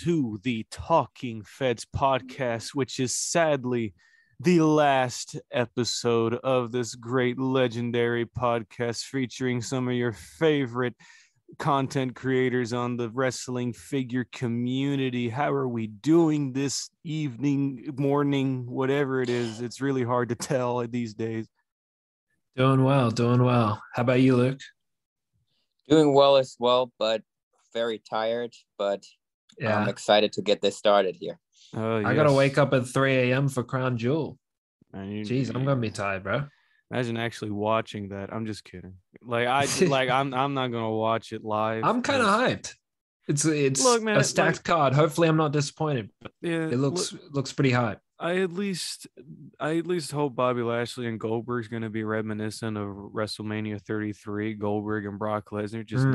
to the Talking Feds podcast, which is sadly the last episode of this great legendary podcast featuring some of your favorite content creators on the wrestling figure community. How are we doing this evening, morning, whatever it is? It's really hard to tell these days. Doing well. How about you, Luke? Doing well as well, but very tired, but Yeah, I'm excited to get this started here. I gotta wake up at 3 a.m. for Crown Jewel. Jeez, I'm gonna be tired, bro. Imagine actually watching that. I'm just kidding. I'm not gonna watch it live. I'm kind of hyped. It's Look, man, a stacked card. Hopefully, I'm not disappointed. But yeah, it looks pretty hype. I at least hope Bobby Lashley and Goldberg's gonna be reminiscent of WrestleMania 33. Goldberg and Brock Lesnar, just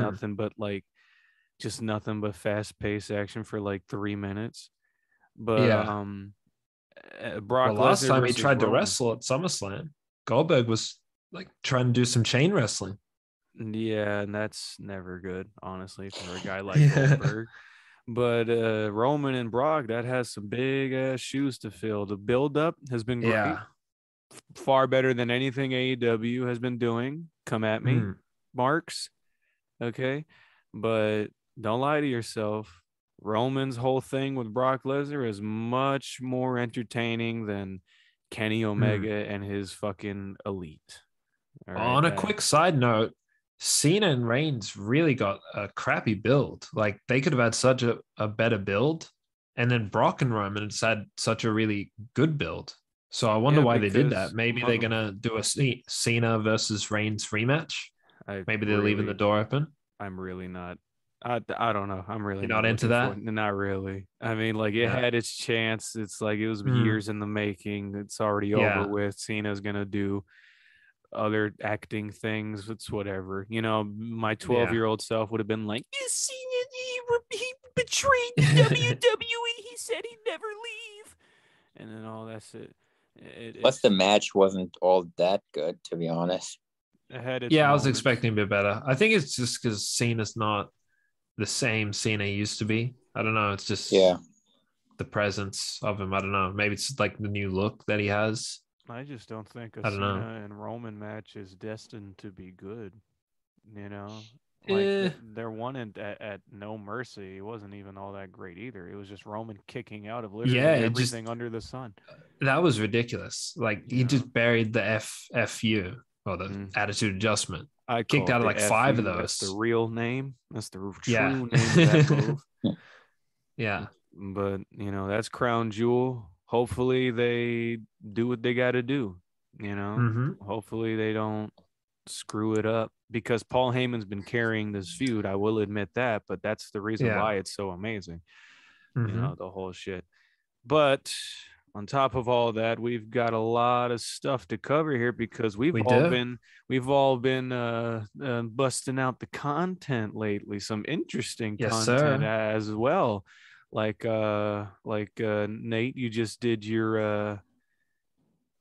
nothing but fast-paced action for like 3 minutes. But Yeah. Brock Last Lesnar time he versus tried to Roman. wrestle at SummerSlam, Goldberg was like trying to do some chain wrestling. Yeah, and that's never good, honestly, for a guy like Yeah. Goldberg. But Roman and Brock, that has some big ass shoes to fill. The build-up has been great. Yeah. Far better than anything AEW has been doing. Come at me, Marks. Okay. But don't lie to yourself. Roman's whole thing with Brock Lesnar is much more entertaining than Kenny Omega and his fucking elite. All right, On a quick side note, Cena and Reigns really got a crappy build. Like they could have had such a better build, and then Brock and Roman just had such a really good build. So I wonder why they did that. Maybe they're gonna do a Cena versus Reigns rematch. Maybe they're leaving the door open. I'm really not. I don't know. I'm really You're not into that? Not really. I mean, like it had its chance. It's like it was years in the making. It's already over with. Cena's gonna do other acting things. It's whatever. You know, my 12-year-old self would have been like, "Yes, Cena, he betrayed the WWE. He said he'd never leave," and then all that's it. Plus, the match wasn't all that good, to be honest. I was expecting a bit better. I think it's just because Cena's not the same Cena he used to be. I don't know. It's just the presence of him. I don't know. Maybe it's like the new look that he has. I just don't think a Cena and Roman match is destined to be good. You know, like their one at No Mercy, it wasn't even all that great either. It was just Roman kicking out of literally everything under the sun. That was ridiculous. Like he just buried the FU or the attitude adjustment. I kicked out of like 5 of those. That's the real name. That's the true name of that move. Yeah. But, you know, that's Crown Jewel. Hopefully they do what they got to do, you know. Hopefully they don't screw it up because Paul Heyman's been carrying this feud. I will admit that, but that's the reason why it's so amazing, you know, the whole shit. But on top of all that, we've got a lot of stuff to cover here because we've all been busting out the content lately. Some interesting content as well. Like Nate, you just did your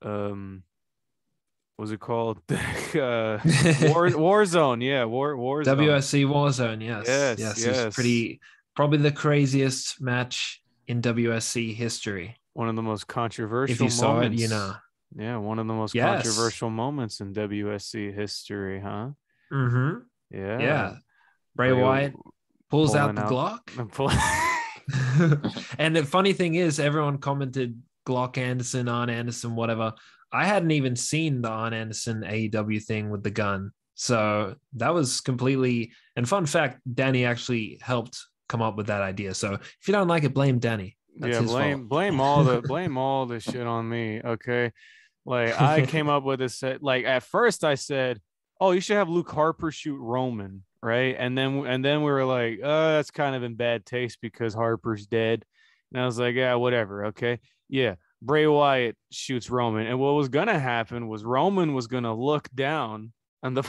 what's it called? Warzone. Yeah, Warzone. WSC Warzone, yes. It's probably the craziest match in WSC history. One of the most controversial if you saw moments. It, you know. Yeah, one of the most controversial moments in WSC history, huh? Yeah. Bray Wyatt pulls out the Glock. And the funny thing is, everyone commented Glock Anderson, Arn Anderson, whatever. I hadn't even seen the Arn Anderson AEW thing with the gun. So that was completely... And fun fact, Danny actually helped come up with that idea. So if you don't like it, blame Danny. That's his fault. blame all the shit on me. Okay. Like I came up with this set. Like at first I said, "Oh, you should have Luke Harper shoot Roman." Right. And then we were like, "Oh, that's kind of in bad taste because Harper's dead." And I was like, "Yeah, whatever." Okay. Yeah. Bray Wyatt shoots Roman. And what was going to happen was Roman was going to look down on the,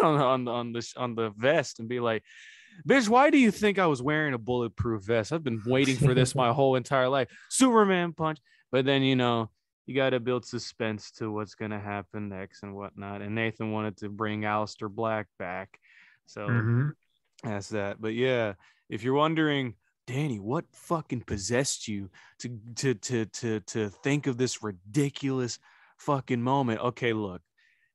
on the vest and be like, "Bitch, why do you think I was wearing a bulletproof vest? I've been waiting for this my whole entire life." Superman punch. But then, you know, you got to build suspense to what's going to happen next and whatnot. And Nathan wanted to bring Aleister Black back. So that's that. But yeah, if you're wondering, Danny, what fucking possessed you to think of this ridiculous fucking moment? Okay, look,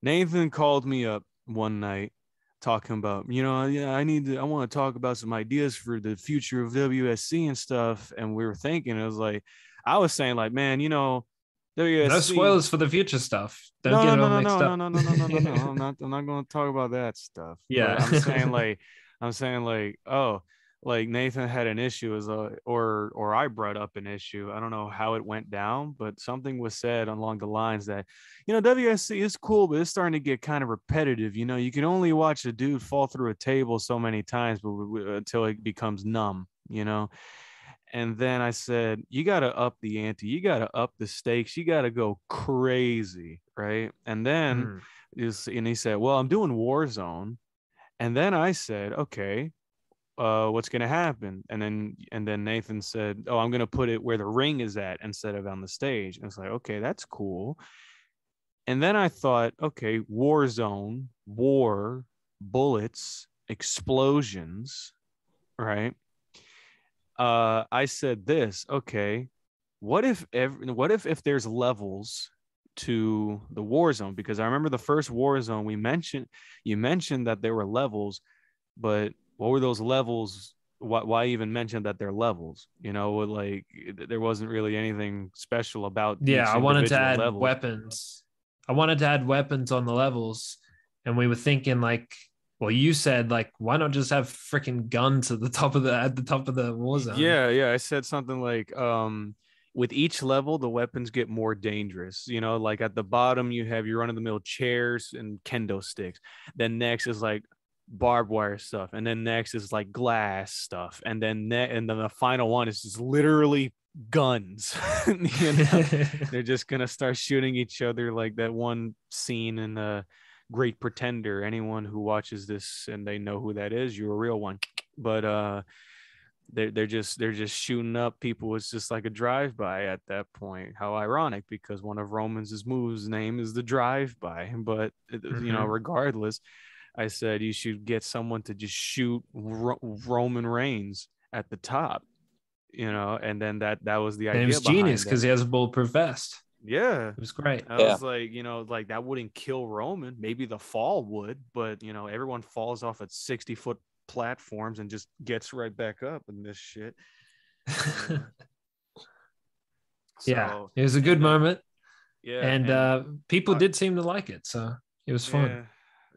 Nathan called me up one night talking about, yeah, I want to talk about some ideas for the future of WSC and stuff. And we were thinking, I was saying like, man, WSC. No spoilers for the future stuff. Don't No, get no, it no, all no, mixed no, no, up. no, no, no, no, no, no. I'm not going to talk about that stuff. Yeah. But I'm saying like, oh, like Nathan had an issue or I brought up an issue. I don't know how it went down, but something was said along the lines that, WSC is cool, but it's starting to get kind of repetitive. You can only watch a dude fall through a table so many times, until it becomes numb. And then I said, you got to up the ante. You got to up the stakes. You got to go crazy, right? And then, and he said, well, I'm doing Warzone. And then I said, okay, what's going to happen? And then Nathan said, oh, I'm going to put it where the ring is at instead of on the stage. And it's like, okay, that's cool. And then I thought, okay, Warzone, war, bullets, explosions, right? I said this, okay, what if there's levels to the war zone? Because I remember the first war zone you mentioned that there were levels, but what were those levels? Why even mention that they're levels? Like there wasn't really anything special about Yeah, each I wanted to individual add level. weapons. I wanted to add weapons on the levels, and we were thinking like, well, you said like, why not just have freaking guns at the top of the war zone? Yeah. I said something like, with each level, the weapons get more dangerous. Like at the bottom, you have your run-of-the-mill chairs and kendo sticks. Then next is like barbed wire stuff, and then next is like glass stuff, and then the final one is just literally guns. They're just gonna start shooting each other like that one scene in Great Pretender. Anyone who watches this and they know who that is, you're a real one. But they're just shooting up people. It's just like a drive-by at that point. How ironic, because one of Roman's moves name is the drive-by. But regardless, I said you should get someone to just shoot Roman Reigns at the top, and then that was the idea. And it was genius because he has a bulletproof vest. Yeah, it was great. I was like, like that wouldn't kill Roman. Maybe the fall would, but everyone falls off at 60-foot platforms and just gets right back up in this shit. Yeah, it was a good moment. Yeah, and people did seem to like it, so it was fun.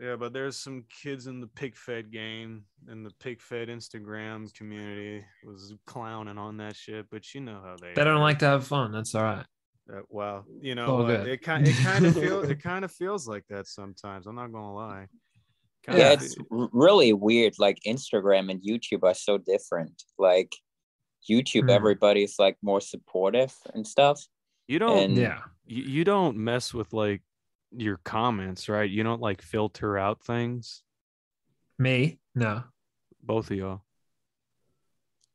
Yeah, but there's some kids in the Pic Fed game and the Pic Fed Instagram community was clowning on that shit, but how they don't like to have fun. That's all right. Well, it kind of feels like that sometimes. I'm not gonna lie. It's really weird. Like Instagram and YouTube are so different. Like YouTube, everybody's like more supportive and stuff. You don't mess with like your comments, right? You don't like filter out things. Me? No. Both of y'all?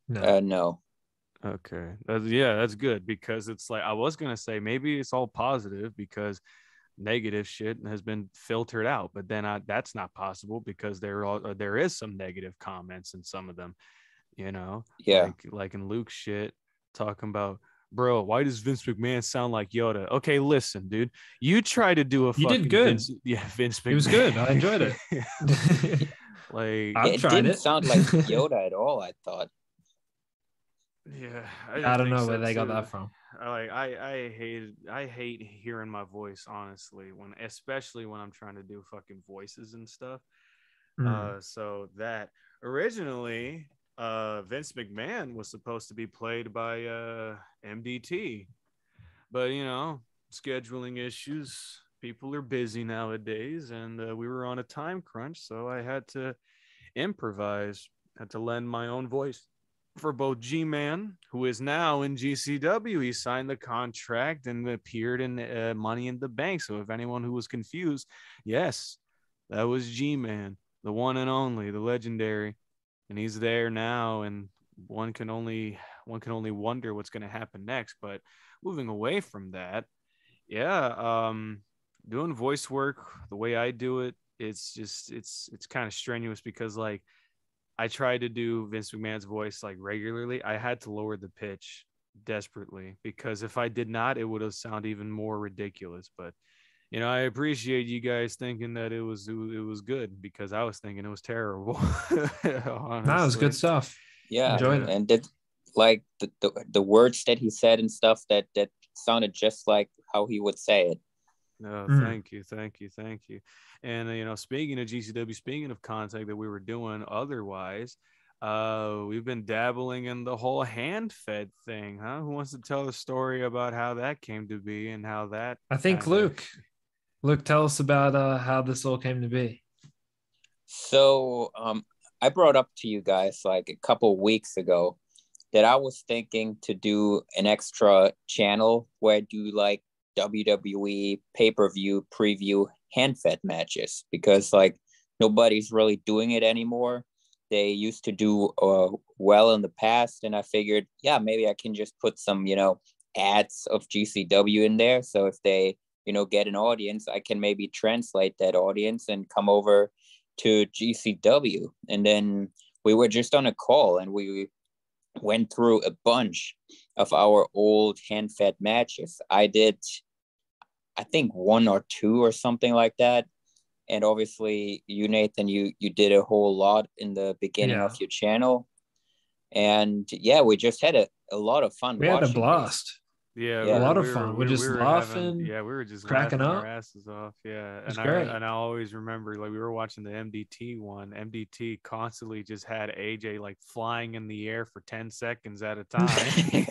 No. No. Okay. That's good, because it's like I was gonna say maybe it's all positive because negative shit has been filtered out, but then that's not possible because there is some negative comments in some of them, like in Luke's shit talking about, bro, why does Vince McMahon sound like Yoda? Okay, listen, dude, you try to do you did good. Vince McMahon. It was good. I enjoyed it. Like it didn't sound like Yoda at all, I thought. Yeah, I don't know where they got that from. I hate hearing my voice, honestly, especially when I'm trying to do fucking voices and stuff. So that originally Vince McMahon was supposed to be played by MDT, but scheduling issues, people are busy nowadays, and we were on a time crunch, so I had to improvise, had to lend my own voice for both G-Man, who is now in GCW. He signed the contract and appeared in Money in the Bank. So if anyone who was confused, yes, that was G-Man, the one and only, the legendary, and he's there now. And one can only wonder what's going to happen next. But moving away from that, doing voice work the way I do it, it's kind of strenuous because like I tried to do Vince McMahon's voice like regularly. I had to lower the pitch desperately, because if I did not, it would have sounded even more ridiculous. But I appreciate you guys thinking that it was good, because I was thinking it was terrible. No, it was good Honestly. stuff. Yeah, Enjoyed it. and the words that he said and stuff that sounded just like how he would say it. No, thank you. And speaking of GCW, speaking of contact that we were doing otherwise, we've been dabbling in the whole hand fed thing, huh? Who wants to tell the story about how that came to be and how that I think Luke, tell us about how this all came to be. So I brought up to you guys like a couple weeks ago that I was thinking to do an extra channel where I do like WWE pay-per-view preview hand-fed matches, because like nobody's really doing it anymore. They used to do well in the past, and I figured, yeah, maybe I can just put some, ads of GCW in there. So if they, get an audience, I can maybe translate that audience and come over to GCW. And then we were just on a call and we went through a bunch of our old hand-fed matches. I did, I think, one or two or something like that. And obviously you, Nathan, you did a whole lot in the beginning of your channel. And yeah, we just had a lot of fun. We had a blast. Yeah, a lot of fun. We're just laughing. We were just cracking laughing up our asses off. Yeah, it's great. I always remember, like, we were watching the MDT one. MDT constantly just had AJ like flying in the air for 10 seconds at a time,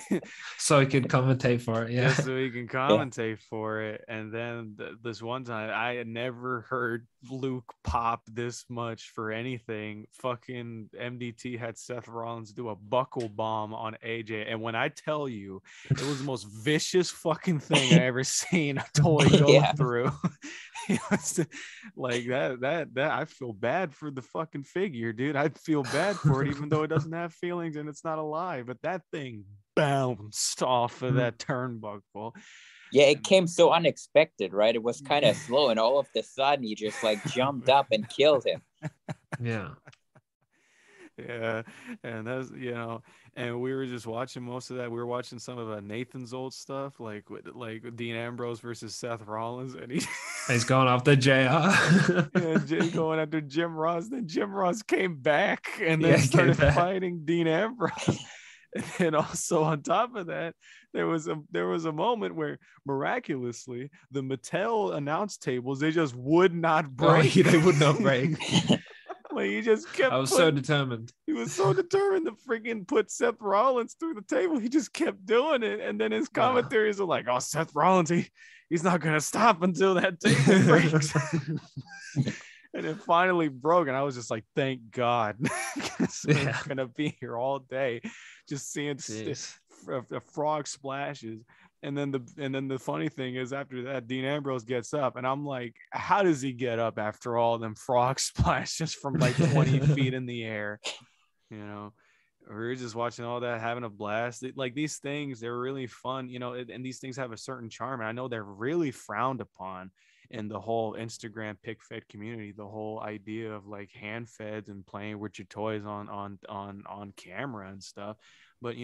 so he could commentate for it. Yeah, so he can commentate for it. And then this one time, I had never heard Luke pop this much for anything. Fucking MDT had Seth Rollins do a buckle bomb on AJ, and when I tell you, it was the most vicious fucking thing I ever seen a toy go through. Like that I feel bad for the fucking figure, dude. I feel bad for it, even though it doesn't have feelings and it's not alive. But that thing bounced off of that turnbuckle. Yeah, it came so unexpected, right? It was kind of slow, and all of the sudden he just like jumped up and killed him. Yeah. Yeah, and that's and we were just watching most of that. We were watching some of Nathan's old stuff, like Dean Ambrose versus Seth Rollins, and he's going off the JR. Yeah, going after Jim Ross. Then Jim Ross came back and then started fighting Dean Ambrose. And also on top of that, there was a moment where miraculously the Mattel announce tables, they just would not break. They would not break. Like, he just kept. I was so determined. He was so determined to freaking put Seth Rollins through the table. He just kept doing it, and then his commentaries are like, "Oh, Seth Rollins, he's not gonna stop until that table breaks." And it finally broke, and I was just like, "Thank God!" I'm gonna be here all day, just seeing the frog splashes. And then the funny thing is, after that, Dean Ambrose gets up, and I'm like, how does he get up after all them frog splashes from like 20 feet in the air? We were just watching all that, having a blast. Like, these things, they're really fun, and these things have a certain charm. And I know they're really frowned upon in the whole Instagram pic fed community, the whole idea of like hand feds and playing with your toys on camera and stuff. But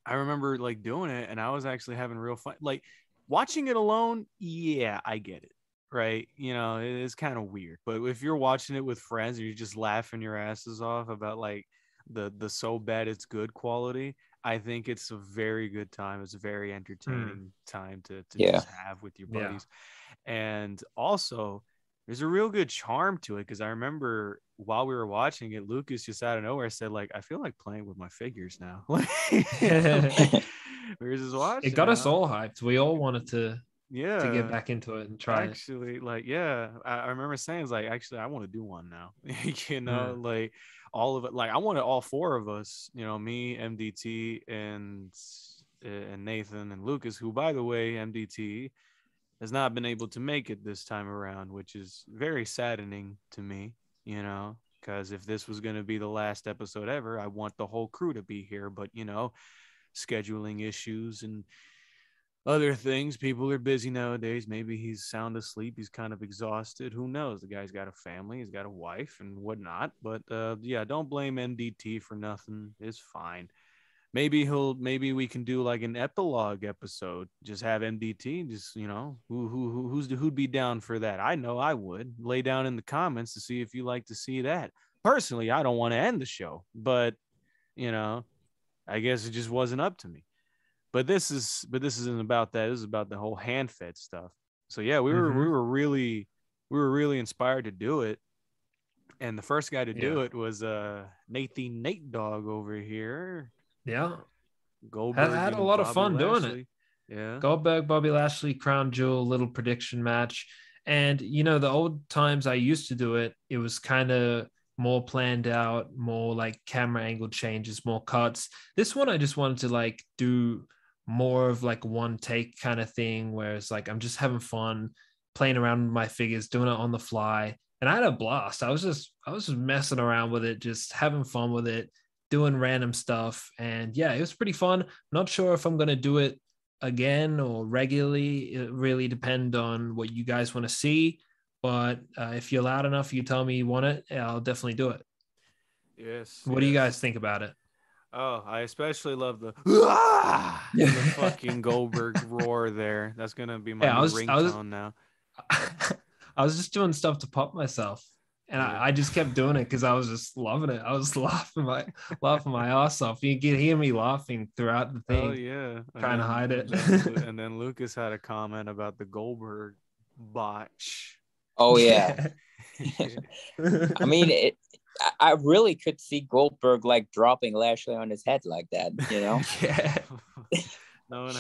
I remember like doing it, and I was actually having real fun. Like, watching it alone, yeah, I get it, right? It is kind of weird. But if you're watching it with friends and you're just laughing your asses off about like the so bad it's good quality, I think it's a very good time. It's a very entertaining time to just have with your buddies. And also, there's a real good charm to it, because I remember while we were watching it, Lucas just out of nowhere said, like, I feel like playing with my figures now. We were just watching. It got us all hyped. We all wanted to get back into it and try it. Like, I remember saying, like, actually, I want to do one now. Like, all of it. Like, I wanted all four of us, me, MDT, and Nathan and Lucas, who, by the way, MDT has not been able to make it this time around, which is very saddening to me, because if this was going to be the last episode ever, I want the whole crew to be here. But, scheduling issues and other things. People are busy nowadays. Maybe he's sound asleep. He's kind of exhausted. Who knows? The guy's got a family. He's got a wife and whatnot. But yeah, don't blame MDT for nothing. It's fine. Maybe we can do like an epilogue episode. Just have MDT. Just who'd be down for that? I know I would. Lay down in the comments to see if you like to see that. Personally, I don't want to end the show, but I guess it just wasn't up to me. But this isn't about that. This is about the whole hand fed stuff. So yeah, we were really inspired to do it. And the first guy to do it was Nate Dogg over here. Yeah. Goldberg had a lot of fun doing it. Yeah. Goldberg, Bobby Lashley, Crown Jewel, little prediction match. And the old times I used to do it, it was kind of more planned out, more like camera angle changes, more cuts. This one I just wanted to like do more of like one take kind of thing, where it's like I'm just having fun playing around with my figures, doing it on the fly. And I had a blast. I was just messing around with it, just having fun with it, doing random stuff. And yeah, it was pretty fun. Not sure if I'm going to do it again or regularly. It really depends on what you guys want to see. But if you're loud enough, you tell me you want it, I'll definitely do it. Yes. What do you guys think about it? Oh, I especially love the fucking Goldberg roar there. That's going to be my new ringtone now. I was just doing stuff to pop myself. And I just kept doing it because I was just loving it. I was laughing my ass off. You can hear me laughing throughout the thing. Oh, yeah. Trying to hide it. And then Lucas had a comment about the Goldberg botch. Oh, yeah. I mean, I really could see Goldberg like dropping Lashley on his head like that, Yeah. Knowing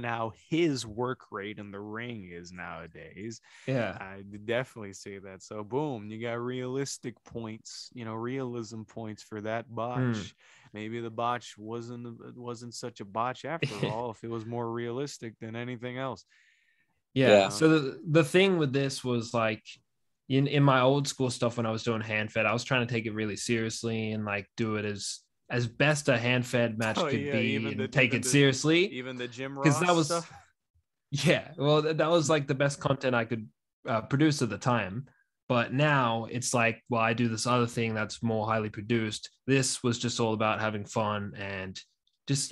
how his work rate in the ring is nowadays. Yeah, I definitely see that. So boom, you got realistic points, realism points for that botch. Maybe the botch wasn't such a botch after all, if it was more realistic than anything else. Yeah. So the thing with this was like in my old school stuff when I was doing hand fed, I was trying to take it really seriously and like do it as best a hand fed match could be and take it seriously. Even the Jim Ross stuff. Yeah. Well, that was like the best content I could produce at the time. But now it's like, well, I do this other thing that's more highly produced. This was just all about having fun and just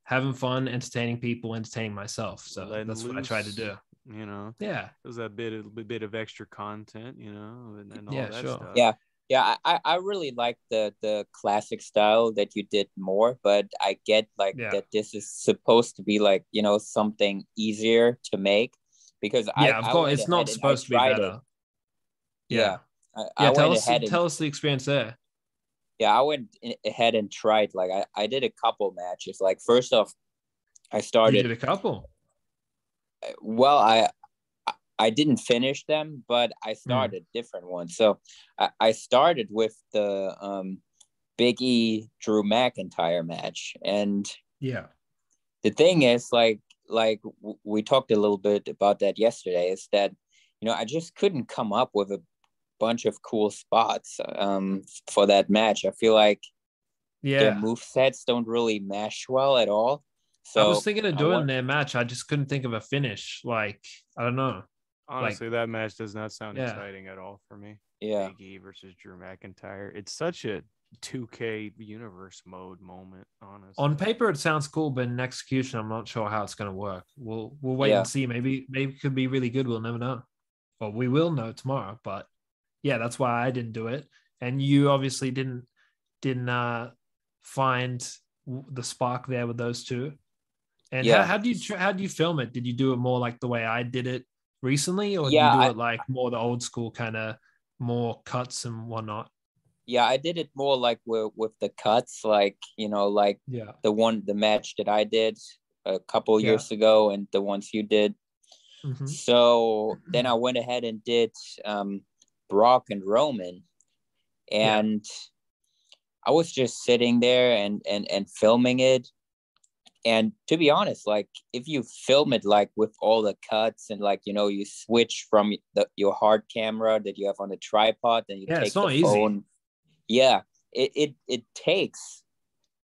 having fun, entertaining people, entertaining myself. So that's what I tried to do. There's a bit of extra content, and all that stuff. Yeah, I really like the classic style that you did more, but I get that this is supposed to be like, something easier to make because of course it's not supposed to be better. Tell us the experience there. Yeah, I went ahead and tried. Like I did a couple matches. Like first off, I started. You did a couple. Well, I didn't finish them, but I started different ones. So I started with the Big E Drew McIntyre match, and the thing is, like we talked a little bit about that yesterday, is that I just couldn't come up with a bunch of cool spots for that match. I feel like their movesets don't really mesh well at all. So I was thinking of doing their match. I just couldn't think of a finish. Like, I don't know. Honestly, that match does not sound exciting at all for me. Yeah. Big E versus Drew McIntyre. It's such a 2K universe mode moment, honestly. On paper, it sounds cool, but in execution, I'm not sure how it's going to work. We'll wait and see. Maybe it could be really good. We'll never know. Well, we will know tomorrow. But yeah, that's why I didn't do it. And you obviously didn't find the spark there with those two. And how do you film it? Did you do it more like the way I did it recently, or did you do it like more the old school kind of more cuts and whatnot? Yeah, I did it more like with the cuts, like the match that I did a couple years ago and the ones you did. Mm-hmm. So then I went ahead and did Brock and Roman, and I was just sitting there and filming it. And to be honest, like if you film it like with all the cuts and like you switch from your hard camera that you have on the tripod, then you take the phone. Yeah, it takes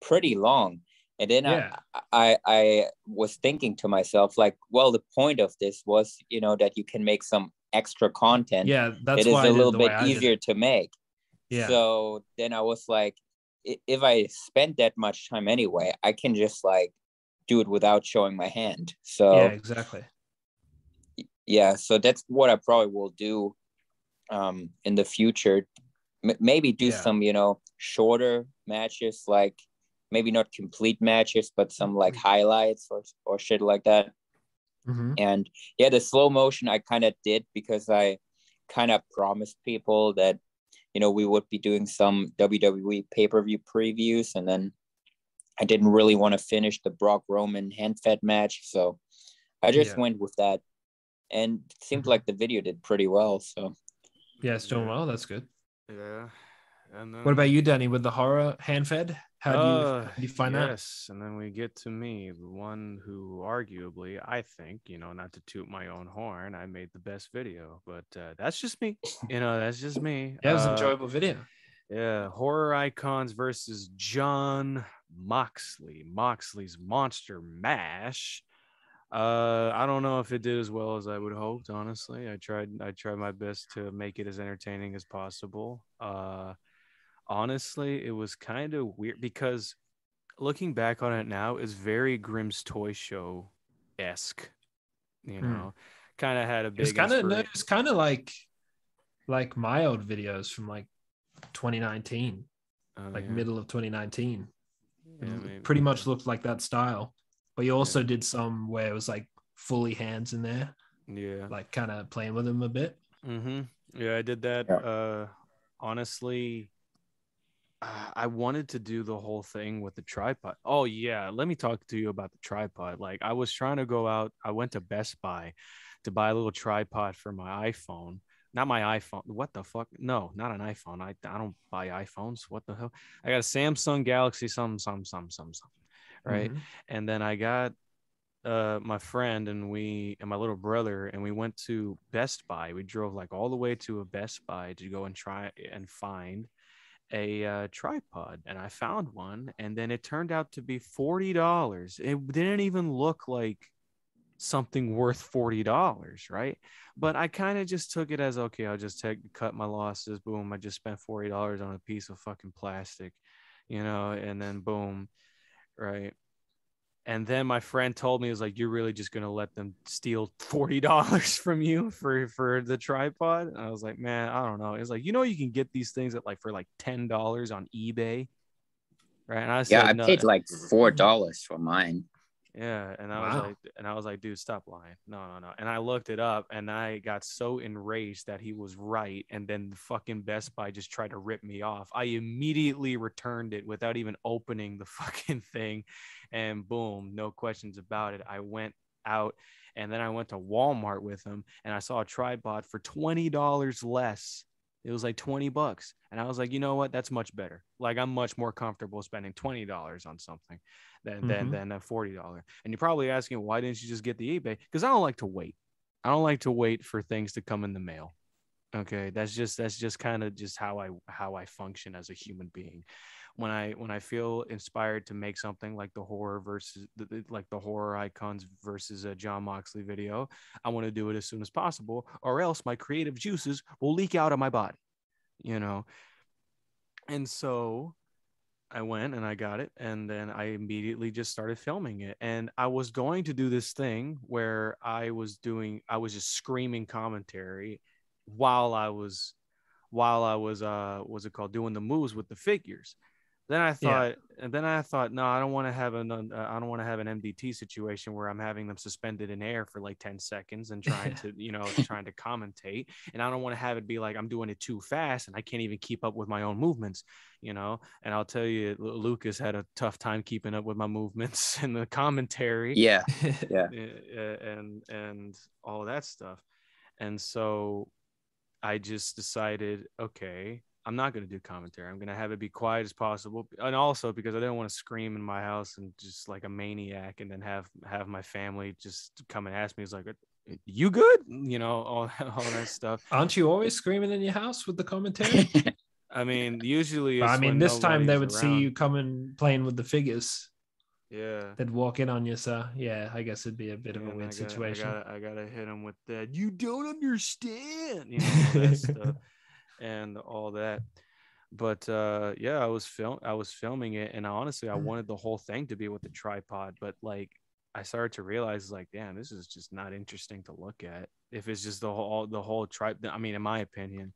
pretty long. And then Yeah. I was thinking to myself, like, well, the point of this was, that you can make some extra content. Yeah, that's that is why a I did little the way bit I did easier it. to make. Yeah. So then I was like, if I spent that much time anyway, I can just like do it without showing my hand. So Yeah, exactly. yeah, so that's what I probably will do in the future. Maybe do some, shorter matches, like maybe not complete matches, but some like highlights or shit like that. Mm-hmm. And yeah, the slow motion I kind of did because I kind of promised people that, we would be doing some WWE pay-per-view previews. And then I didn't really want to finish the Brock Roman hand-fed match. So I just went with that. And it seemed like the video did pretty well. So yeah, it's doing well. That's good. Yeah. And then, what about you, Danny, with the horror hand fed? How do you find that? Yes, and then we get to me, the one who arguably, I think, not to toot my own horn, I made the best video, but that's just me. That's just me. Yeah, it was an enjoyable video. Yeah, horror icons versus John Moxley. Moxley's Monster Mash. I don't know if it did as well as I would hoped, honestly. I tried my best to make it as entertaining as possible. Honestly, it was kind of weird because looking back on it now, it's very Grimm's Toy Show esque. Kind of had a big. It's kind of like my old videos from like 2019, middle of 2019. Yeah, pretty much looked like that style. But you also did some where it was like fully hands in there. Yeah. Like kind of playing with them a bit. Mm-hmm. Yeah, I did that. Yeah. Honestly, I wanted to do the whole thing with the tripod. Oh, yeah. Let me talk to you about the tripod. Like, I was trying to go out. I went to Best Buy to buy a little tripod for my iPhone. Not my iPhone. What the fuck? No, not an iPhone. I don't buy iPhones. What the hell? I got a Samsung Galaxy some. Right. Mm-hmm. And then I got my friend and my little brother, and we went to Best Buy. We drove like all the way to a Best Buy to go and try and find a tripod, and I found one, and then it turned out to be $40. It didn't even look like something worth $40, right? But I kind of just took it as, okay, I'll just cut my losses. Boom, I just spent $40 on a piece of fucking plastic, and then boom, right? And then my friend told me, he was like, you're really just going to let them steal $40 from you for the tripod? And I was like, man, I don't know. It's like, you can get these things for like $10 on eBay. Right. And I said, I paid like $4 for mine. Yeah. And I was like, dude, stop lying. No. And I looked it up and I got so enraged that he was right. And then the fucking Best Buy just tried to rip me off. I immediately returned it without even opening the fucking thing. And boom, no questions about it. I went out and then I went to Walmart with him and I saw a tripod for $20 less. It was like $20. And I was like, you know what? That's much better. Like, I'm much more comfortable spending $20 on something than a $40. And you're probably asking, why didn't you just get the eBay? Because I don't like to wait. I don't like to wait for things to come in the mail. Okay. That's just kind of just how I function as a human being. When I feel inspired to make something like the horror versus the horror icons versus a John Moxley video, I want to do it as soon as possible, or else my creative juices will leak out of my body, And so I went and I got it, and then I immediately just started filming it. And I was going to do this thing where I was just screaming commentary while I was what's it called, doing the moves with the figures. Then I thought, no, I don't want to have an MDT situation where I'm having them suspended in air for like 10 seconds and trying to, trying to commentate. And I don't want to have it be like I'm doing it too fast and I can't even keep up with my own movements, And I'll tell you, Lucas had a tough time keeping up with my movements and the commentary. Yeah. and all that stuff. And so I just decided, okay, I'm not going to do commentary. I'm going to have it be quiet as possible. And also because I didn't want to scream in my house and just like a maniac and then have my family just come and ask me, it's like, you good? All that stuff. Aren't you always screaming in your house with the commentary? I mean, usually this time they would see you coming playing with the figures. Yeah. they'd walk in on you. So yeah, I guess it'd be a bit of a And weird situation. I gotta hit him with that. You don't understand, you know, all that stuff and all that. But yeah, I was filming it, and honestly, I wanted the whole thing to be with the tripod, but like I started to realize, like, damn, this is just not interesting to look at. If it's just the whole tripod, I mean, in my opinion,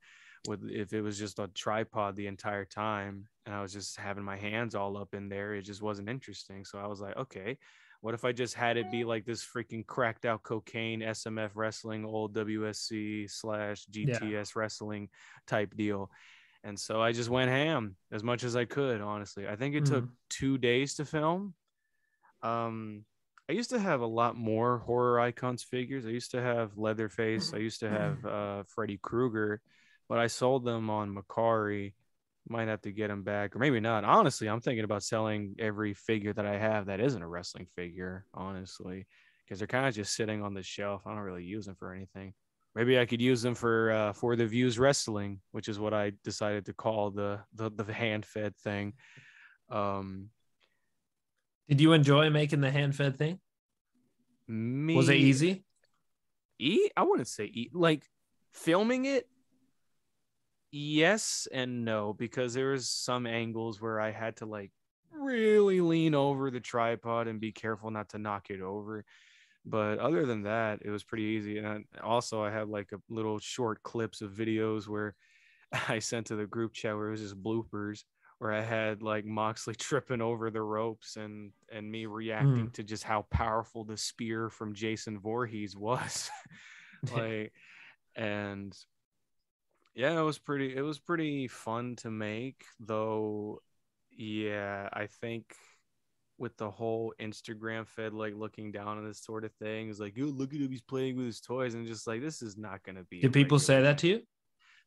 if it was just a tripod the entire time, and I was just having my hands all up in there, it just wasn't interesting. So I was like, okay, what if I just had it be like this freaking cracked out cocaine SMF wrestling, old WSC slash Yeah. GTS wrestling type deal? And so I just went ham as much as I could, honestly. I think it took 2 days to film. I used to have a lot more horror icons figures. I used to have Leatherface. I used to have Freddy Krueger, but I sold them on Macari. Might have to get them back, or maybe not. Honestly, I'm thinking about selling every figure that I have that isn't a wrestling figure, honestly, because they're kind of just sitting on the shelf. I don't really use them for anything. Maybe I could use them for the Views Wrestling, which is what I decided to call the hand fed thing. Did you enjoy making the hand fed thing? Was it easy? I wouldn't say like filming it. Yes and no, because there was some angles where I had to like really lean over the tripod and be careful not to knock it over. But other than that, it was pretty easy. And also I have like a little short clips of videos where I sent to the group chat where it was just bloopers, where I had like Moxley tripping over the ropes and me reacting to just how powerful the spear from Jason Voorhees was. Like, and yeah, it was pretty fun to make, though. Yeah, I think with the whole Instagram fed, like looking down on this sort of thing, is like, oh, look at him, he's playing with his toys, and just like, this is not gonna be. Did people say that to you?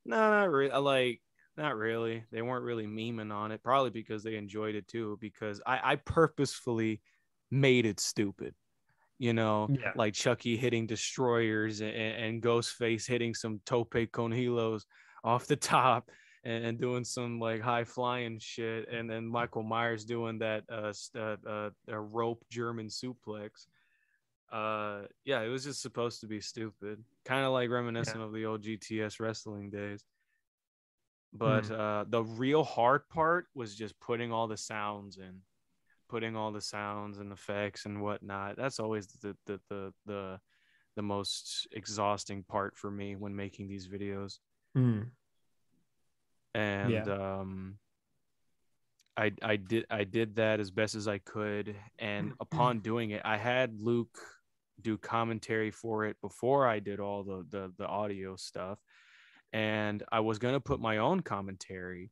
No, not really. Like, not really. They weren't really memeing on it, probably because they enjoyed it too. Because I purposefully made it stupid, you know, like Chucky hitting destroyers and Ghostface hitting some tope con hilos off the top and doing some like high flying shit, and then Michael Myers doing that a rope German suplex. Yeah, it was just supposed to be stupid, kind of like reminiscent of the old GTS wrestling days. But the real hard part was just putting all the sounds in, putting all the sounds and effects and whatnot. That's always the most exhausting part for me when making these videos. And I did that as best as I could, and upon doing it, I had Luke do commentary for it before I did all the audio stuff, and I was gonna put my own commentary,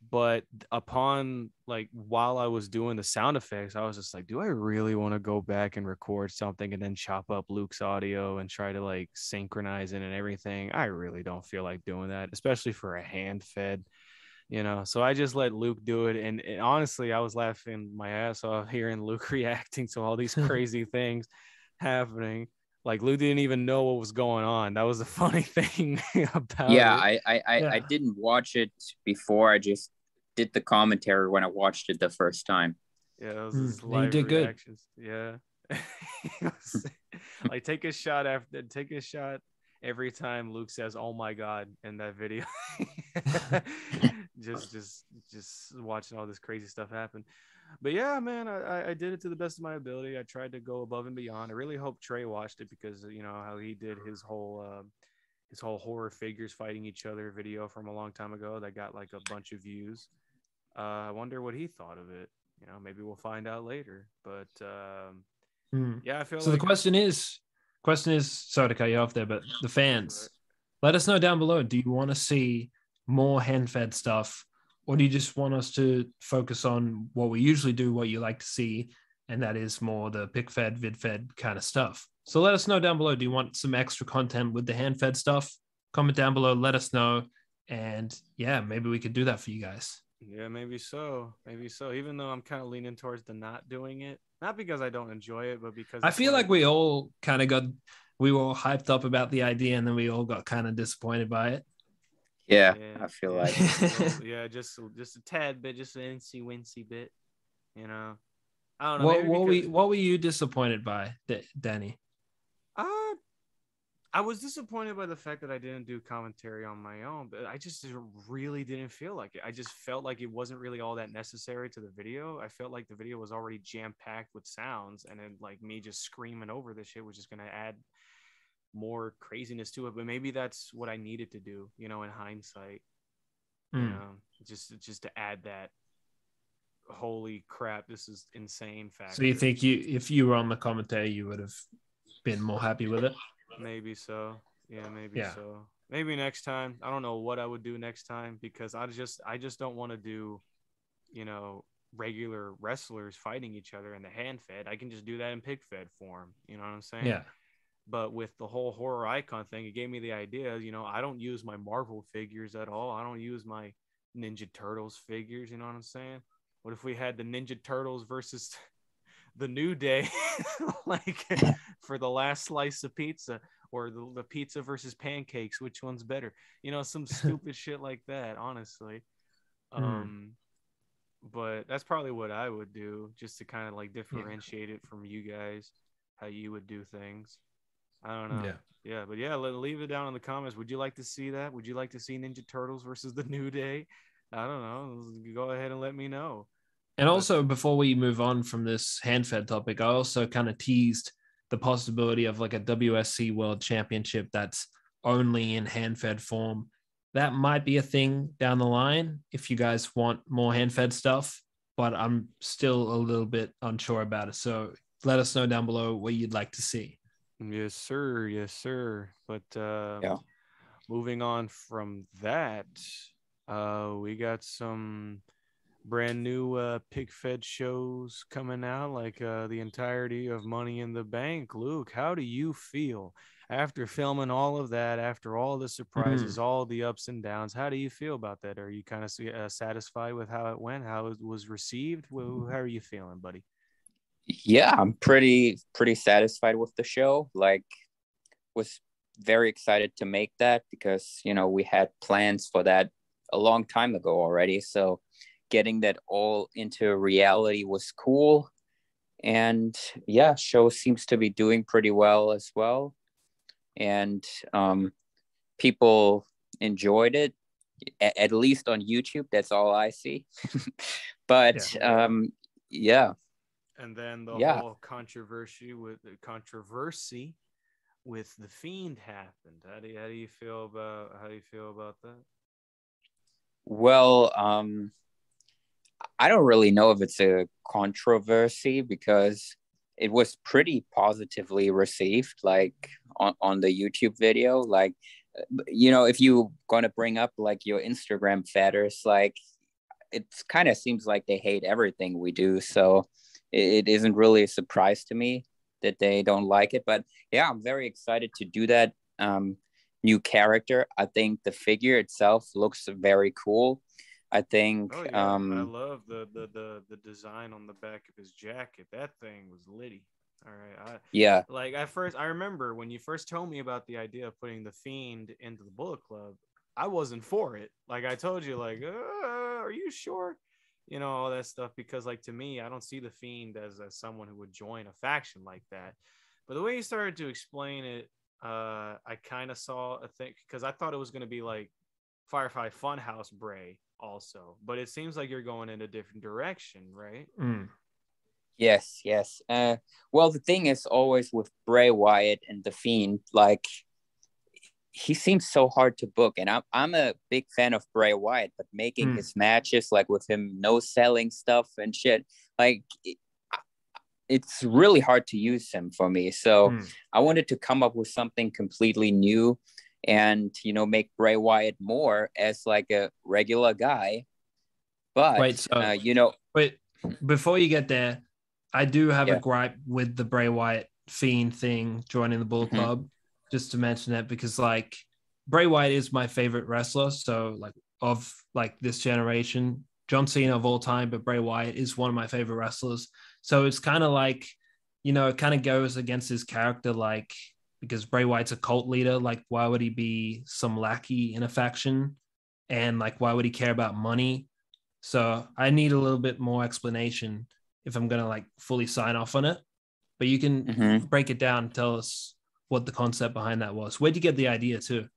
but upon like while I was doing the sound effects, I was just like, do I really want to go back and record something and then chop up Luke's audio and try to like synchronize it and everything? I really don't feel like doing that, especially for a hand fed, you know. So I just let Luke do it, and honestly, I was laughing my ass off hearing Luke reacting to all these crazy things happening. Like, Luke didn't even know what was going on. That was the funny thing about it. I didn't watch it before. I just did the commentary when I watched it the first time. Yeah, that was his live reactions. Good. Yeah. Like, take a shot every time Luke says, "Oh my God," in that video. just watching all this crazy stuff happen. But yeah, man, I did it to the best of my ability. I tried to go above and beyond. I really hope Trey watched it, because you know how he did his whole horror figures fighting each other video from a long time ago that got like a bunch of views. I wonder what he thought of it. You know, maybe we'll find out later. But yeah, I feel so. The question is, sorry to cut you off there, but the fans, let us know down below. Do you want to see more hand-fed stuff, or do you just want us to focus on what we usually do, what you like to see, and that is more the pic fed, vid fed kind of stuff? So let us know down below. Do you want some extra content with the hand-fed stuff? Comment down below, let us know, and yeah, maybe we could do that for you guys. Yeah, maybe so. Even though I'm kind of leaning towards the not doing it, not because I don't enjoy it, but because I feel like we all kind of we were all hyped up about the idea, and then we all got kind of disappointed by it. Yeah, I feel just a tad bit, just an incy wincy bit, you know. I don't know. Maybe What were you disappointed by, Danny? I was disappointed by the fact that I didn't do commentary on my own, but I just really didn't feel like it. I just felt like it wasn't really all that necessary to the video. I felt like the video was already jam-packed with sounds, and then like me just screaming over this shit was just gonna add more craziness to it. But maybe that's what I needed to do, you know, in hindsight. You know, just to add that holy crap, this is insane factor. So you think if you were on the commentary, you would have been more happy with it? Maybe so. Yeah, maybe so. Maybe next time. I don't know what I would do next time, because I just don't want to do, you know, regular wrestlers fighting each other in the hand fed. I can just do that in Pic Fed form. You know what I'm saying? Yeah. But with the whole horror icon thing, it gave me the idea, you know, I don't use my Marvel figures at all. I don't use my Ninja Turtles figures. You know what I'm saying? What if we had the Ninja Turtles versus the New Day, like for the last slice of pizza, or the pizza versus pancakes? Which one's better? You know, some stupid shit like that, honestly. But that's probably what I would do, just to kind of like differentiate it from you guys, how you would do things. I don't know. But leave it down in the comments. Would you like to see that? Would you like to see Ninja Turtles versus the New Day? I don't know. Go ahead and let me know. And also, before we move on from this hand-fed topic, I also kind of teased the possibility of like a WSC World Championship that's only in hand-fed form. That might be a thing down the line if you guys want more hand-fed stuff, but I'm still a little bit unsure about it. So let us know down below what you'd like to see. Yes, sir. Yes, sir. But moving on from that, we got some brand new Pic Fed shows coming out, like the entirety of Money in the Bank. Luke, how do you feel after filming all of that, after all the surprises, all the ups and downs? How do you feel about that? Are you kind of satisfied with how it went, how it was received? How are you feeling, buddy? Yeah, I'm pretty satisfied with the show. Like, was very excited to make that, because, you know, we had plans for that a long time ago already. So getting that all into reality was cool. And yeah, show seems to be doing pretty well as well. And people enjoyed it, at least on YouTube. That's all I see. But yeah. And then the whole controversy with the Fiend happened. How do you feel about that? Well, I don't really know if it's a controversy, because it was pretty positively received, like on the YouTube video. Like, you know, if you're gonna bring up like your Instagram fatters, like, it kind of seems like they hate everything we do. So it isn't really a surprise to me that they don't like it. But yeah, I'm very excited to do that new character. I think the figure itself looks very cool. I think I love the design on the back of his jacket. That thing was litty. All right. Like, at first, I remember when you first told me about the idea of putting the Fiend into the Bullet Club, I wasn't for it. Like, I told you, like, are you sure? You know, all that stuff, because like, to me, I don't see the Fiend as someone who would join a faction like that. But the way you started to explain it, I kind of saw a thing, because I thought it was going to be like Firefly Funhouse Bray also, but it seems like you're going in a different direction, right? Yes. Well, the thing is always with Bray Wyatt and the Fiend, like, he seems so hard to book, and I'm a big fan of Bray Wyatt, but making his matches, like with him no selling stuff and shit, like, it's really hard to use him for me. So I wanted to come up with something completely new, and, you know, make Bray Wyatt more as like a regular guy. But wait, before you get there, I do have a gripe with the Bray Wyatt Fiend thing joining the Bullet Club, just to mention that, because like, Bray Wyatt is my favorite wrestler. So like, of like this generation, John Cena of all time, but Bray Wyatt is one of my favorite wrestlers. So it's kind of like, you know, it kind of goes against his character, like, because Bray Wyatt's a cult leader. Like, why would he be some lackey in a faction? And like, why would he care about money? So I need a little bit more explanation if I'm gonna like fully sign off on it. But you can break it down, tell us what the concept behind that was. Where'd you get the idea to?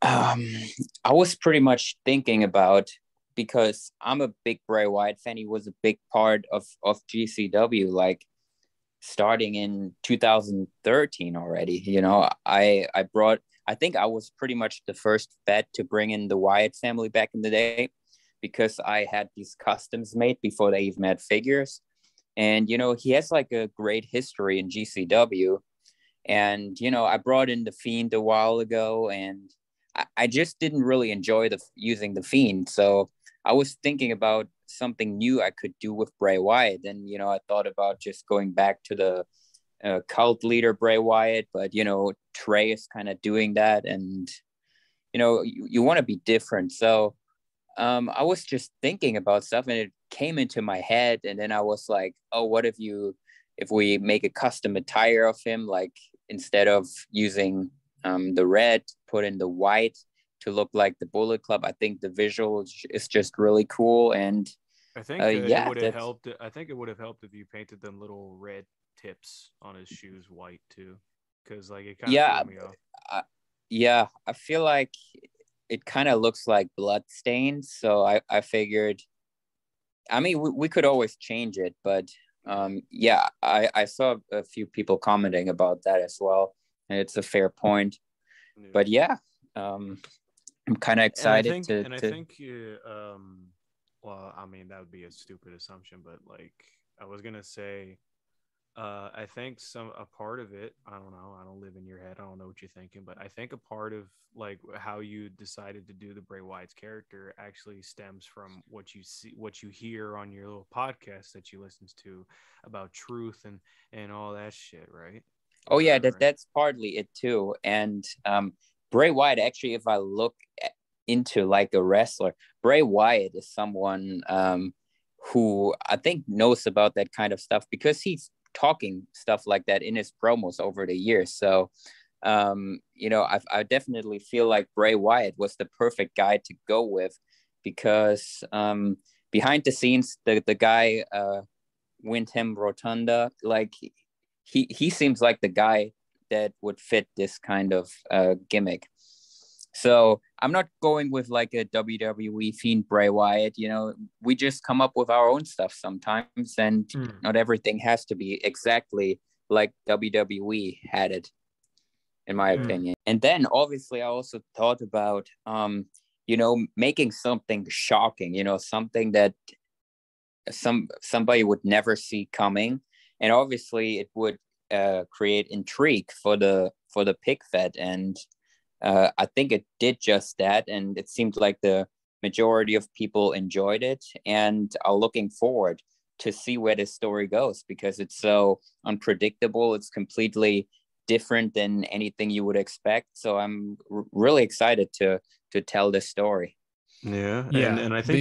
I was pretty much thinking about, because I'm a big Bray Wyatt fan. He was a big part of GCW, like starting in 2013 already. You know, I think I was pretty much the first vet to bring in the Wyatt family back in the day, because I had these customs made before they even had figures. And, you know, he has like a great history in GCW. And, you know, I brought in the Fiend a while ago, and I just didn't really enjoy using the Fiend. So I was thinking about something new I could do with Bray Wyatt. And, you know, I thought about just going back to the cult leader Bray Wyatt, but, you know, Trey is kind of doing that. And, you know, you want to be different. So I was just thinking about stuff, and it came into my head. And then I was like, oh, what if we make a custom attire of him, like instead of using the red, put in the white to look like the Bullet Club. I think the visual is just really cool. And I think it would have helped. I think it would have helped if you painted them little red tips on his shoes white too, because like it kind of threw me off. I feel like it kind of looks like blood stains. So I figured, I mean, we could always change it, but I saw a few people commenting about that as well, and it's a fair point. Yeah. But I'm kind of excited I think well, I mean, that would be a stupid assumption, but like I was gonna say, I think a part of it, I don't know, I don't live in your head, I don't know what you're thinking, but I think a part of like how you decided to do the Bray Wyatt's character actually stems from what you see, what you hear on your little podcast that you listen to about truth and all that shit, right? Oh yeah, that's partly it too. And Bray Wyatt, actually, if I look into like a wrestler, Bray Wyatt is someone who I think knows about that kind of stuff, because he's talking stuff like that in his promos over the years. So you know, I definitely feel like Bray Wyatt was the perfect guy to go with, because behind the scenes, the guy Windham Rotunda, like he seems like the guy that would fit this kind of gimmick. So I'm not going with like a WWE Fiend Bray Wyatt. You know, we just come up with our own stuff sometimes, and not everything has to be exactly like WWE had it, in my opinion. And then obviously I also thought about, you know, making something shocking, you know, something that somebody would never see coming. And obviously it would create intrigue for the Pic Fed. And I think it did just that. And it seemed like the majority of people enjoyed it and are looking forward to see where this story goes, because it's so unpredictable. It's completely different than anything you would expect. So I'm really excited to tell this story. Yeah. And I think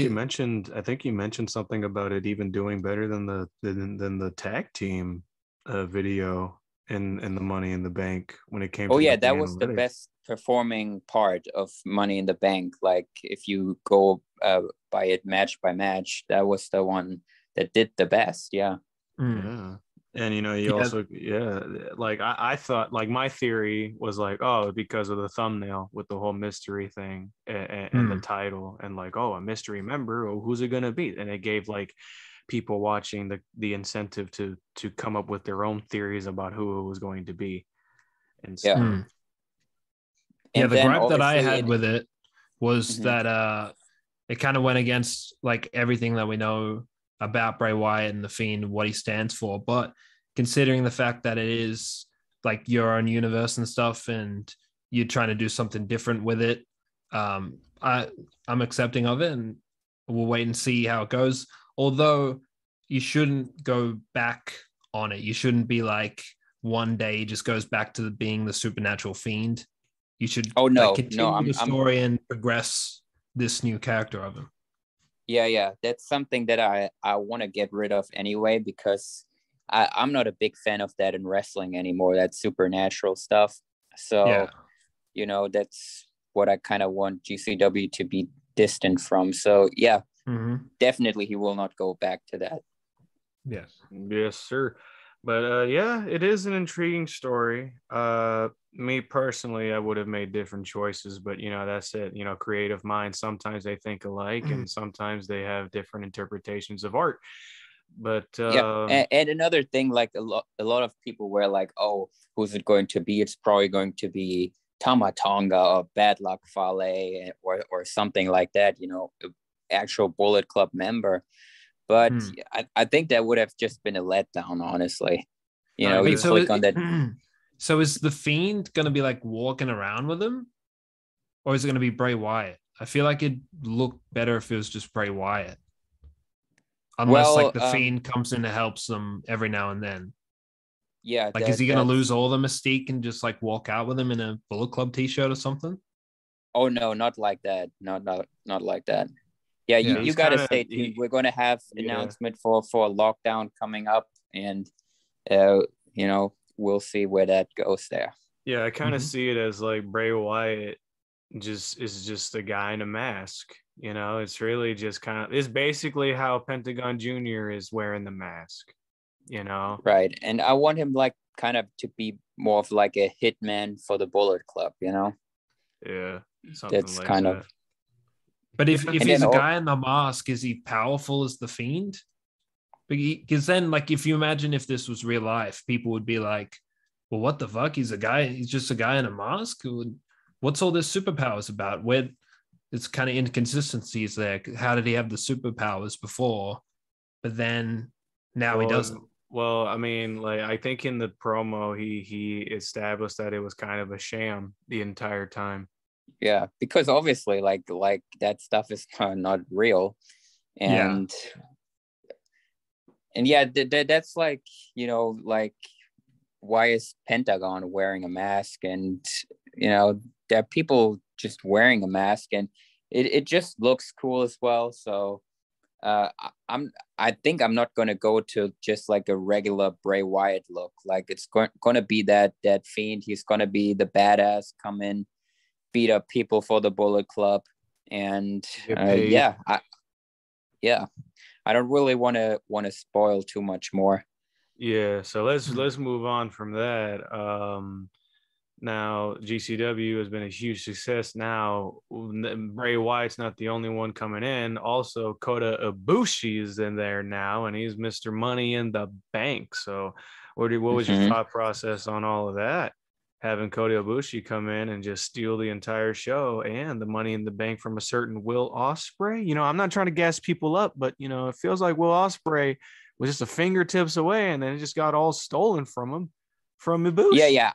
you mentioned something about it even doing better than the tag team video in the Money in the Bank when it came to that was analytics. The best performing part of Money in the Bank. Like if you go by it match by match, that was the one that did the best. Yeah. And you know, also like I thought, like my theory was like, oh, because of the thumbnail with the whole mystery thing and the title, and like, oh, a mystery member, oh, who's it gonna be? And it gave like people watching the incentive to come up with their own theories about who it was going to be. And the gripe that I had with it was that it kind of went against like everything that we know about Bray Wyatt and the Fiend, what he stands for. But considering the fact that it is like your own universe and stuff, and you're trying to do something different with it, I'm accepting of it, and we'll wait and see how it goes. Although you shouldn't go back on it. You shouldn't be like one day he just goes back to being the supernatural Fiend. You should continue the story and progress this new character of him. Yeah, that's something that I want to get rid of anyway, because I'm not a big fan of that in wrestling anymore, that supernatural stuff. So, you know, that's what I kind of want GCW to be distant from. So, yeah, definitely he will not go back to that. Yes, sir. But yeah, it is an intriguing story. Me personally, I would have made different choices, but that's it. Creative minds, sometimes they think alike and sometimes they have different interpretations of art. But and another thing, like a lot of people were like, oh, who's it going to be? It's probably going to be Tama Tonga or Bad Luck Fale or something like that, actual Bullet Club member. But I think that would have just been a letdown, honestly. You click on that. So is the Fiend going to be like walking around with him? Or is it going to be Bray Wyatt? I feel like it'd look better if it was just Bray Wyatt. Unless the Fiend comes in and helps them every now and then. Yeah. Is he going to lose all the mystique and just walk out with him in a Bullet Club t-shirt or something? Oh, no, not like that. Not like that. Yeah, you got to stay tuned. We're going to have announcement for lockdown coming up, and we'll see where that goes there. Yeah, I kind of see it as Bray Wyatt is just a guy in a mask. It's really just it's basically how Pentagon Jr. is wearing the mask. Right, and I want him kind of to be more of a hitman for the Bullet Club. Yeah, something that's kind that. of. But if he's a guy in the mask, is he powerful as the Fiend? Because then, if you imagine if this was real life, people would be like, well, what the fuck? He's just a guy in a mask? What's all this superpowers about? Where it's kind of inconsistencies there. How did he have the superpowers before? But then now he doesn't. Well, I mean, I think in the promo, he established that it was kind of a sham the entire time. Yeah, because obviously like that stuff is not real. And that's why is Pentagon wearing a mask? And there are people just wearing a mask, and it just looks cool as well. So I think I'm not going to go to just a regular Bray Wyatt look. It's going to be that Fiend. He's going to be the badass, come in, beat up people for the Bullet Club, and I don't really want to spoil too much more. Yeah, so let's move on from that. Now GCW has been a huge success. Now Bray Wyatt's not the only one coming in. Also, Kota Ibushi is in there now, and he's Mr. Money in the Bank. So, what was your thought process on all of that? Having Kota Ibushi come in and just steal the entire show and the Money in the Bank from a certain Will Ospreay. I'm not trying to gas people up, but it feels like Will Ospreay was just a fingertips away, and then it just got all stolen from Ibushi.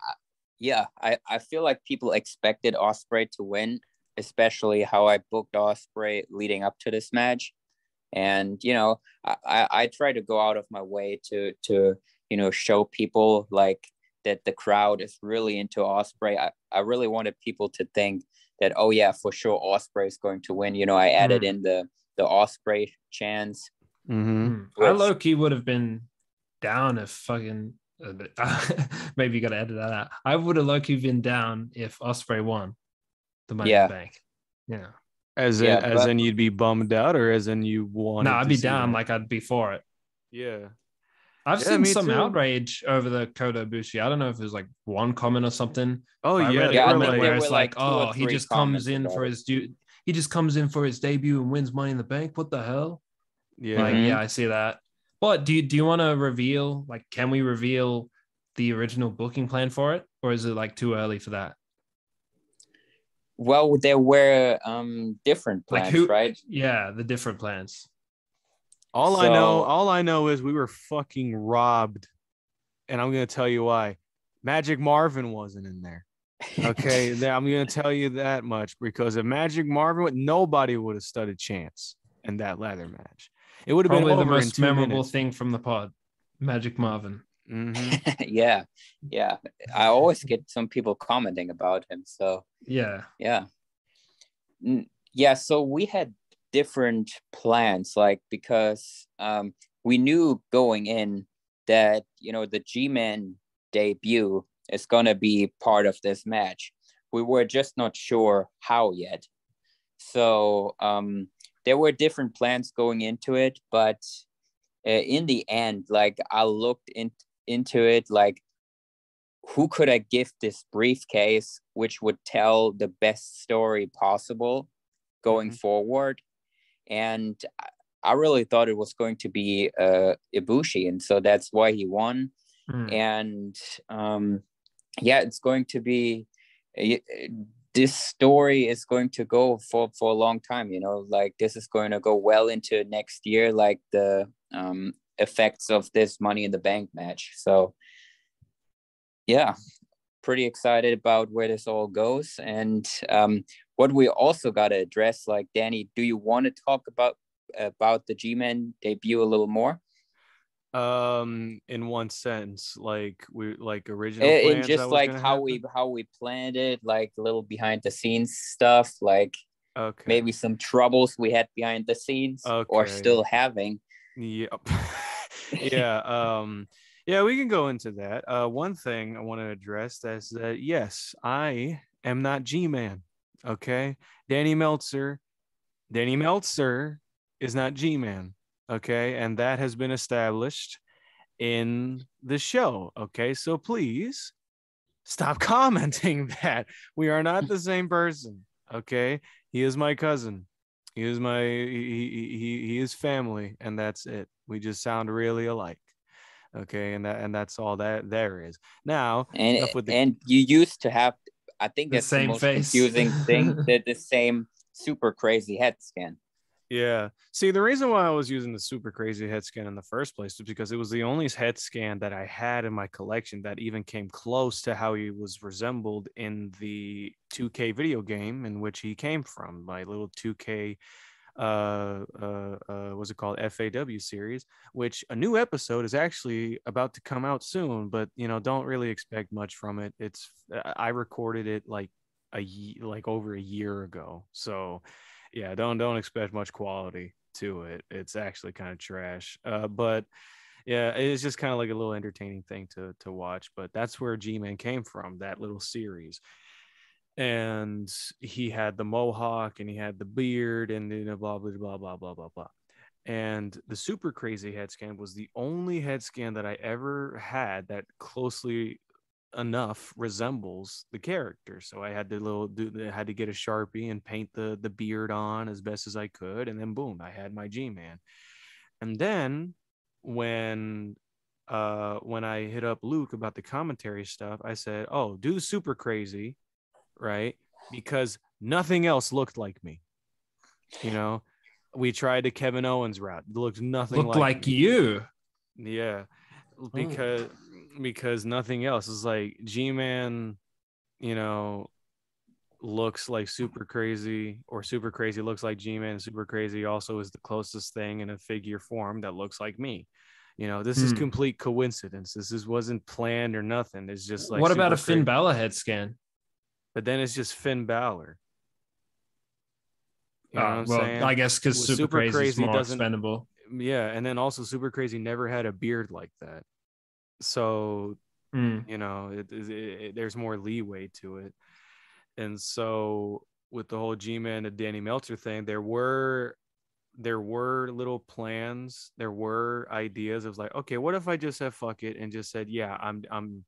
Yeah. I feel like people expected Ospreay to win, especially how I booked Ospreay leading up to this match. And I try to go out of my way to show people that the crowd is really into Ospreay. I really wanted people to think that, oh yeah, for sure Ospreay is going to win. I added in the Ospreay chants. I low-key would have been down if fucking maybe you gotta edit that out. I would have low-key been down if Ospreay won the Money in the Bank. Yeah. As in you'd be bummed out, or as in you wanted? No, I'd be down. I'd be for it. Yeah. I've seen some outrage over the Kota Ibushi. I don't know if it was one comment or something. Oh I read yeah, where it's he just comes in for his he just comes in for his debut and wins Money in the Bank. What the hell? Yeah, I see that. But do you want to reveal? Can we reveal the original booking plan for it, or is it too early for that? Well, there were different plans, right? Yeah, the different plans. All I know is we were fucking robbed, and I'm gonna tell you why. Magic Marvin wasn't in there. Okay, I'm gonna tell you that much, because if Magic Marvin, nobody would have stood a chance in that ladder match. It would have been probably the most memorable thing from the pod, Magic Marvin. Mm-hmm. yeah. I always get some people commenting about him. So yeah. So we had different plans, because we knew going in that the G-Man debut is gonna be part of this match. We were just not sure how yet. So there were different plans going into it, but in the end, like I looked into it, like who could I give this briefcase, which would tell the best story possible going forward? And I really thought it was going to be Ibushi, and so that's why he won. And it's going to be this story is going to go for a long time, you know, like this is going to go well into next year, like the effects of this Money in the Bank match. So yeah, pretty excited about where this all goes. And what we also got to address, like, Danny, do you want to talk about the G-Man debut a little more? In one sentence, like original plans, and just like how we planned it, like a little behind the scenes stuff, like maybe some troubles we had behind the scenes or still having. Yep. Yeah. Yeah, we can go into that. One thing I want to address is that yes, I am not G-Man. Okay, Danny Meltzer is not G-Man. Okay, and that has been established in the show. Okay, so please stop commenting that we are not the same person. Okay, he is my cousin. He is he is family, and that's it. We just sound really alike. Okay, and that's all that there is. Now, and you used to have, I think that's the most confusing thing, that the same super crazy head scan. Yeah. See, the reason why I was using the super crazy head scan in the first place is because it was the only head scan that I had in my collection that even came close to how he was resembled in the 2K video game in which he came from, my little 2K what's it called, FAW series, which a new episode is actually about to come out soon, but you know, don't really expect much from it. I recorded it like over a year ago, so yeah, don't expect much quality to it. It's actually kind of trash. But yeah, it's just kind of like a little entertaining thing to watch. But that's where G-Man came from, that little series. And he had the mohawk and he had the beard and you know, blah, blah, blah, blah, blah, blah, blah. And the super crazy head scan was the only head scan that I ever had that closely enough resembles the character. So I had to get a Sharpie and paint the beard on as best as I could, and then boom, I had my G-Man. And then when I hit up Luke about the commentary stuff, I said, oh, do super crazy, right? Because nothing else looked like me. You know, we tried the Kevin Owens route. It looked nothing like me. You. Yeah. Because nothing else is like G-Man, you know, looks like super crazy, or super crazy looks like G-Man. Super crazy also is the closest thing in a figure form that looks like me. You know, this is complete coincidence. Wasn't planned or nothing. It's just like, what about a Finn Balor head scan? But then it's just Finn Balor. You know what I'm saying? I guess because super crazy is more expendable. Yeah, and then also super crazy never had a beard like that. So, you know, there's more leeway to it. And so with the whole G-Man and Danny Meltzer thing, there were little plans. There were ideas of like, okay, what if I just said fuck it and just said, yeah, I'm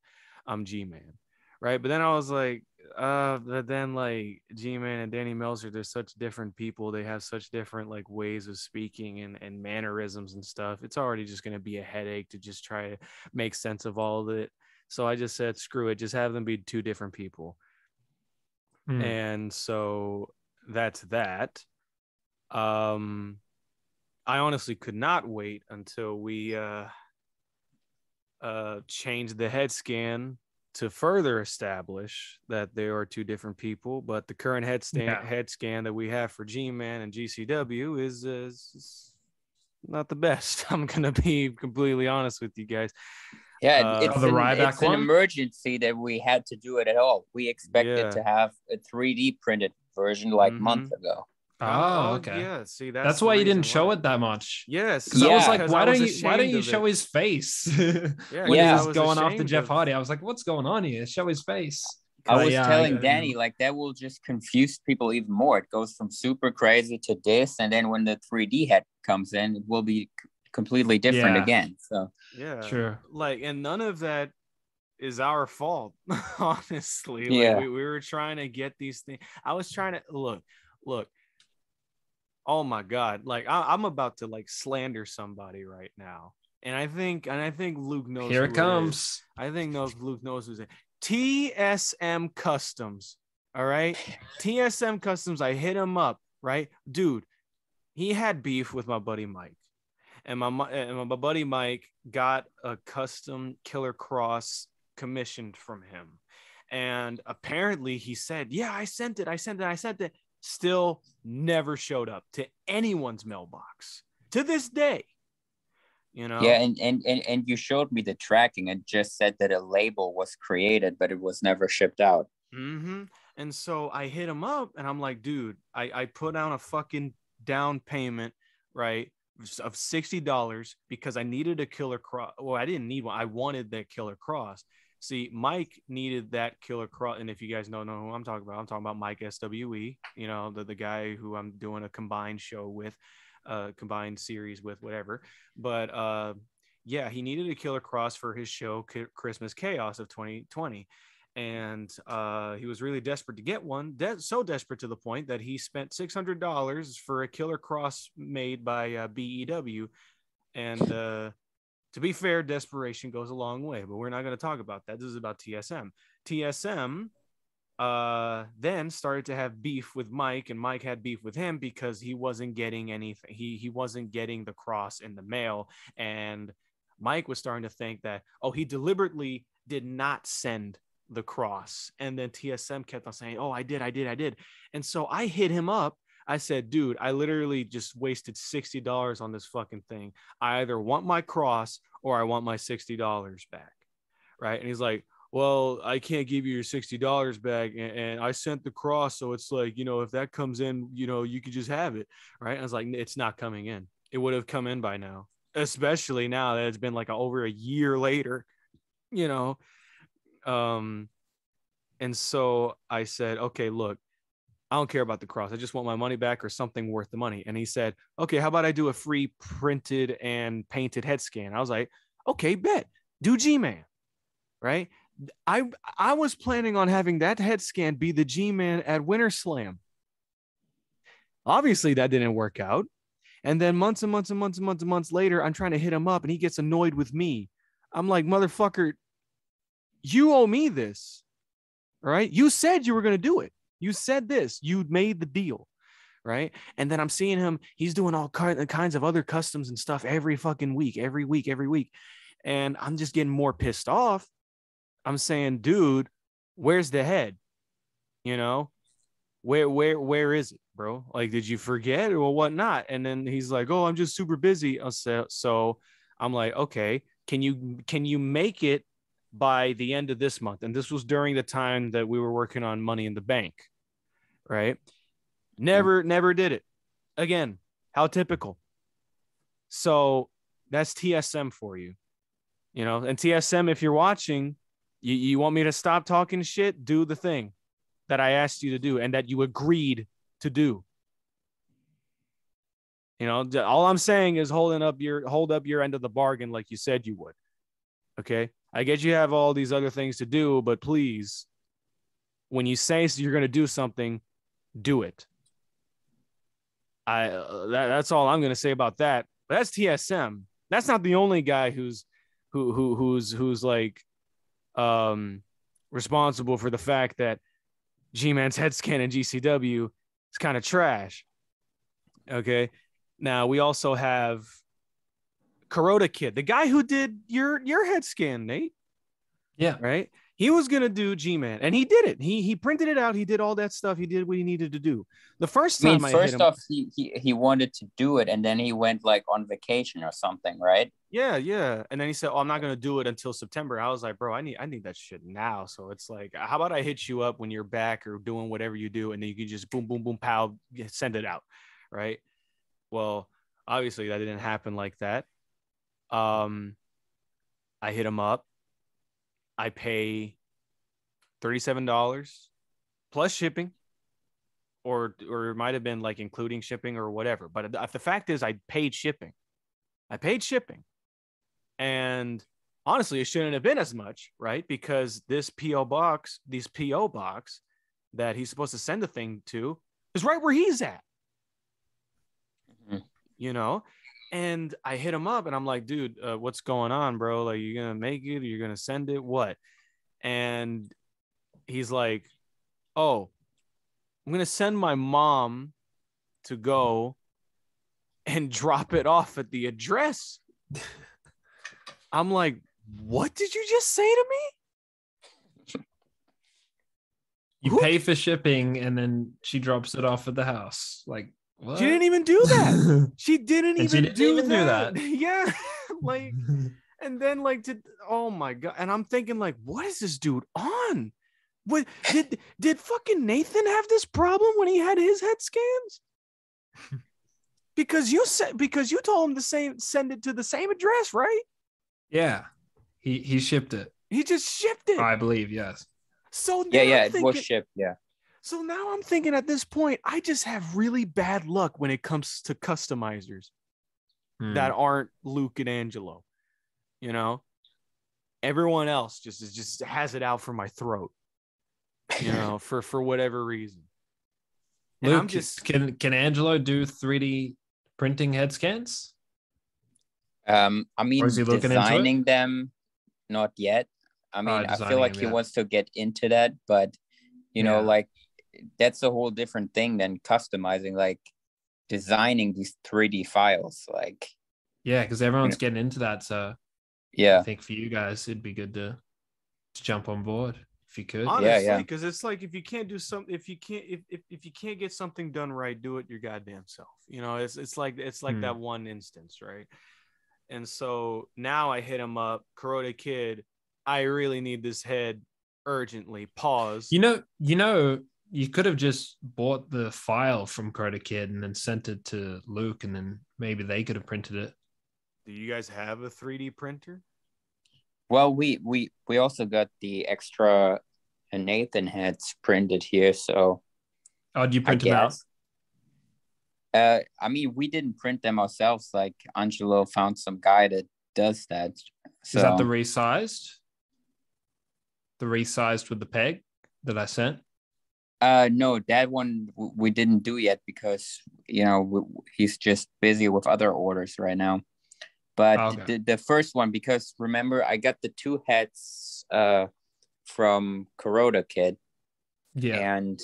G-Man. Right. But then I was like, but then like G-Man and Danny Meltzer, they're such different people. They have such different like ways of speaking and mannerisms and stuff. It's already just going to be a headache to just try to make sense of all of it. So I just said, screw it. Just have them be two different people. And so that's that. I honestly could not wait until we changed the head scan to further establish that they are two different people. But the current head scan that we have for G-Man and GCW is not the best. I'm gonna be completely honest with you guys. Yeah, it's an emergency that we had to do it at all. We expected to have a 3D printed version like months ago. Oh, okay. Yeah, see, that's why you didn't show it that much. Yes, because I was like, why don't you show his face? When he was going off to Jeff Hardy, I was like, what's going on here? Show his face. I was yeah, telling Danny, like, that will just confuse people even more. It goes from super crazy to this, and then when the 3D head comes in, it will be completely different again. So yeah, sure. like, and none of that is our fault, honestly. yeah, Like, we were trying to get these things. I was trying to look. Oh my God. Like, I'm about to like slander somebody right now. And I think Luke knows Here who it comes. I think Luke knows who's it. TSM Customs. All right. TSM Customs. I hit him up, right? Dude, he had beef with my buddy Mike. And my buddy Mike got a custom Killer Cross commissioned from him. And apparently he said, yeah, I sent it. Still never showed up to anyone's mailbox to this day. You know? Yeah, and you showed me the tracking. It just said that a label was created, but it was never shipped out. Mm-hmm. And so I hit him up and I'm like, dude, I put down a fucking down payment, right, of $60 because I needed a Killer Cross. Well, I didn't need one. I wanted that Killer Cross. See, Mike needed that Killer Cross. And if you guys don't know who I'm talking about Mike SWE, you know, the guy who I'm doing a combined show with, combined series with, whatever. But yeah, he needed a Killer Cross for his show, Christmas Chaos of 2020. And he was really desperate to get one, so desperate to the point that he spent $600 for a Killer Cross made by BEW. And to be fair, desperation goes a long way, but we're not going to talk about that. This is about TSM. TSM then started to have beef with Mike, and Mike had beef with him because he wasn't getting anything. He wasn't getting the cross in the mail, and Mike was starting to think that, oh, he deliberately did not send the cross. And then TSM kept on saying, oh, I did. And so I hit him up. I said, dude, I literally just wasted $60 on this fucking thing. I either want my cross or I want my $60 back. Right. And he's like, well, I can't give you your $60 back. And I sent the cross. So it's like, you know, if that comes in, you know, you could just have it. Right. I was like, it's not coming in. It would have come in by now, especially now that it's been like over a year later, you know. And so I said, okay, look, I don't care about the cross. I just want my money back or something worth the money. And he said, okay, how about I do a free printed and painted head scan? I was like, okay, bet. Do G-Man, right? I was planning on having that head scan be the G-Man at Winter Slam. Obviously, that didn't work out. And then months later, I'm trying to hit him up and he gets annoyed with me. I'm like, motherfucker, you owe me this, right? You said you were going to do it. You said this. You made the deal, right? And then I'm seeing him. He's doing all kinds of other customs and stuff every fucking week, every week. And I'm just getting more pissed off. I'm saying, dude, where's the head? You know, where is it, bro? Like, did you forget or whatnot? And then he's like, oh, I'm just super busy. So I'm like, okay, can you make it by the end of this month? And this was during the time that we were working on Money in the Bank, right? Never did it. Again, how typical. So that's TSM for you, you know. And TSM, if you're watching, you want me to stop talking shit, do the thing that I asked you to do and that you agreed to do. You know, all I'm saying is hold up your end of the bargain like you said you would. Okay? I get you have all these other things to do, but please, when you say you're going to do something, do it. That's all I'm going to say about that. But that's TSM. That's not the only guy who's like responsible for the fact that G-Man's head scan in GCW is kind of trash. Okay. Now we also have Kuroda Kid, the guy who did your head scan, Nate. Yeah. Right. He was going to do G-Man and he did it. He printed it out. He did all that stuff. He did what he needed to do. The first time I hit him. First off, he wanted to do it and then he went like on vacation or something, right? Yeah. And then he said, oh, I'm not going to do it until September. I was like, bro, I need that shit now. So it's like, how about I hit you up when you're back or doing whatever you do and then you can just boom, boom, boom, pow, send it out. Right. Well, obviously that didn't happen like that. I hit him up. I pay $37 plus shipping, or it might have been like including shipping or whatever. But the fact is, I paid shipping. And honestly, it shouldn't have been as much, right? Because this PO box that he's supposed to send a thing to is right where he's at. And I hit him up and I'm like, dude, what's going on, bro? Like, you gonna make it, or you're gonna send it, what? And he's like, oh, I'm gonna send my mom to go and drop it off at the address. I'm like, what did you just say to me? You pay for shipping and then she drops it off at the house. Like, what? She didn't even do that. She didn't even do that. Yeah. Like, and then like, oh my God. And I'm thinking like, what is this dude on? What did fucking Nathan have this problem when he had his head scans? Because you told him to send it to the same address, right? Yeah. He shipped it. He just shipped it. I believe, yes. So it was shipped, yeah. So now I'm thinking at this point, I just have really bad luck when it comes to customizers that aren't Luke and Angelo. Everyone else just has it out for my throat, for whatever reason. And Luke, I'm just can Angelo do 3D printing head scans? I mean, or is he looking designing into it? them, not yet. I mean, I feel like he wants to get into that, but like, that's a whole different thing than customizing, like designing these 3D files. Like, yeah, because everyone's getting into that. So yeah, I think for you guys, it'd be good to jump on board if you could. Honestly, because it's like, if you can't do something, if you can't get something done right, do it your goddamn self. It's like that one instance, right? And so now I hit him up, Karate Kid, I really need this head urgently. Pause. You could have just bought the file from Karate Kid and then sent it to Luke, and then maybe they could have printed it. Do you guys have a 3D printer? Well, we also got the extra Nathan heads printed here. So, do you print them out? I mean, we didn't print them ourselves. Like, Angelo found some guy that does that. So, is that the resized? The resized with the peg that I sent? No, that one we didn't do yet because he's just busy with other orders right now. But the first one, because remember, I got the 2 heads from Kuroda Kid, and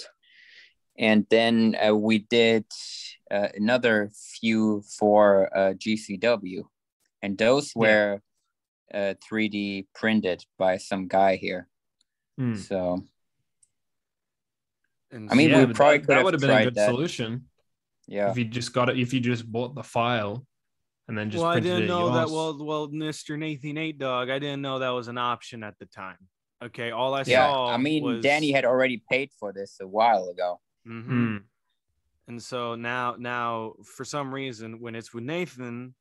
then we did another few for GCW, and those were 3D printed by some guy here. So. I mean, we probably could have would have been a good solution. Yeah. If you just bought the file and then just printed it. I didn't know that. Yours. Well, Mr. Nathan 8 Dog, I didn't know that was an option at the time. Okay, all I Yeah, saw. I mean, was... Danny had already paid for this a while ago. Mm-hmm. And so now, for some reason, when it's with Nathan,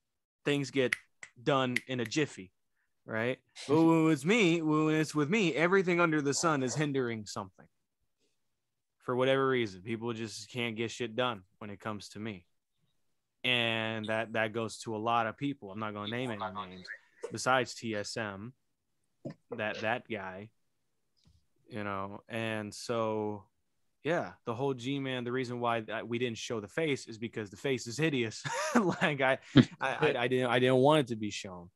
things get done in a jiffy, right? But when it's with me, everything under the sun is hindering something. For whatever reason, people just can't get shit done when it comes to me. And that goes to a lot of people. I'm not going to name any names besides TSM, that guy, and so, yeah, the whole G-Man, the reason why we didn't show the face is because the face is hideous. Like I didn't want it to be shown.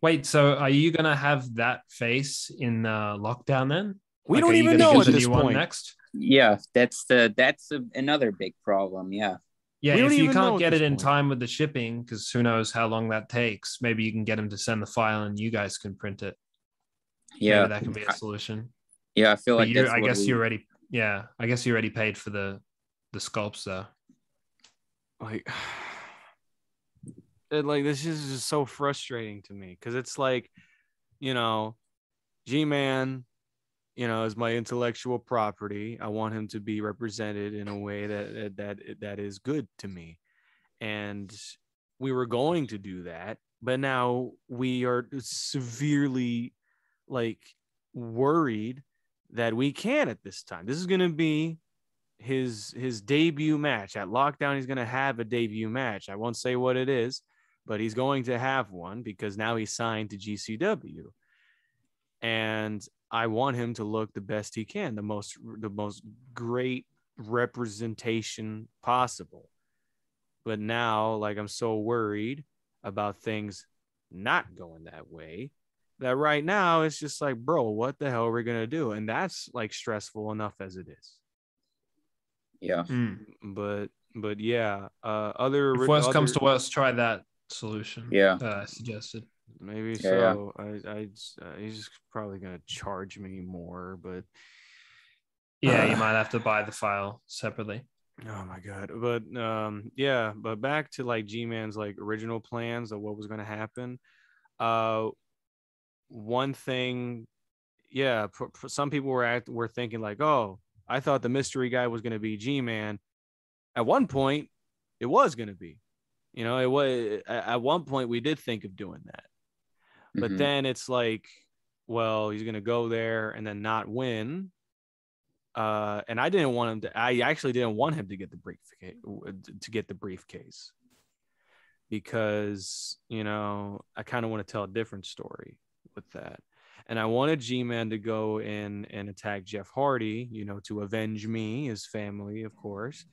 Wait, so are you going to have that face in lockdown then? We don't even know at this point. Next? Yeah, that's another big problem. Yeah. Yeah, if you can't get it in time with the shipping, because who knows how long that takes, maybe you can get him to send the file and you guys can print it. Yeah, maybe that can be a solution. Yeah, I feel like I guess you already paid for the sculpts though. Like this is just so frustrating to me, because it's like, G-Man, is my intellectual property. I want him to be represented in a way that is good to me. And we were going to do that, but now we are severely worried that we can at this time. This is going to be his debut match at Lockdown. He's going to have a debut match. I won't say what it is, but he's going to have one because now he's signed to GCW. And I want him to look the best he can, the most great representation possible. But now, like, I'm so worried about things not going that way that right now it's just like, bro, what the hell are we gonna do? And that's like stressful enough as it is. Yeah. But yeah, other if worst comes to worst, try that solution. Yeah. I suggested. Maybe Yeah. so. He's probably gonna charge me more, but yeah, you might have to buy the file separately. Oh my god. But yeah, but back to like G-Man's like original plans of what was going to happen. One thing, yeah, some people were thinking like, oh, I thought the mystery guy was going to be G-Man. At one point, it was going to be, you know, it was at one point we did think of doing that, but then it's like, well, he's going to go there and then not win. And I didn't want him to. I actually didn't want him to get the briefcase because, you know, I kind of want to tell a different story with that. And I wanted G-Man to go in and attack Jeff Hardy, you know, to avenge me, his family, of course.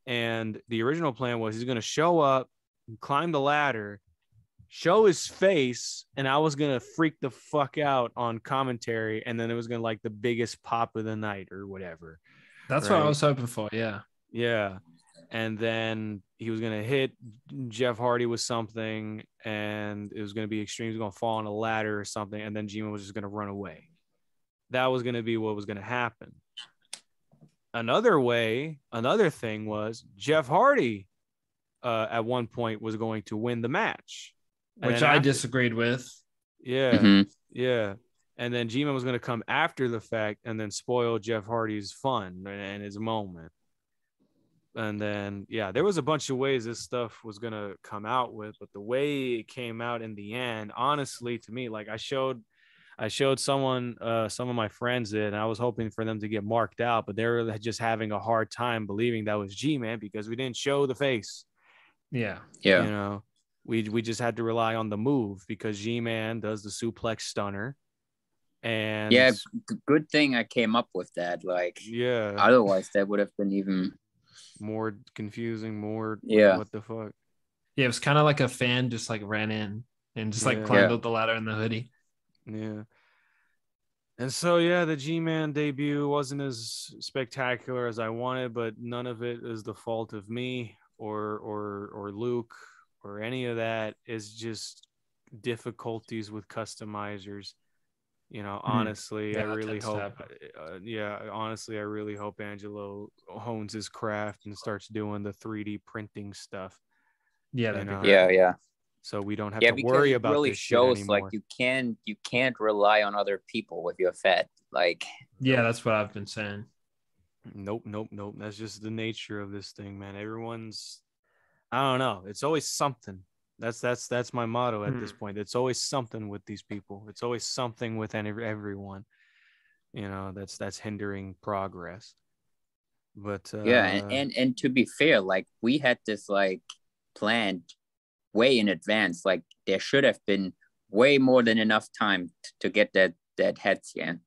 And the original plan was he's going to show up, climb the ladder, show his face, and I was going to freak the fuck out on commentary. And then it was going to like the biggest pop of the night or whatever. That's what I was hoping for. Yeah. Yeah. And then he was going to hit Jeff Hardy with something, and it was going to be extreme. He was going to fall on a ladder or something. And then G-Man was just going to run away. That was going to be what was going to happen. Another thing was Jeff Hardy at one point was going to win the match. Which I disagreed with. Yeah. Yeah. And then G-Man was going to come after the fact and then spoil Jeff Hardy's fun and his moment. And then, yeah, there was a bunch of ways this stuff was going to come out with, but the way it came out in the end, honestly, to me, like I showed someone, some of my friends it, and I was hoping for them to get marked out, but they were just having a hard time believing that was G-Man because we didn't show the face. Yeah. Yeah. You know, we just had to rely on the move because G-Man does the suplex stunner. And yeah, good thing I came up with that. Like, yeah, otherwise that would have been even more confusing, more what the fuck. Yeah, it was kind of like a fan just like ran in and just like climbed up the ladder in the hoodie. Yeah. And so yeah, the G-Man debut wasn't as spectacular as I wanted, but none of it is the fault of me or Luke or any of that. Is just difficulties with customizers. You know, honestly, I really hope. Honestly, I really hope Angelo hones his craft and starts doing the 3D printing stuff. Yeah, yeah. So we don't have to worry about really this shows shit like anymore. you can't rely on other people with your Fed. Like, yeah, that's what I've been saying. Nope. That's just the nature of this thing, man. Everyone's, I don't know. It's always something. That's my motto at this point. It's always something with these people. It's always something with everyone. You know, that's hindering progress. But and to be fair, like we had this like planned way in advance. Like there should have been way more than enough time to get that head scan.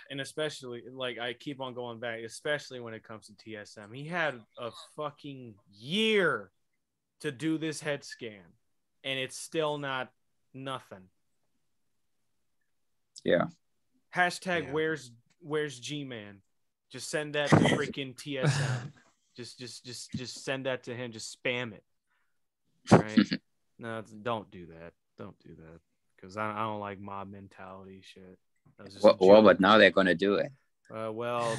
And especially, like, I keep on going back, especially when it comes to TSM. He had a fucking year to do this head scan, and it's still not nothing. Yeah. Hashtag where's G-Man? Just send that to freaking TSM. just send that to him. Just spam it. Right? No, don't do that. Don't do that. Because I don't like mob mentality shit. Well, but now they're gonna do it. Well,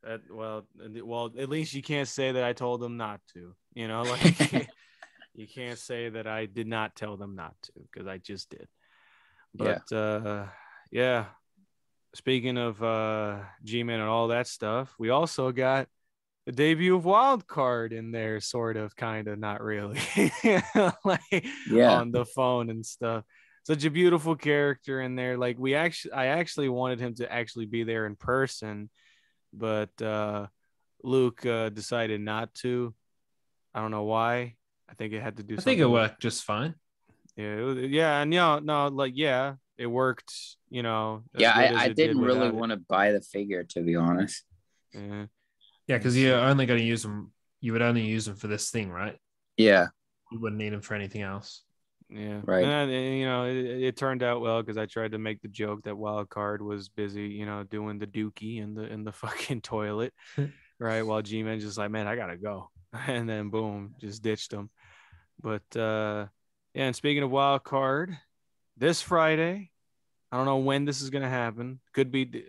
at least you can't say that I told them not to. You know, like you can't say that I did not tell them not to because I just did. But yeah. Speaking of G-Man and all that stuff, we also got the debut of Wildcard in there, sort of, kind of, not really, like on the phone and stuff. such a beautiful character in there. Like I actually wanted him to actually be there in person, but Luke decided not to. I don't know why. I think it had to do I something think it with, worked just fine. yeah, and no, like yeah, it worked. As Yeah, good as I it did didn't really without it. want to buy the figure, to be honest. Yeah, Yeah, because you're only going to use them. You would only use them for this thing, right? Yeah, You wouldn't need them for anything else. yeah, right. and it turned out well because I tried to make the joke that Wild Card was busy, doing the dookie in the fucking toilet, right? While G-Man just like, man, I gotta go, and then boom, just ditched him. But yeah, and speaking of Wild Card, this Friday, I don't know when this is gonna happen. Could be,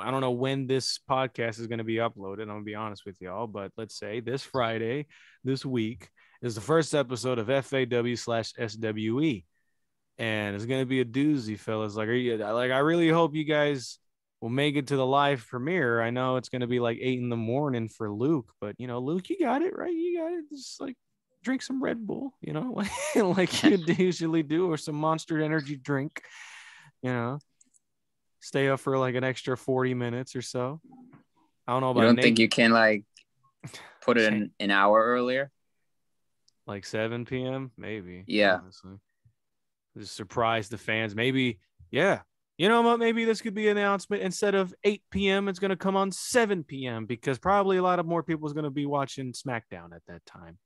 I don't know when this podcast is gonna be uploaded. I'm gonna be honest with y'all, but let's say this Friday, this week is the first episode of FAW/SWE, and it's gonna be a doozy, fellas. Like, I really hope you guys will make it to the live premiere. I know it's gonna be like 8 a.m. for Luke, but Luke, you got it, right? You got it. Just like drink some Red Bull, like you usually do, or some Monster Energy drink. Stay up for like an extra 40 minutes or so. I don't know about You don't Nate. think you can like put it in an hour earlier? Like 7 p.m. maybe. Yeah. Honestly. Just surprise the fans. Maybe, yeah. You know what? Maybe this could be an announcement. Instead of 8 p.m., it's going to come on 7 p.m. because probably a lot of more people is going to be watching SmackDown at that time.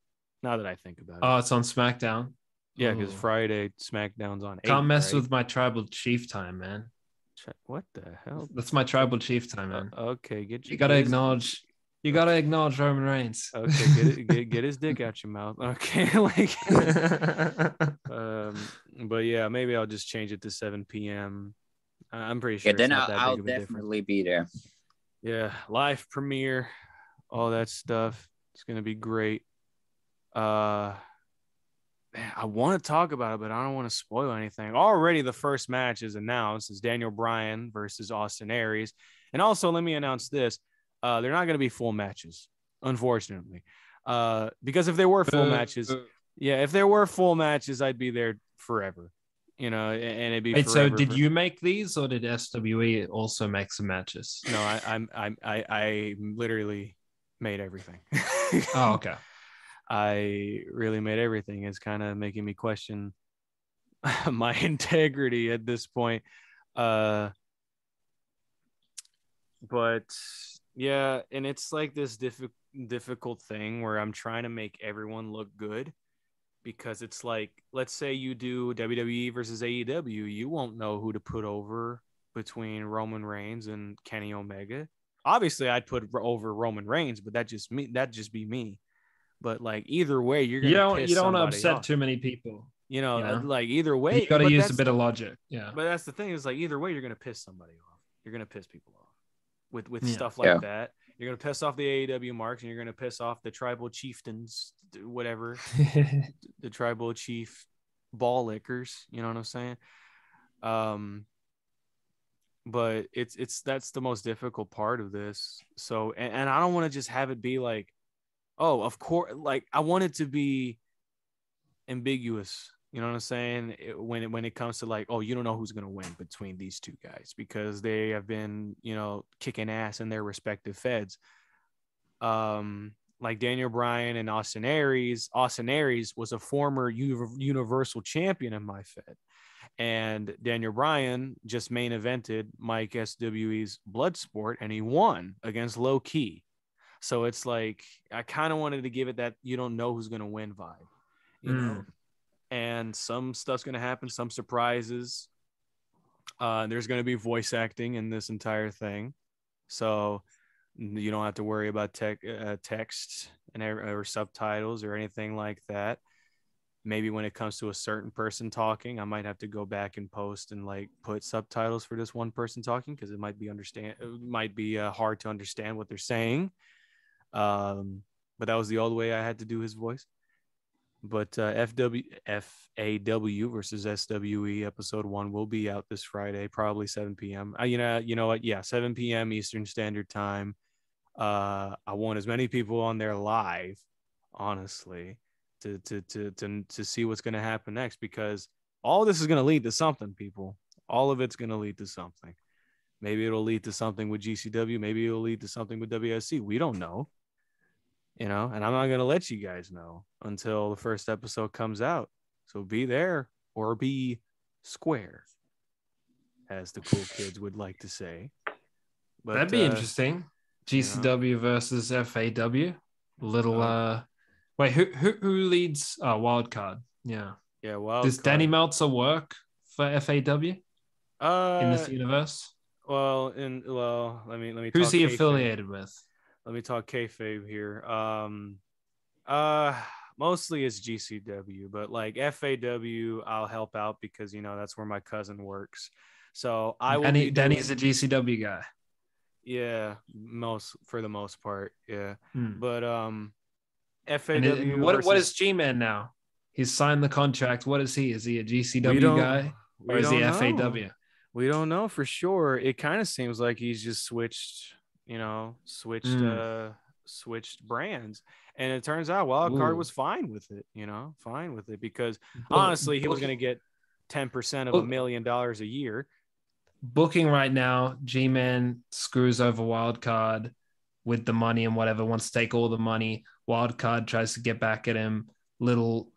Now that I think about it. Oh, it's on SmackDown. Yeah, because Friday SmackDown's on 8. Can't mess right? with my tribal chief time, man. What the hell? That's my tribal chief time, man. Okay, you gotta acknowledge. You gotta acknowledge Roman Reigns. Okay, get his dick out your mouth. Okay, like, but yeah, maybe I'll just change it to 7 p.m. I'm pretty sure. Yeah, then it's not that I'll big of a definitely be there. Yeah, live premiere, all that stuff. It's gonna be great. Man, I want to talk about it, but I don't want to spoil anything. Already, the first match is announced. It's Daniel Bryan versus Austin Aries. And also, let me announce this. They're not going to be full matches, unfortunately. Because if there were full matches, if there were full matches, I'd be there forever. And it'd be forever. So did you make these, or did SWE also make some matches? No, I literally made everything. Oh, okay. I really made everything. It's kind of making me question my integrity at this point. But yeah, and it's like this difficult thing where I'm trying to make everyone look good, because it's like, let's say you do WWE versus AEW, you won't know who to put over between Roman Reigns and Kenny Omega. Obviously, I'd put over Roman Reigns, but that'd just be me. But like, either way, you're gonna piss you don't want to somebody upset off. too many people. Like, either way, you got to use a bit of logic. Yeah. But that's the thing, is like, either way, you're gonna piss somebody off. You're gonna piss people off with stuff like that. You're gonna piss off the AEW marks, and you're gonna piss off the tribal chieftains, whatever, the tribal chief ball lickers. You know what I'm saying? But that's the most difficult part of this. So, and I don't want to just have it be like, oh, of course, like, I want it to be ambiguous. You know what I'm saying? When it comes to like, oh, you don't know who's going to win between these two guys because they have been, kicking ass in their respective feds. Like Daniel Bryan and Austin Aries. Austin Aries was a former Universal Champion in my fed. And Daniel Bryan just main evented Mike SWE's Bloodsport, and he won against Low Key. So it's like, I kind of wanted to give it that you don't know who's going to win vibe, know? And some stuff's going to happen, some surprises. There's going to be voice acting in this entire thing. So you don't have to worry about text or subtitles or anything like that. Maybe when it comes to a certain person talking, I might have to go back and post and like put subtitles for this one person talking, because it might be hard to understand what they're saying. But that was the old way I had to do his voice. But FAW versus SWE episode 1 will be out this Friday, probably 7 p.m. You know what? Yeah, 7 p.m. Eastern Standard Time. I want as many people on there live, honestly, to see what's going to happen next, because all this is going to lead to something, people. All of it's going to lead to something. Maybe it'll lead to something with GCW. Maybe it'll lead to something with WSC. We don't know, and I'm not going to let you guys know until the first episode comes out. So be there or be square, as the cool kids would like to say. But that'd be interesting. GCW versus FAW. Wait, who leads Wildcard? Yeah. Yeah, Wildcard. Does Danny Meltzer work for FAW in this universe? Well, let me Who's talk he kayfabe. Affiliated with? Let me talk kayfabe here. Mostly it's GCW, but like FAW, I'll help out because that's where my cousin works. So Danny's a GCW guy. Yeah, for the most part, yeah. But FAW. And what is G-Man now? He's signed the contract. What is he? Is he a GCW guy or is he FAW? We don't know for sure. It kind of seems like he's just switched brands, and it turns out Wildcard was fine with it, because honestly, he was going to get 10% of $1 million a year. Booking right now, G-Man screws over Wildcard with the money and whatever, wants to take all the money. Wildcard tries to get back at him. Little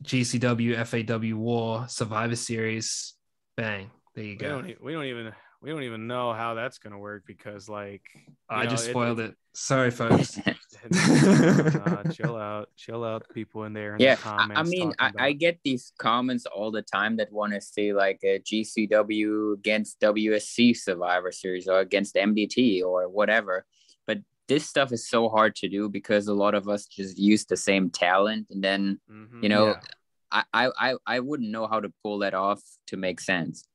GCW FAW war Survivor Series, bang, there you go. We don't even know how that's gonna work because I just spoiled it. Sorry, folks. Chill out, people in there. In the comments I mean, I get these comments all the time that want to see like a GCW against WSC Survivor Series or against MDT or whatever, but this stuff is so hard to do because a lot of us just use the same talent, and then I wouldn't know how to pull that off to make sense.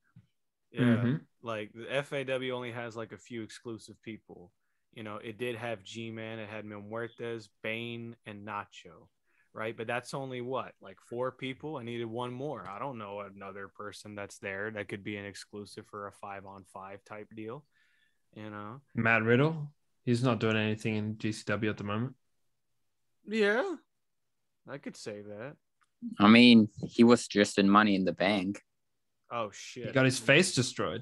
Yeah, like the FAW only has like a few exclusive people. It did have G-Man, it had Mil Muertes, Bane, and Nacho, right? But that's only like 4 people. I needed one more. I don't know another person that's there that could be an exclusive for a 5-on-5 type deal. Matt Riddle, he's not doing anything in GCW at the moment. Yeah, I could say that. I mean, he was just in Money in the Bank. Oh shit! He got his face destroyed.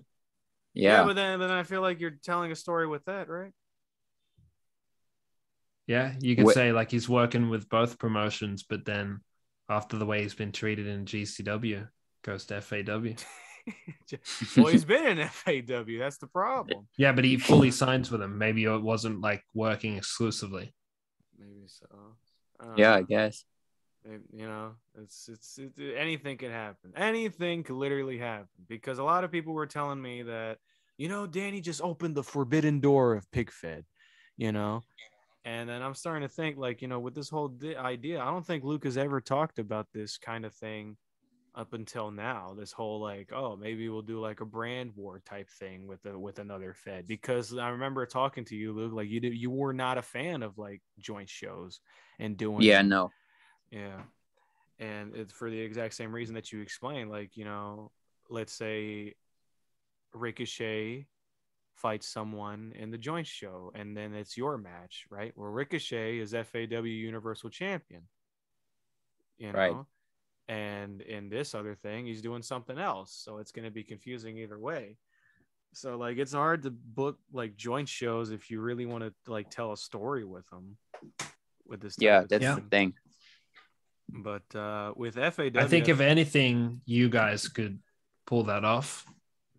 Yeah, but then I feel like you're telling a story with that, right? Yeah, you could say like he's working with both promotions, but then after the way he's been treated in GCW, goes to FAW. Well, he's been in FAW. That's the problem. Yeah, but he fully signs with them. Maybe it wasn't like working exclusively. Maybe so. I guess. It's anything can happen. Anything could literally happen because a lot of people were telling me that Danny just opened the forbidden door of Pic Fed, and then I'm starting to think with this whole idea, I don't think Luke has ever talked about this kind of thing up until now. This whole maybe we'll do like a brand war type thing with another Fed, because I remember talking to you, Luke, like you were not a fan of like joint shows and doing no. Yeah. And it's for the exact same reason that you explained. Let's say Ricochet fights someone in the joint show, and then it's your match, right? Well, Ricochet is FAW Universal Champion, right? And in this other thing, he's doing something else. So it's going to be confusing either way. So it's hard to book like joint shows if you really want to tell a story with them. With this, that's the thing. But with FAW, I think if anything, you guys could pull that off.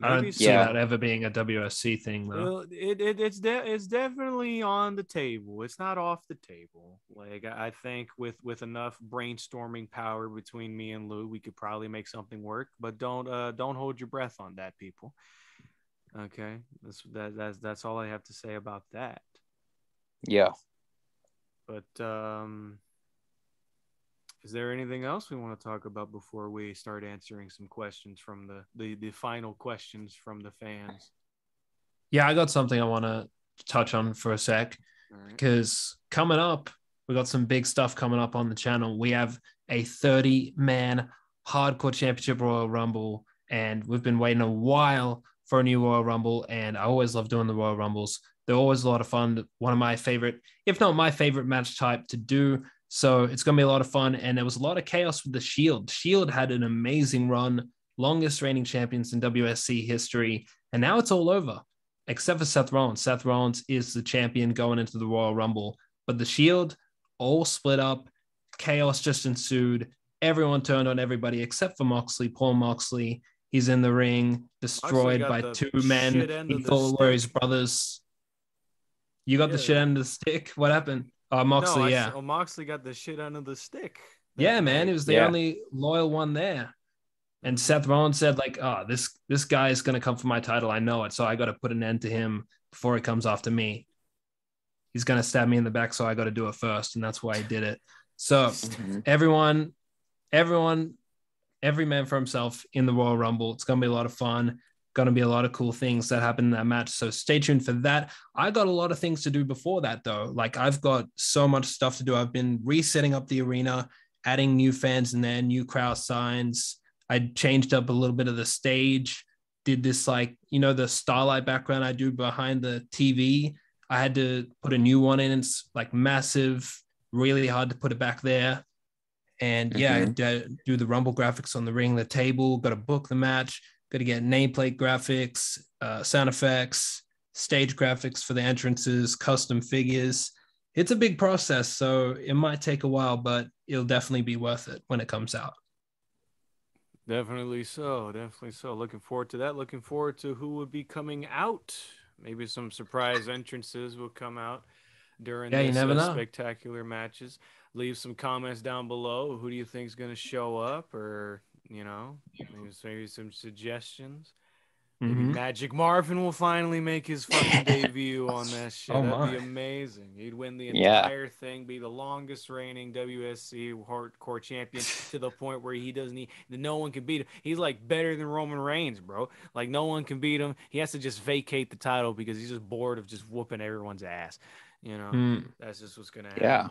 I don't see that ever being a WSC thing, though. Well, it's definitely on the table. It's not off the table. I think with enough brainstorming power between me and Lou, we could probably make something work. But don't hold your breath on that, people. Okay, that's all I have to say about that. Yeah. But is there anything else we want to talk about before we start answering some questions from the final questions from the fans? Yeah, I got something I want to touch on for a sec, because coming up, we got some big stuff coming up on the channel. We have a 30-man hardcore championship Royal Rumble, and we've been waiting a while for a new Royal Rumble, and I always love doing the Royal Rumbles. They're always a lot of fun. One of my favorite, if not my favorite match type to do. So it's going to be a lot of fun. And there was a lot of chaos with the Shield. Shield had an amazing run, longest reigning champions in WSC history. And now it's all over, except for Seth Rollins. Seth Rollins is the champion going into the Royal Rumble. But the Shield all split up. Chaos just ensued. Everyone turned on everybody except for Moxley. Paul Moxley, he's in the ring, destroyed by two men. He thought were his brothers. You got the shit end of the stick? What happened? Moxley, no, Moxley got the shit end of the stick. Yeah, man. He was the only loyal one there. And Seth Rollins said, like, this guy is going to come for my title. I know it. So I got to put an end to him before he comes after me. He's going to stab me in the back, so I got to do it first. And that's why he did it. So everyone, every man for himself in the Royal Rumble. It's going to be a lot of fun. Going to be a lot of cool things that happen in that match. So stay tuned for that. I got a lot of things to do before that, though. Like, I've got so much stuff to do. I've been resetting up the arena, adding new fans in there, new crowd signs. I changed up a little bit of the stage, did this, like, the starlight background I do behind the TV. I had to put a new one in. It's like massive, really hard to put it back there. And do the Rumble graphics on the ring, the table, got to book the match, got to get nameplate graphics, sound effects, stage graphics for the entrances, custom figures. It's a big process, so it might take a while, but it'll definitely be worth it when it comes out. Definitely so. Looking forward to that. Looking forward to who would be coming out. Maybe some surprise entrances will come out during these spectacular matches. Leave some comments down below. Who do you think is going to show up? Or, maybe some suggestions. Maybe Magic Marvin will finally make his fucking debut on that shit. That'd be amazing. He'd win the entire thing, be the longest reigning WSC hardcore champion to the point where no one can beat him. He's like better than Roman Reigns, bro. Like, no one can beat him. He has to just vacate the title because he's just bored of just whooping everyone's ass. That's just what's going to happen. Yeah.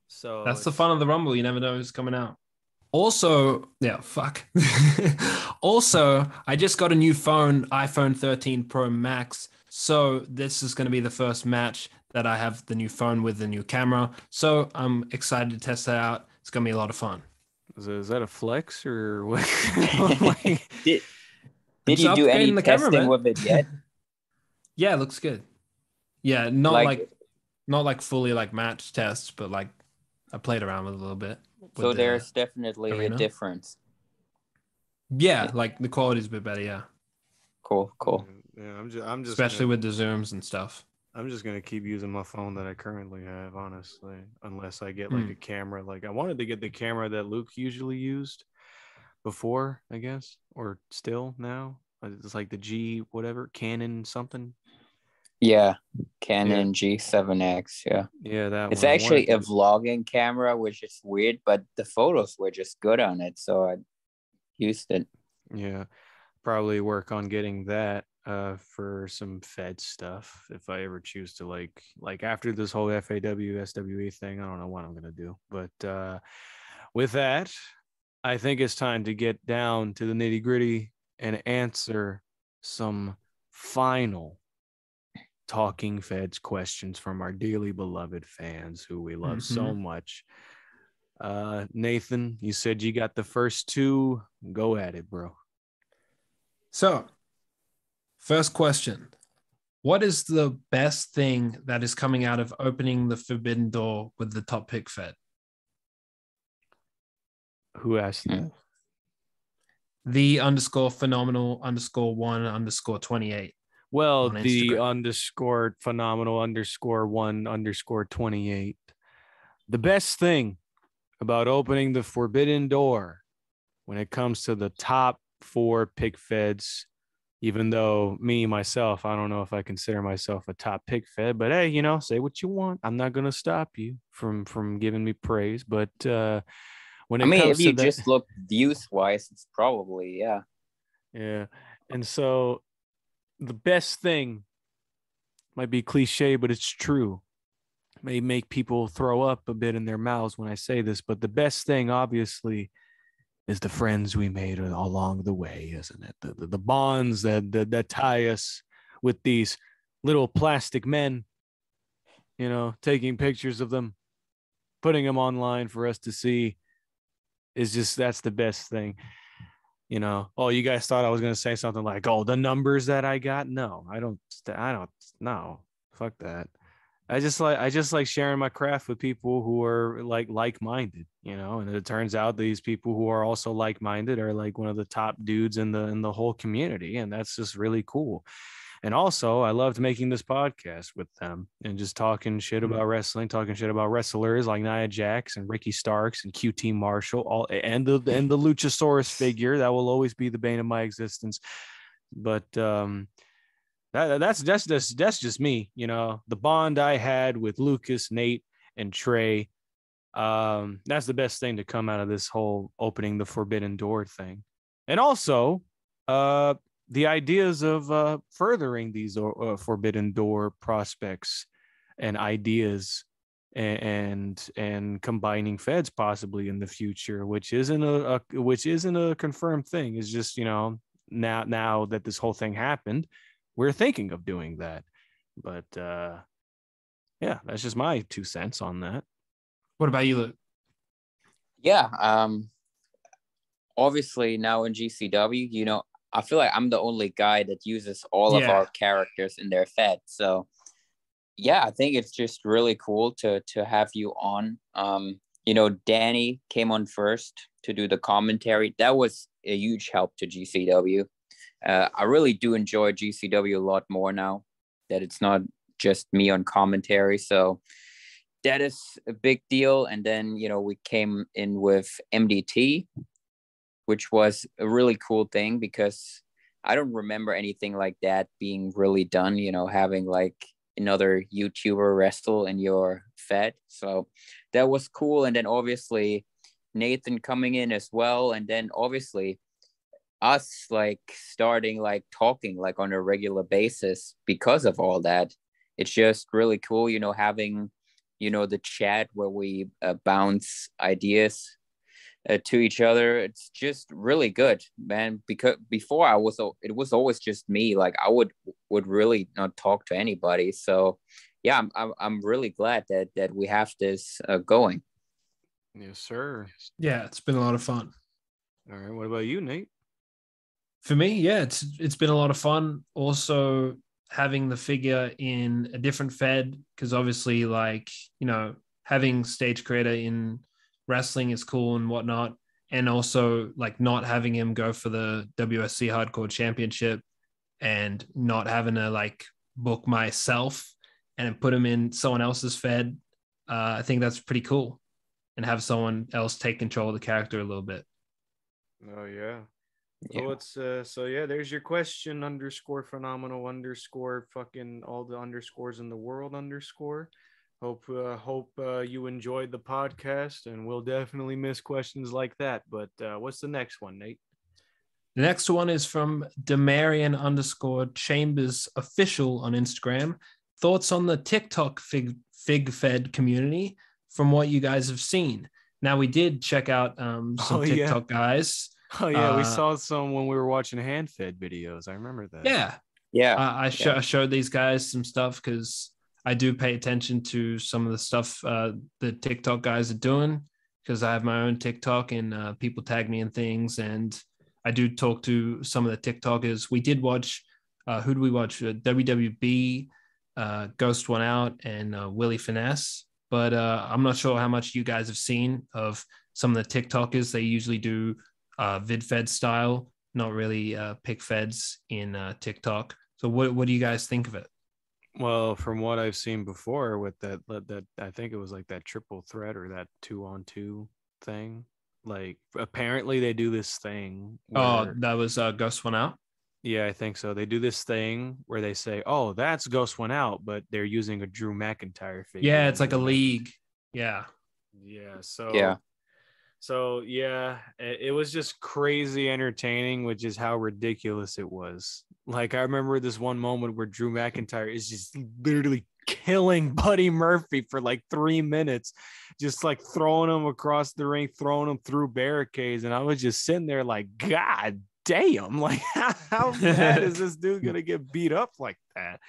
So that's the fun of the Rumble. You never know who's coming out. Also, Also, I just got a new phone, iPhone 13 Pro Max. So this is going to be the first match that I have the new phone with the new camera. So I'm excited to test that out. It's going to be a lot of fun. Is that a flex or what? Did you do any testing with it yet? Yeah, it looks good. Yeah, not like fully like match tests, but like I played around with it a little bit. So there's definitely a difference. Yeah, like the quality's a bit better. Yeah. Cool. Yeah, I'm just especially with the zooms and stuff. I'm just gonna keep using my phone that I currently have, honestly, unless I get like a camera. Like, I wanted to get the camera that Luke usually used before, I guess, or still now. It's like the G whatever Canon something. Yeah, Canon G7X. Yeah, that it's actually a vlogging camera, which is weird, but the photos were just good on it, so I used it. Yeah, probably work on getting that for some Fed stuff if I ever choose to like after this whole FAW SWE thing. I don't know what I'm gonna do, but with that, I think it's time to get down to the nitty gritty and answer some final Talking Feds questions from our dearly beloved fans who we love so much. Nathan, you said you got the first two. Go at it, bro. So, first question. What is the best thing that is coming out of opening the Forbidden Door with the top pick Fed? Who asked that? The _phenomenal_1_28. Well, the _phenomenal_1_28. The best thing about opening the Forbidden Door when it comes to the top 4 pick Feds, even though myself, I don't know if I consider myself a top pick Fed, but hey, say what you want. I'm not going to stop you from giving me praise. But when it comes if you just look views wise, it's probably, yeah. And so the best thing might be cliche, but it's true. It may make people throw up a bit in their mouths when I say this, but the best thing, obviously, is the friends we made along the way, isn't it? The bonds that tie us with these little plastic men, taking pictures of them putting them online for us to see is just, that's the best thing. You know, oh, you guys thought I was going to say something like, oh, the numbers that I got. No, I don't no, fuck that. I just like sharing my craft with people who are like-minded, you know, and it turns out these people who are also like-minded are like one of the top dudes in the whole community. And that's just really cool. And also, I loved making this podcast with them and just talking shit about wrestling, talking shit about wrestlers like Nia Jax and Ricky Starks and QT Marshall, all and the Luchasaurus figure that will always be the bane of my existence. But that's just me, you know. The bond I had with Lucas, Nate, and Trey. That's the best thing to come out of this whole opening the forbidden door thing. And also, the ideas of furthering these forbidden door prospects and ideas and combining feds possibly in the future, which isn't a confirmed thing. It's just, you know, now that this whole thing happened, we're thinking of doing that. But yeah, that's just my 2 cents on that. What about you, Luke? Yeah, obviously now in GCW, you know, I feel like I'm the only guy that uses all of our characters in their fed. So yeah, I think it's just really cool to have you on. You know, Danny came on first to do the commentary. That was a huge help to GCW. I really do enjoy GCW a lot more now that it's not just me on commentary. So that is a big deal. And then, you know, we came in with MDT, which was a really cool thing because I don't remember anything like that being really done, you know, having like another YouTuber wrestle in your fed. So that was cool. And then obviously Nathan coming in as well. And then obviously us like starting like talking like on a regular basis because of all that. It's just really cool, you know, having, you know, the chat where we bounce ideas to each other. It's just really good, man, because before it was always just me. Like I would really not talk to anybody. So yeah, I'm really glad that we have this going. Yes, sir. Yeah, it's been a lot of fun. All right, what about you, Nate? For me, yeah, it's been a lot of fun. Also having the figure in a different fed, because obviously, like, you know, having Stage Creator in wrestling is cool and whatnot, and also like not having him go for the WSC Hardcore Championship and not having to like book myself and put him in someone else's fed. I think that's pretty cool, and have someone else take control of the character a little bit. Oh yeah. Yeah. So it's so yeah, there's your question _phenomenal _ fucking all the underscores in the world _ Hope you enjoyed the podcast, and we'll definitely miss questions like that. But what's the next one, Nate? The next one is from Demarian _Chambers official on Instagram. Thoughts on the TikTok fig fed community from what you guys have seen. Now we did check out some TikTok guys. Oh yeah, we saw some when we were watching hand fed videos. I remember that. Yeah. I showed these guys some stuff because I do pay attention to some of the stuff the TikTok guys are doing, because I have my own TikTok and people tag me in things, and I do talk to some of the TikTokers. We did watch, who do we watch? WWB, Ghost One Out, and Willie Finesse. But I'm not sure how much you guys have seen of some of the TikTokers. They usually do VidFed style, not really pic feds in TikTok. So what do you guys think of it? Well, from what I've seen before with that I think it was like that triple threat or that 2-on-2 thing. Like apparently they do this thing. Where, that was Ghost One Out. Yeah, I think so. They do this thing where they say, "Oh, that's Ghost One Out," but they're using a Drew McIntyre figure. Yeah, it's like a league. Yeah. So yeah, it was just crazy entertaining, which is how ridiculous it was. Like I remember this one moment where Drew McIntyre is just literally killing Buddy Murphy for like 3 minutes, just like throwing him across the ring, throwing him through barricades. And I was just sitting there like, God damn, like how bad is this dude gonna get beat up like that?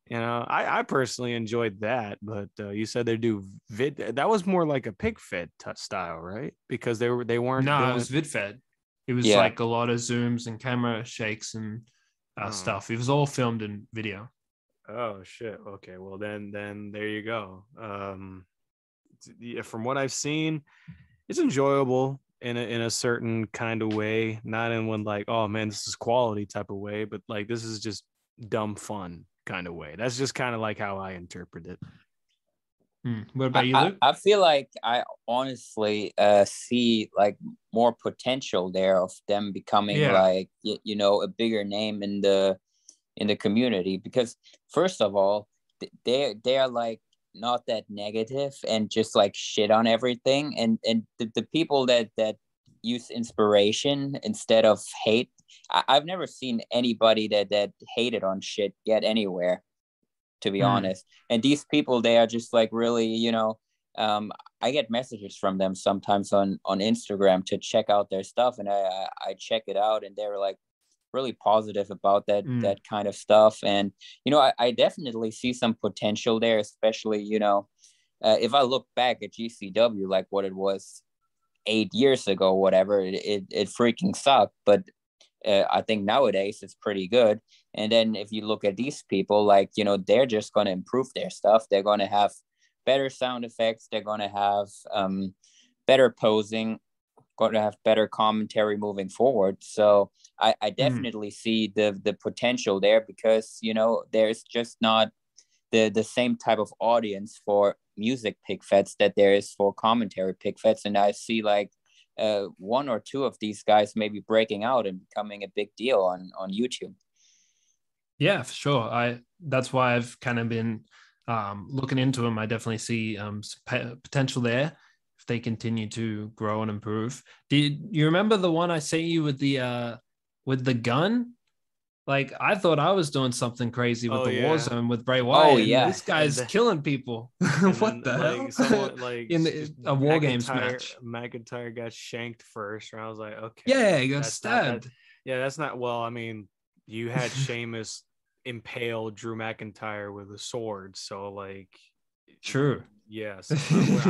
You know, I personally enjoyed that, but you said they do vid. That was more like a pig fed style, right? Because they weren't No, it doing. was VidFed. It was Yeah. like a lot of zooms and camera shakes and Oh. stuff. It was all filmed in video. Oh shit. Okay. Well then there you go. Yeah, from what I've seen, it's enjoyable in a certain kind of way, not in one like, oh man, this is quality type of way, but like this is just dumb fun kind of way. That's just kind of like how I interpret it. What about you, Luke? I feel like I honestly see like more potential there of them becoming like you know, a bigger name in the community, because first of all, they are like not that negative and just like shit on everything, and the people that use inspiration instead of hate. I've never seen anybody that hated on shit get anywhere, to be honest. And these people, they are just like really, you know, I get messages from them sometimes on Instagram to check out their stuff, and I check it out, and they're like really positive about that kind of stuff. And you know, I definitely see some potential there, especially, you know, if I look back at GCW, like what it was 8 years ago, whatever, it freaking sucked, but I think nowadays it's pretty good. And then if you look at these people, like, you know, they're just going to improve their stuff. They're going to have better sound effects. They're going to have better posing, going to have better commentary moving forward. So I definitely see the potential there, because, you know, there's just not the same type of audience for music pick feds that there is for commentary pick feds. And I see like one or two of these guys maybe breaking out and becoming a big deal on YouTube. Yeah, for sure. That's why I've kind of been looking into them. I definitely see some potential there if they continue to grow and improve. Did you remember the one I sent you with the gun? Like, I thought I was doing something crazy with the war zone with Bray Wyatt. Oh, yeah. And this guy's killing people. What the hell? Someone like in a War Games match. McIntyre got shanked first, and I was like, okay, yeah, he got stabbed. That's not. Well, I mean, you had Sheamus impale Drew McIntyre with a sword, so like, true. Yeah, so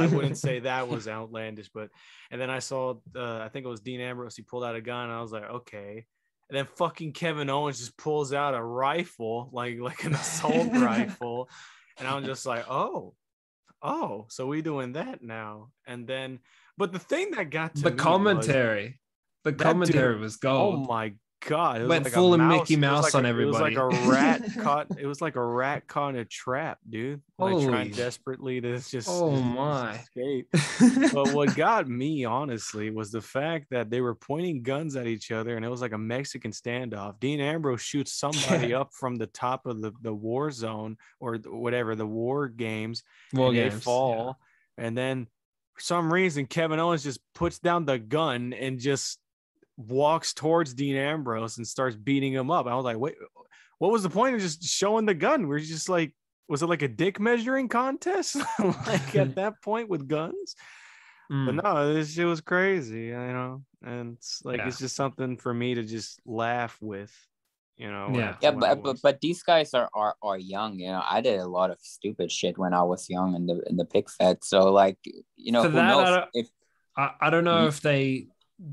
I wouldn't say that was outlandish, but and then I saw, I think it was Dean Ambrose. He pulled out a gun, and I was like, okay. And then fucking Kevin Owens just pulls out a rifle, like an assault rifle. And I'm just like, oh, so we doing that now. And then, but the thing that got to the me commentary was gold. Oh my God. It went like full a mouse. Mickey Mouse on everybody. It was like a rat caught. It was like a rat caught in a trap, dude. Like trying desperately to just escape. But what got me, honestly, was the fact that they were pointing guns at each other, and it was like a Mexican standoff. Dean Ambrose shoots somebody up from the top of the war zone or whatever, the war games, and they fall. Yeah. And then for some reason, Kevin Owens just puts down the gun and just walks towards Dean Ambrose and starts beating him up. I was like, wait, what was the point of just showing the gun? We're just like, was it like a dick measuring contest? Like at that point with guns? But no, this shit was crazy, you know, and it's like, it's just something for me to just laugh with, you know. But these guys are young, you know. I did a lot of stupid shit when I was young in the pick fed. So like, you know, I don't know if they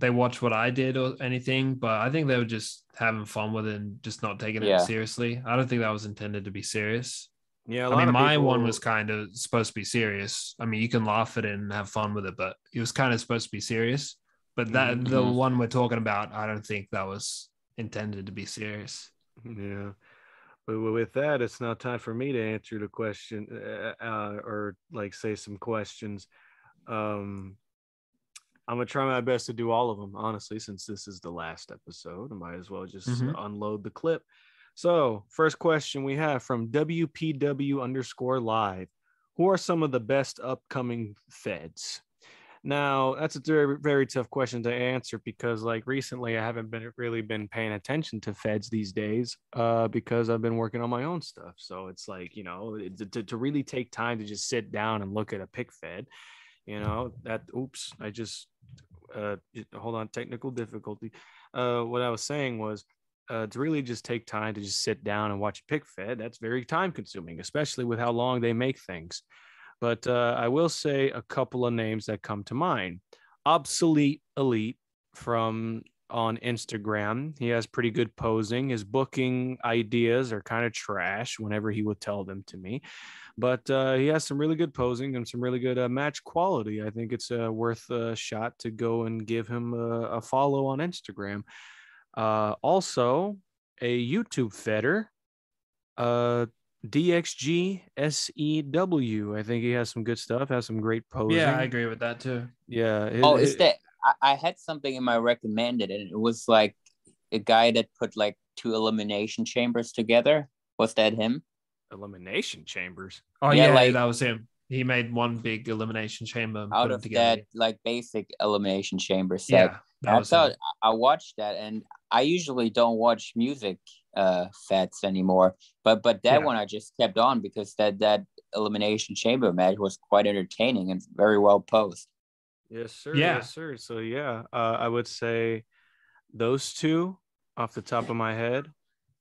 watch what I did or anything, but I think they were just having fun with it and just not taking it seriously. I don't think that was intended to be serious. Yeah, I mean, my one was kind of supposed to be serious. I mean, you can laugh at it and have fun with it, but it was kind of supposed to be serious. But the one we're talking about, I don't think that was intended to be serious. Yeah. But with that, it's now time for me to answer the question or like say some questions. I'm going to try my best to do all of them, honestly, since this is the last episode. I might as well just unload the clip. So first question we have from WPW_live. Who are some of the best upcoming feds? Now, that's a very, very tough question to answer because like recently I haven't really been paying attention to feds these days because I've been working on my own stuff. So it's like, you know, to really take time to just sit down and look at a pick fed, you know, I just hold on, technical difficulty. What I was saying was to really just take time to just sit down and watch a pic fed. That's very time consuming, especially with how long they make things. But I will say a couple of names that come to mind. Obsolete Elite from on Instagram. He has pretty good posing. His booking ideas are kind of trash whenever he would tell them to me, but he has some really good posing and some really good match quality. I think it's worth a shot to go and give him a follow on Instagram. Also, a YouTube fedder, DXG SEW. I think he has some good stuff, has some great posing. Yeah, I agree with that too. Yeah. Is that I had something in my recommended, and it was like a guy that put like 2 elimination chambers together. Was that him? Elimination chambers? Oh yeah, like, that was him. He made one big elimination chamber and out put of them together. That like basic elimination chamber set. Yeah, I watched that, and I usually don't watch music feds anymore, but that one I just kept on because that elimination chamber match was quite entertaining and very well posed. Yes, sir. Yeah. Yes, sir. So yeah, I would say those two off the top of my head,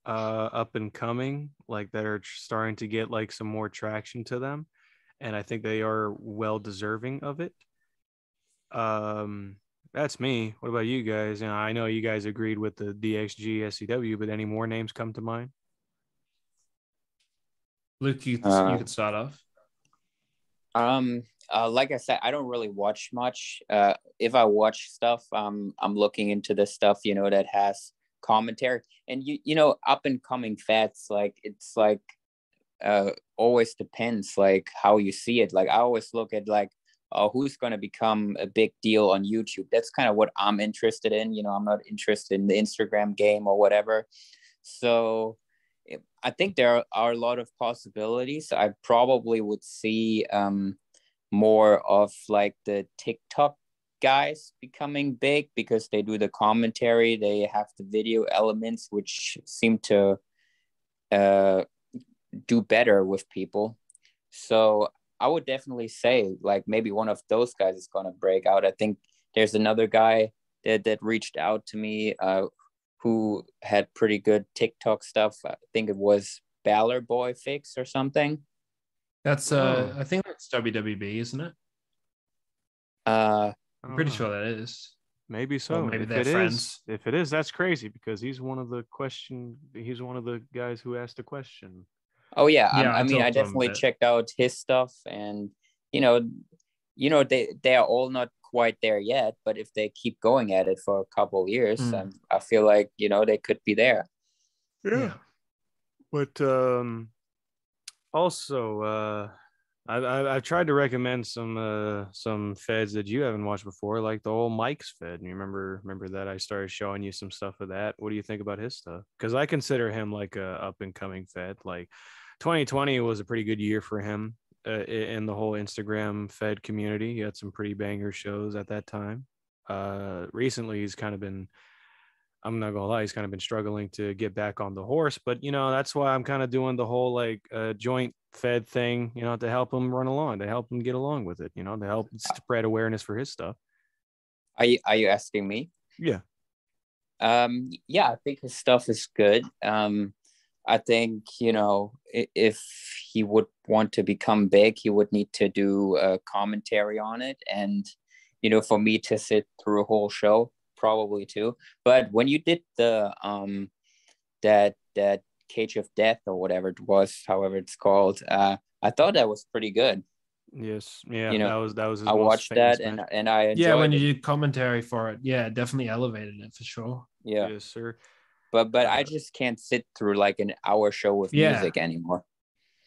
up and coming, like that are starting to get like some more traction to them, and I think they are well deserving of it. That's me. What about you guys? You know, I know you guys agreed with the DXG SEW, but any more names come to mind? Luke, you could start off. Like I said, I don't really watch much. If I watch stuff, I'm looking into the stuff, you know, that has commentary. And you know, up and coming fats, like it's like always depends like how you see it. Like I always look at like who's going to become a big deal on YouTube. That's kind of what I'm interested in. You know, I'm not interested in the Instagram game or whatever. So I think there are a lot of possibilities. I probably would see more of like the TikTok guys becoming big because they do the commentary. They have the video elements, which seem to do better with people. So I would definitely say like maybe one of those guys is going to break out. I think there's another guy that reached out to me who had pretty good TikTok stuff. I think it was Baller Boy Fix or something. That's I think that's WWB, isn't it? I'm pretty sure that is. Maybe so. Or maybe they're friends. If it is, that's crazy because he's one of the guys who asked a question. Oh yeah, I mean, I definitely checked out his stuff, and you know, they are all not quite there yet. But if they keep going at it for a couple of years, I feel like you know they could be there. Yeah. But also, I've tried to recommend some feds that you haven't watched before, like the old Mike's fed. You remember that I started showing you some stuff of that. What do you think about his stuff? Because I consider him like a up and coming fed. Like 2020 was a pretty good year for him in the whole Instagram fed community. He had some pretty banger shows at that time. Recently, he's kind of been, I'm not gonna lie, he's kind of been struggling to get back on the horse. But you know, that's why I'm kind of doing the whole like joint fed thing, you know, to help him run along, to help him get along with it, you know, to help spread awareness for his stuff. Are you asking me? Yeah. Yeah, I think his stuff is good. I think, you know, if he would want to become big, he would need to do a commentary on it. And, you know, for me to sit through a whole show, probably too. But when you did the that Cage of Death or whatever it was, however it's called, I thought that was pretty good. Yes. Yeah. You know, that was his I watched that and I enjoyed when you did commentary for it, definitely elevated it for sure. Yeah. Yes, sir. But I just can't sit through like an hour show with music anymore.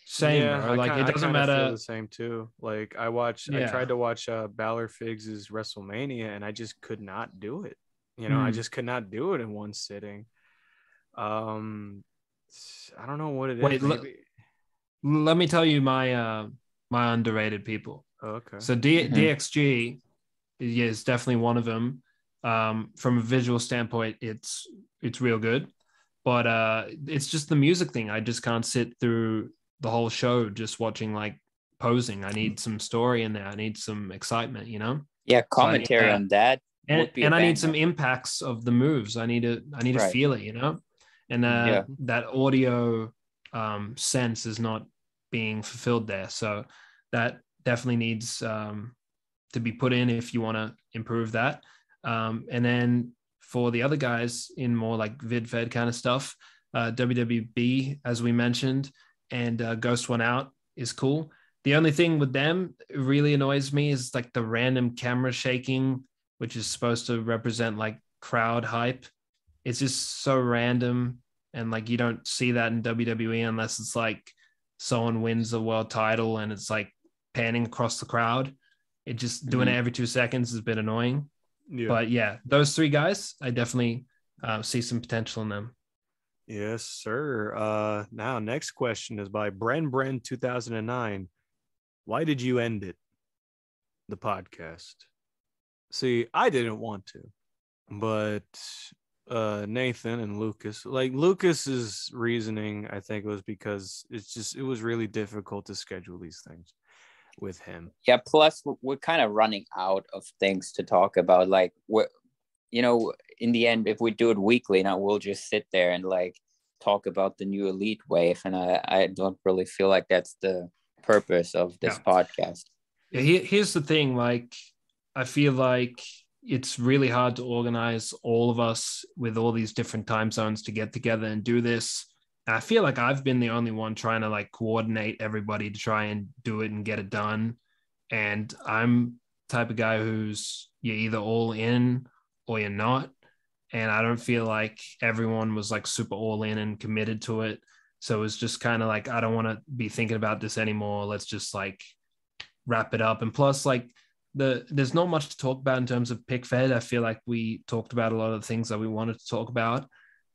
Same, bro. Like it doesn't matter. I feel the same too. Like I tried to watch Balor Figs' WrestleMania and I just could not do it. You know, I just could not do it in one sitting. I don't know what it is. Let me tell you my my underrated people. Oh, okay. So DXG is definitely one of them. From a visual standpoint, it's real good, but it's just the music thing. I just can't sit through the whole show just watching like posing. I need some story in there. I need some excitement, you know? Yeah, commentary on that. And I need some impacts of the moves. I need to feel it, you know? and that audio sense is not being fulfilled there. So that definitely needs to be put in if you want to improve that. And then for the other guys in more like vid fed kind of stuff, WWB, as we mentioned, and Ghost One Out is cool. The only thing with them really annoys me is like the random camera shaking, which is supposed to represent like crowd hype. It's just so random. And like, you don't see that in WWE unless it's like someone wins the world title and it's like panning across the crowd. It just doing it every 2 seconds is a bit annoying. Yeah. But yeah, those three guys, I definitely see some potential in them. Yes, sir. Now, next question is by Bren 2009. Why did you end it? The podcast. See, I didn't want to, but Nathan and Lucas, like Lucas's reasoning, I think was because it was really difficult to schedule these things with him. Yeah. Plus, we're kind of running out of things to talk about. Like, in the end, if we do it weekly, now we'll just sit there and like talk about the new Elite Wave, and I don't really feel like that's the purpose of this podcast. Yeah, here's the thing. Like, I feel like it's really hard to organize all of us with all these different time zones to get together and do this. And I feel like I've been the only one trying to like coordinate everybody to try and do it and get it done. And I'm the type of guy who's you're either all in or you're not. And I don't feel like everyone was like super all in and committed to it. So it was just kind of like, I don't want to be thinking about this anymore. Let's just like wrap it up. And plus, like, there's not much to talk about in terms of Pic Fed. I feel like we talked about a lot of the things that we wanted to talk about.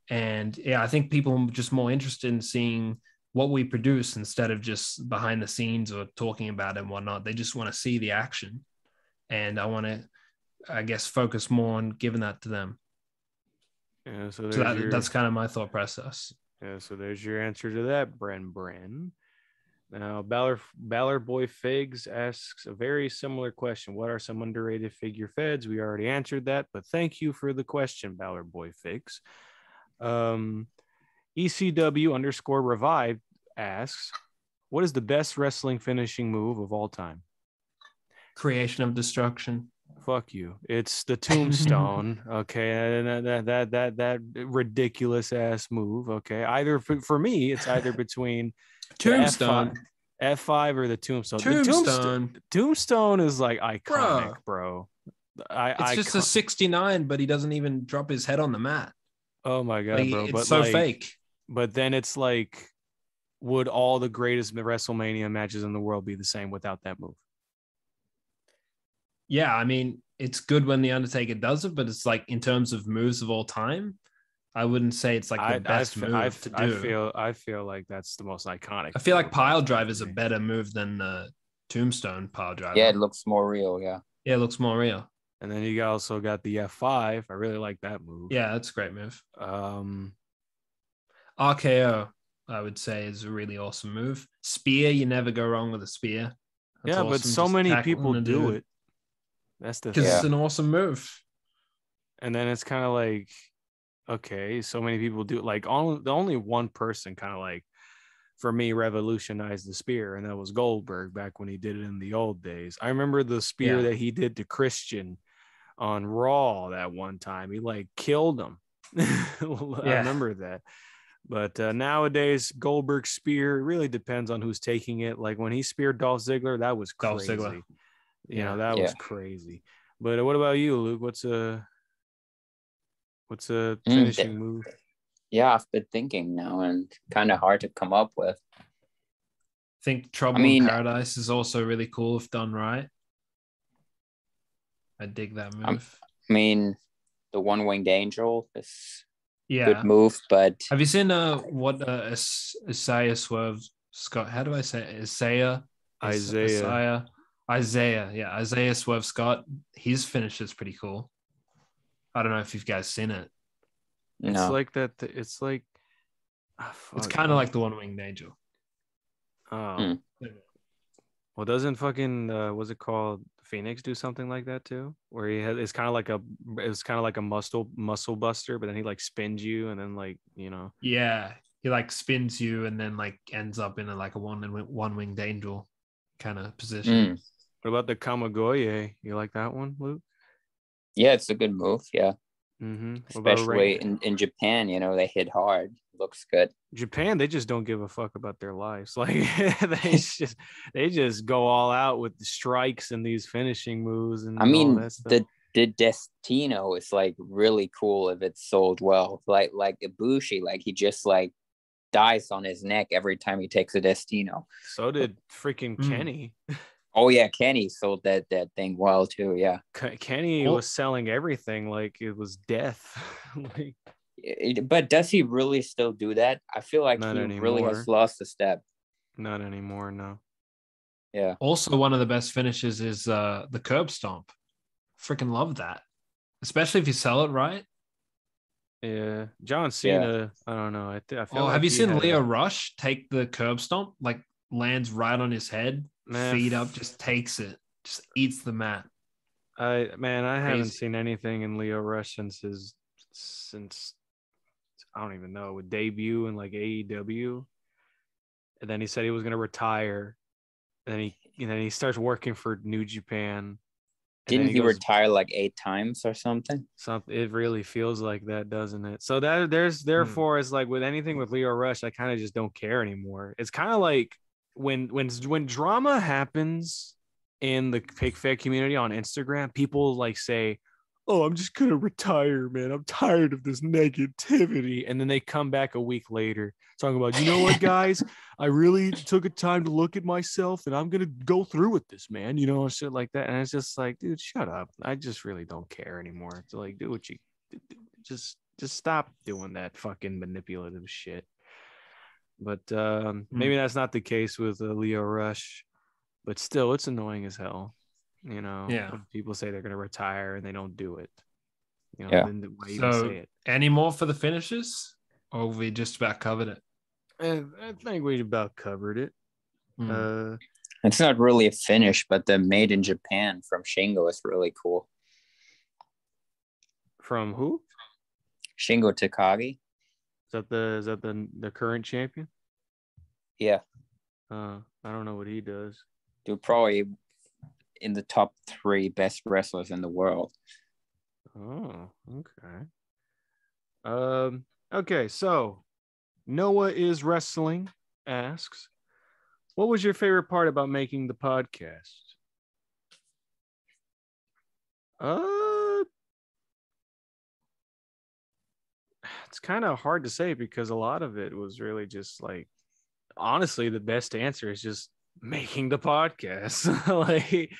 And yeah, I think people are just more interested in seeing what we produce instead of just behind the scenes or talking about it and whatnot. They just want to see the action. And I want to, I guess, focus more on giving that to them. Yeah, so that's kind of my thought process. Yeah, so there's your answer to that, Bren. Now, Baller Boy Figs asks a very similar question. What are some underrated figure feds? We already answered that, but thank you for the question, Baller Boy Figs. ECW_revived asks, what is the best wrestling finishing move of all time? Creation of Destruction. Fuck you. It's the Tombstone. Okay, and that ridiculous ass move. Okay, either for me, it's either between Tombstone, F5 or the Tombstone. Tombstone is like iconic, bro. It's just a 69, but he doesn't even drop his head on the mat. Oh my god, like, bro! It's so fake. But then it's like, would all the greatest WrestleMania matches in the world be the same without that move? Yeah, I mean, it's good when The Undertaker does it, but it's like in terms of moves of all time, I wouldn't say it's like the best move to do. I feel like that's the most iconic. I feel like Pile Drive is a better move than the Tombstone Pile Drive. Yeah, it looks more real. Yeah, it looks more real. And then you also got the F5. I really like that move. Yeah, that's a great move. RKO, I would say, is a really awesome move. Spear, you never go wrong with a spear. That's awesome. But so many people do it. That's the thing. Because it's an awesome move. And then it's kind of like, okay, so many people do it. Like the only one person kind of like, for me, revolutionized the spear, and that was Goldberg back when he did it in the old days. I remember the spear that he did to Christian on Raw that one time. He like killed him. I remember that. But nowadays, Goldberg's spear really depends on who's taking it. Like when he speared Dolph Ziggler, that was crazy. Dolph Ziggler. That was crazy. But what about you, Luke? What's a finishing move? Yeah, I've been thinking now, and kind of hard to come up with. I think Trouble in Paradise is also really cool if done right. I dig that move. I mean, the One-Winged Angel is a good move, but have you seen what Isaiah Swerve Scott? How do I say it? Isaiah Swerve Scott. His finish is pretty cool. I don't know if you guys seen it. It's like that. It's like it's kind of like the One-Winged Angel. Oh, well, doesn't fucking what's it called? Phoenix do something like that too, where it's kind of like a muscle buster, but then he like spins you and then like Yeah, he like spins you and then like ends up in a one winged angel kind of position. What about the Kamagoye? You like that one, Luke? Yeah, it's a good move. Yeah. Mm-hmm. Especially in Japan, they hit hard. Looks good. Japan, they just don't give a fuck about their lives. Like they just go all out with the strikes and these finishing moves and I mean, all that stuff. the Destino is like really cool if it's sold well. Like Ibushi, like he just like dies on his neck every time he takes a Destino. So did freaking Kenny. Oh yeah, Kenny sold that thing well too. Yeah, Kenny was selling everything like it was death. Like, but does he really still do that? I feel like he really has lost a step. Not anymore, no. Yeah. Also, one of the best finishes is the curb stomp. Freaking love that, especially if you sell it right. Yeah, John Cena. Yeah. I don't know. I feel. Oh, have you seen Leo Rush take the curb stomp? Like lands right on his head, feet up, just takes it, just eats the mat. I haven't seen anything in Leo Rush since I don't even know, with debut in like AEW, and then he said he was gonna retire, and then he starts working for New Japan. Didn't he retire like 8 times or something? It really feels like that, doesn't it? So therefore it's like with anything with Leo Rush, I kind of just don't care anymore. It's kind of like when drama happens in the Pic Fed community on Instagram, people like say, "Oh, I'm just gonna retire, man. I'm tired of this negativity," and then they come back a week later talking about, you know what, guys, I really took a time to look at myself, and I'm gonna go through with this, man. Shit like that. And it's just like, dude, shut up. I just really don't care anymore. It's like, do what you just stop doing that fucking manipulative shit. But maybe that's not the case with Leo Rush, but still, it's annoying as hell. When people say they're gonna retire and they don't do it. Then why even say it? Any more for the finishes, or we just about covered it? I think we about covered it. It's not really a finish, but the Made in Japan from Shingo is really cool. From who? Shingo Takagi. Is that the current champion? Yeah. I don't know what he does. Dude, probably in the top 3 best wrestlers in the world. Oh, okay. Okay, so Noah is Wrestling asks, what was your favorite part about making the podcast? It's kind of hard to say because a lot of it was really just like, honestly, the best answer is just making the podcast. Like,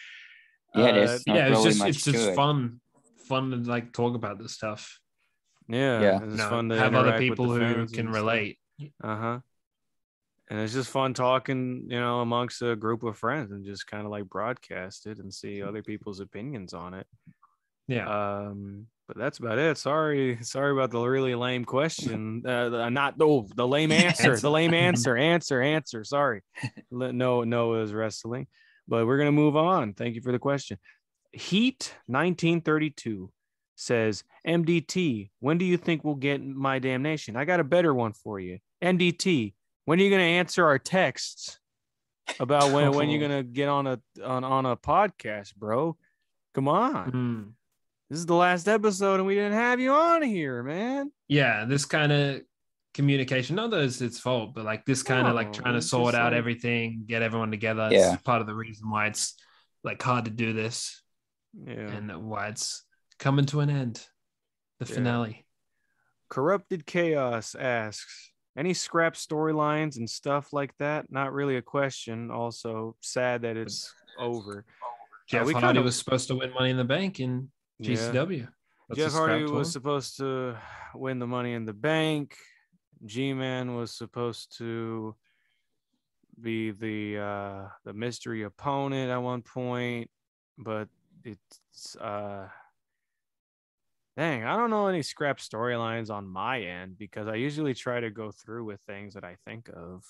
it's just fun to like talk about this stuff. Yeah. It's fun to have other people who can relate. And it's just fun talking, amongst a group of friends and just kind of like broadcast it and see other people's opinions on it. Yeah. But that's about it. Sorry about the really lame question. The lame answer. The lame answer. Sorry. No is wrestling. But we're gonna move on. Thank you for the question. Heat 1932 says, MDT, when do you think we'll get my damnation? I got a better one for you. MDT, when are you gonna answer our texts about when you're gonna get on a podcast, bro? Come on. This is the last episode and we didn't have you on here, man. Yeah, this kind of communication, not that it's its fault, but like this kind of like trying to sort out everything, get everyone together. Yeah. It's part of the reason why it's like hard to do this. Yeah. And why it's coming to an end. The finale. Corrupted Chaos asks, any scrap storylines and stuff like that? Not really a question. Also sad that it's over. Jeff Hardy was supposed to win Money in the Bank in GCW. Jeff Hardy was supposed to win the Money in the Bank. G-Man was supposed to be the mystery opponent at one point, but it's dang, I don't know any scrap storylines on my end because I usually try to go through with things that I think of.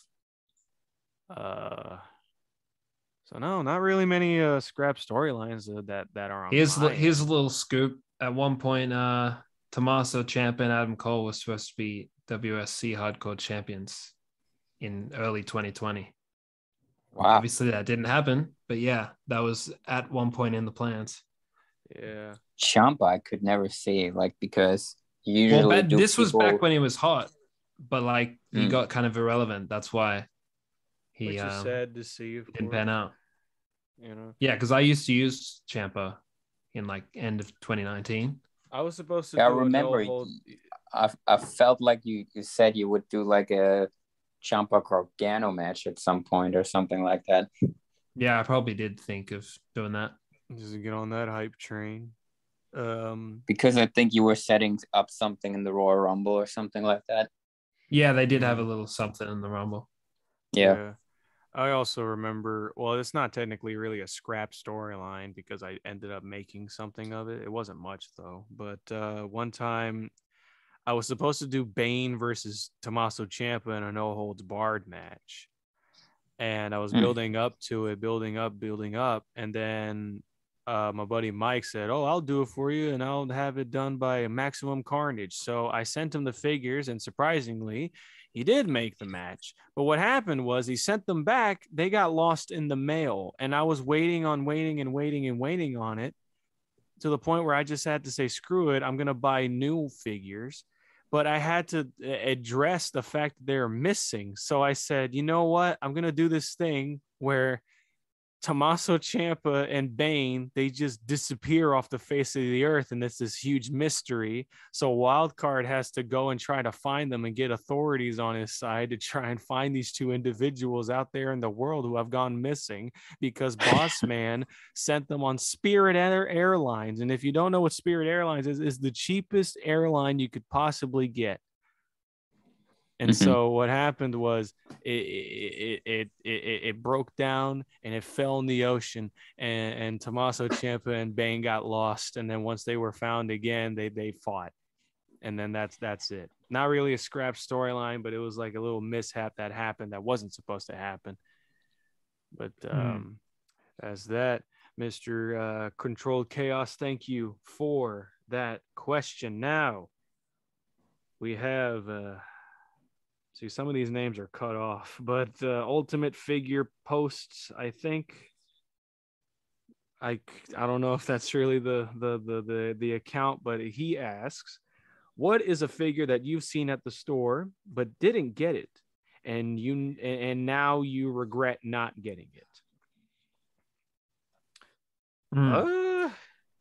So no, not really many scrap storylines that are on Here's my here's a end. little scoop. At one point, Tommaso Ciampa and Adam Cole was supposed to be WSC Hardcore champions in early 2020. Wow. Obviously, that didn't happen, but yeah, that was at one point in the plans. Yeah. Ciampa, I could never see, like, because usually This was back people. when he was hot, but like he Mm. got kind of irrelevant. That's why he Which is sad to see, of didn't course. pan out. You know. Yeah, because I used to use Ciampa in like end of 2019. I was supposed to I do remember. a no hold. I felt like you said you would do like a Ciampa Gargano match at some point or something like that. Yeah, I probably did think of doing that. Just to get on that hype train. Because I think you were setting up something in the Royal Rumble or something like that. Yeah, they did have a little something in the Rumble. Yeah. I also remember, well, it's not technically really a scrap storyline because I ended up making something of it. It wasn't much though. But one time I was supposed to do Bane versus Tommaso Ciampa in a no holds barred match. And I was building up to it, building up. And then my buddy Mike said, "Oh, I'll do it for you and I'll have it done by Maximum Carnage." So I sent him the figures, and surprisingly, he did make the match. But what happened was he sent them back. They got lost in the mail, and I was waiting on it to the point where I just had to say, "Screw it, I'm going to buy new figures." But I had to address the fact that they're missing. So I said, you know what? I'm going to do this thing where Tommaso Ciampa and Bane, they just disappear off the face of the earth, and it's this huge mystery. So Wildcard has to go and try to find them and get authorities on his side to try and find these two individuals out there in the world who have gone missing because Boss Man sent them on Spirit Airlines. And if you don't know what Spirit Airlines is the cheapest airline you could possibly get. And so what happened was it broke down and it fell in the ocean, and Tommaso Ciampa and Bane got lost. And then once they were found again, they fought. And then that's it. Not really a scrap storyline, but it was like a little mishap that happened that wasn't supposed to happen. But as that, Mr. Controlled Chaos, thank you for that question. Now we have see, some of these names are cut off, but Ultimate Figure Posts, I think. I don't know if that's really the account, but he asks, what is a figure that you've seen at the store but didn't get it, and now you regret not getting it?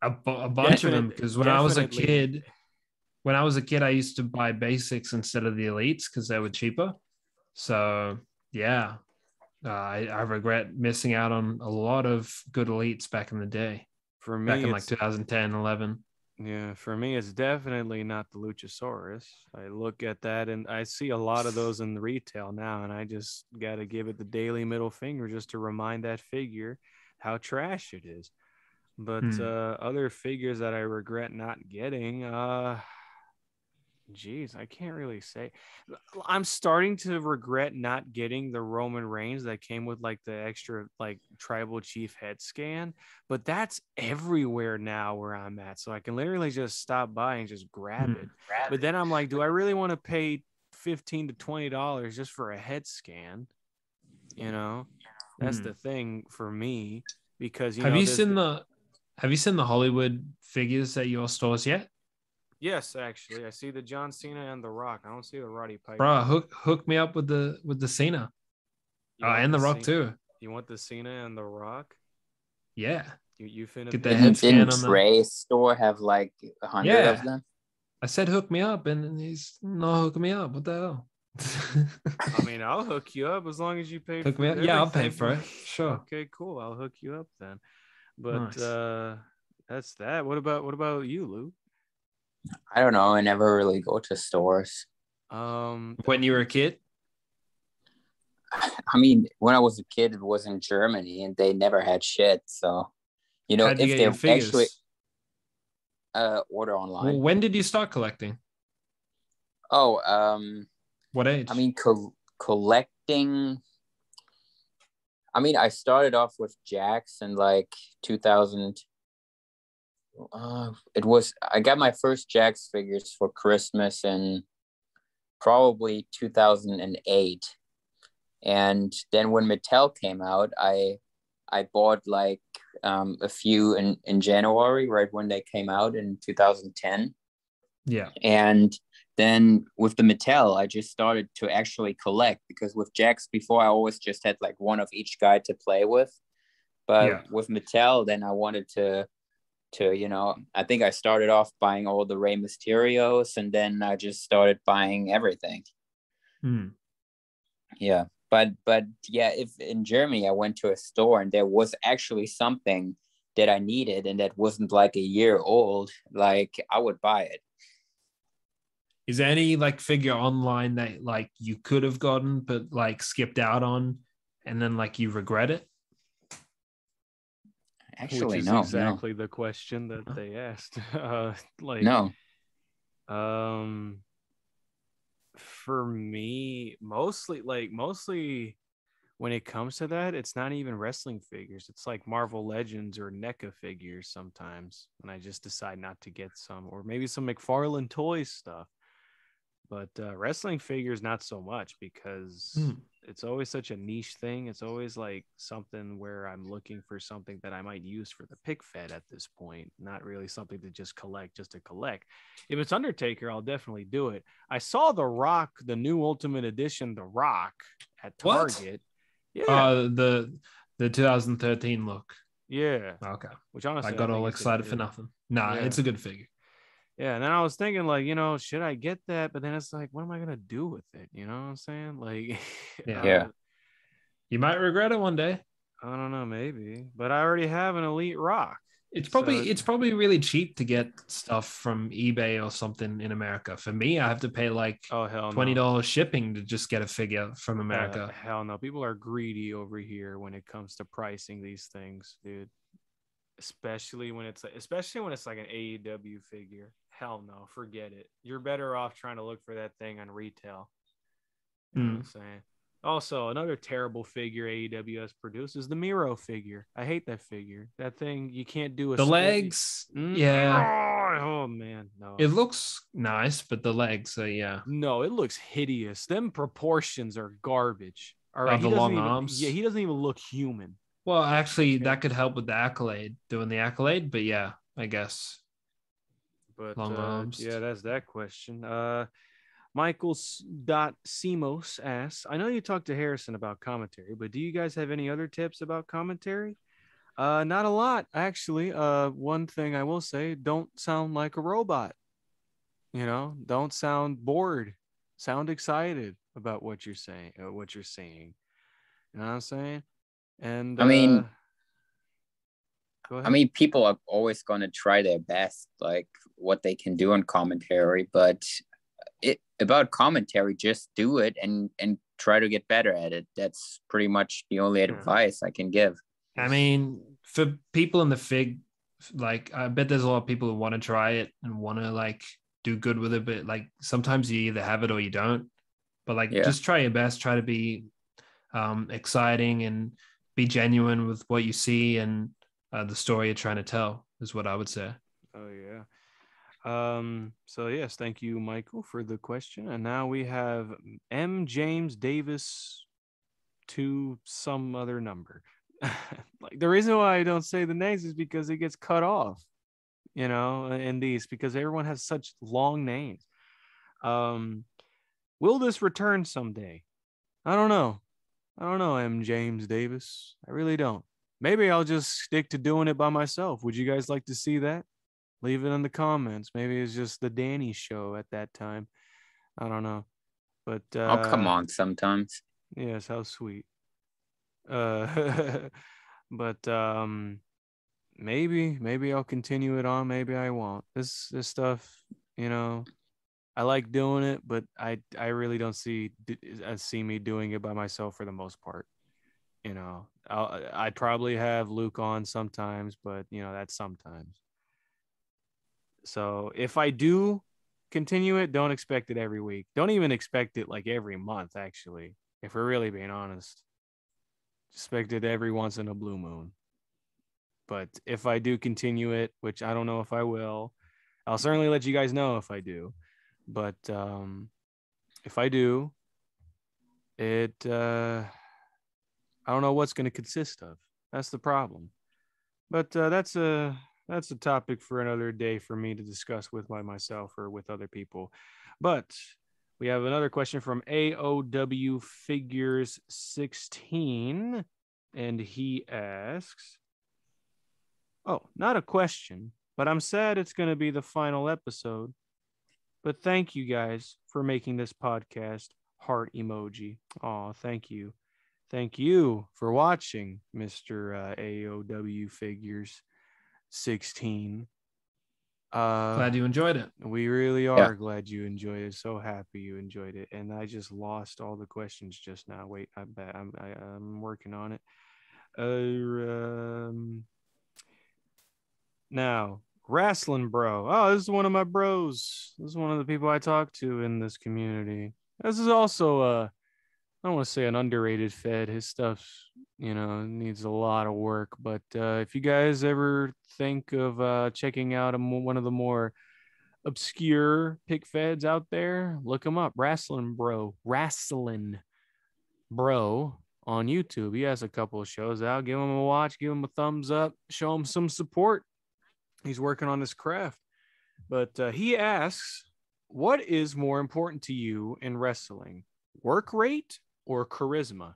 A bunch of them, because when I was a kid, I used to buy basics instead of the elites because they were cheaper. So yeah, I regret missing out on a lot of good elites back in the day. For me, back in like 2010, 11. Yeah, for me, it's definitely not the Luchasaurus. I look at that and I see a lot of those in the retail now, and I just got to give it the daily middle finger just to remind that figure how trash it is. But other figures that I regret not getting, geez, I can't really say. I'm starting to regret not getting the Roman Reigns that came with like the extra like tribal chief head scan, but that's everywhere now where I'm at. So I can literally just stop by and just grab it. But then I'm like, do I really want to pay $15 to $20 just for a head scan? You know, that's the thing for me, because have you seen the Hollywood figures at your stores yet? Yes, actually, I see the John Cena and the Rock. I don't see the Roddy Piper. Bro, hook me up with the Cena. And the Rock too. You want the Cena and the Rock? Yeah. You finna get the head scan on Bray's store have like 100 of them? I said hook me up, and he's not hooking me up. What the hell? I mean, I'll hook you up as long as you pay hook for me up. Yeah, I'll pay for it. Sure. Okay, cool. I'll hook you up then. But nice. That's that. What about you, Lou? I don't know. I never really go to stores. When you were a kid? I mean, when I was a kid, it was in Germany, and they never had shit. So, you know, if they actually order online. Well, when did you start collecting? Oh, what age? I mean, collecting. I mean, I started off with Jax in like 2000. I got my first Jax figures for Christmas in probably 2008. And then when Mattel came out, I bought like a few in January, right when they came out in 2010. Yeah. And then with the Mattel, I just started to actually collect, because with Jax before, I always just had like one of each guy to play with. But with Mattel, then I wanted to, I think I started off buying all the Rey Mysterios, and then I just started buying everything. Yeah. But yeah, if in Germany I went to a store and there was actually something that I needed and that wasn't like a year old, like I would buy it. Is there any like figure online that like you could have gotten but like skipped out on, and then like you regret it? Actually, which is exactly the question that they asked. For me, mostly when it comes to that, it's not even wrestling figures. It's like Marvel Legends or NECA figures sometimes, when I just decide not to get some, or maybe some McFarlane Toys stuff. But wrestling figures, not so much, because it's always such a niche thing. It's always like something where I'm looking for something that I might use for the Pic Fed at this point, not really something to just collect just to collect. If it's Undertaker, I'll definitely do it. I saw The Rock, the new Ultimate Edition, The Rock, at Target. Yeah. The 2013 look. Yeah. Okay. Which honestly, I got all excited for nothing. Nah, it's a good figure. Yeah, and then I was thinking, like, should I get that? But then it's like, what am I gonna do with it? You know what I'm saying? Like, yeah. You might regret it one day. I don't know, maybe. But I already have an Elite Rock. It's probably really cheap to get stuff from eBay or something in America. For me, I have to pay like $20 shipping to just get a figure from America. Hell no. People are greedy over here when it comes to pricing these things, dude. Especially when it's like an AEW figure. Hell no, forget it. You're better off trying to look for that thing on retail. You know what I'm saying? Also, another terrible figure AEW has produced is the Miro figure. I hate that figure. That thing, you can't do the legs. Yeah. Oh man, no. It looks nice, but the legs, No, it looks hideous. Them proportions are garbage. All right, the long arms. Yeah, he doesn't even look human. Well, actually, that could help with the accolade, doing the accolade, but yeah, I guess. But long arms. Yeah, that's that question. Michael.Simos asks, I know you talked to Harrison about commentary, but do you guys have any other tips about commentary? Not a lot, actually. One thing I will say, don't sound like a robot. Don't sound bored. Sound excited about what you're saying, what you're seeing. You know what I'm saying? And I mean, people are always going to try their best, like what they can do on commentary, but about commentary, just do it and try to get better at it. That's pretty much the only advice I can give. I mean, for people in the fig, like, I bet there's a lot of people who want to try it and want to like do good with it, but like sometimes you either have it or you don't. But like, just try your best, try to be exciting and be genuine with what you see and the story you're trying to tell is what I would say. Oh yeah. So yes, thank you, Michael, for the question. And now we have M. James Davis to some other number. Like, the reason why I don't say the names is because it gets cut off, in these, because everyone has such long names. Will this return someday? I don't know, M. James Davis. I really don't. Maybe I'll just stick to doing it by myself. Would you guys like to see that? Leave it in the comments. Maybe it's just the Danny show at that time. I don't know. But I'll come on sometimes. Yes, how sweet. But maybe I'll continue it on. Maybe I won't. This stuff, I like doing it, but I really don't see me doing it by myself for the most part. I'd probably have Luke on sometimes, but that's sometimes. So if I do continue it, don't expect it every week. Don't even expect it like every month, actually, if we're really being honest. expected every once in a blue moon. But if I do continue it, which I don't know if I will, I'll certainly let you guys know if I do. But if I do, I don't know what's going to consist of. That's the problem. But that's a topic for another day for me to discuss with myself or with other people. But we have another question from AOW Figures 16, and he asks, oh, not a question, but I'm sad it's going to be the final episode. But thank you guys for making this podcast. Heart emoji. Oh, thank you. Thank you for watching, Mr. AOW Figures 16. Glad you enjoyed it. We really are glad you enjoyed it. So happy you enjoyed it. And I just lost all the questions just now. Wait, I'm working on it. Now, Wrestling Bro. Oh, this is one of my bros. This is one of the people I talk to in this community. This is also I don't want to say an underrated Fed. His stuff, needs a lot of work. But if you guys ever think of checking out one of the more obscure Pic Feds out there, look him up. Wrestling Bro on YouTube. He has a couple of shows out. Give him a watch. Give him a thumbs up. Show him some support. He's working on his craft. But he asks, what is more important to you in wrestling? Work rate or charisma?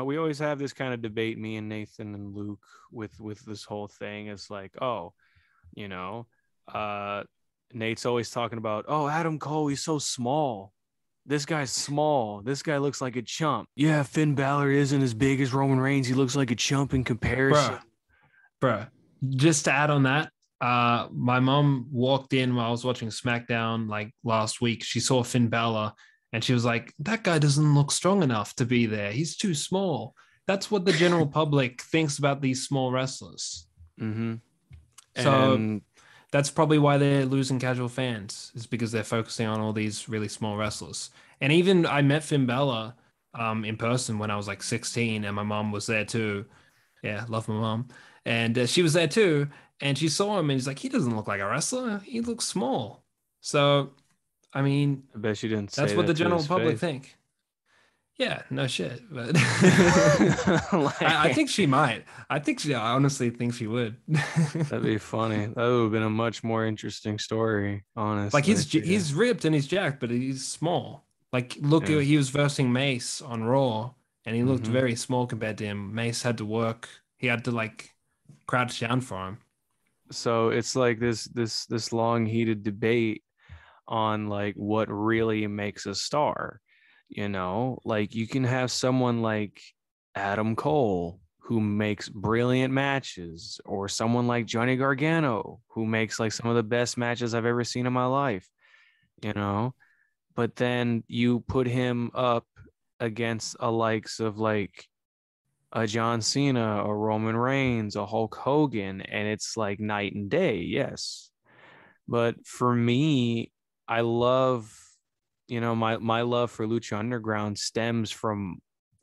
We always have this kind of debate, me and Nathan and Luke, with this whole thing. It's like, Nate's always talking about, Adam Cole, he's so small. This guy's small. This guy looks like a chump. Yeah, Finn Balor isn't as big as Roman Reigns. He looks like a chump in comparison. Bruh. Just to add on that, my mom walked in while I was watching SmackDown like last week. She saw Finn Balor and she was like, that guy doesn't look strong enough to be there. He's too small. That's what the general public thinks about these small wrestlers. Mm-hmm. So that's probably why they're losing casual fans, is because they're focusing on all these really small wrestlers. And even I met Finn Balor in person when I was like 16, and my mom was there too. Yeah, love my mom. And she was there too. And she saw him and he's like, he doesn't look like a wrestler. He looks small. So, I mean, I bet she didn't say that's what the general public face. think. Yeah, no shit. But Like, I think she might. I honestly think she would. That'd be funny. That would have been a much more interesting story, honestly. Like he's ripped and he's jacked, but he's small. Like look, he was versing Mace on Raw, and he looked very small compared to him. Mace had to work. He had to like crouch down for him. So it's like this long heated debate on like what really makes a star. Like you can have someone like Adam Cole who makes brilliant matches, or someone like Johnny Gargano who makes like some of the best matches I've ever seen in my life, but then you put him up against a likes of like a John Cena, a Roman Reigns, a Hulk Hogan, and it's like night and day. Yes. But for me, I love, my love for Lucha Underground stems from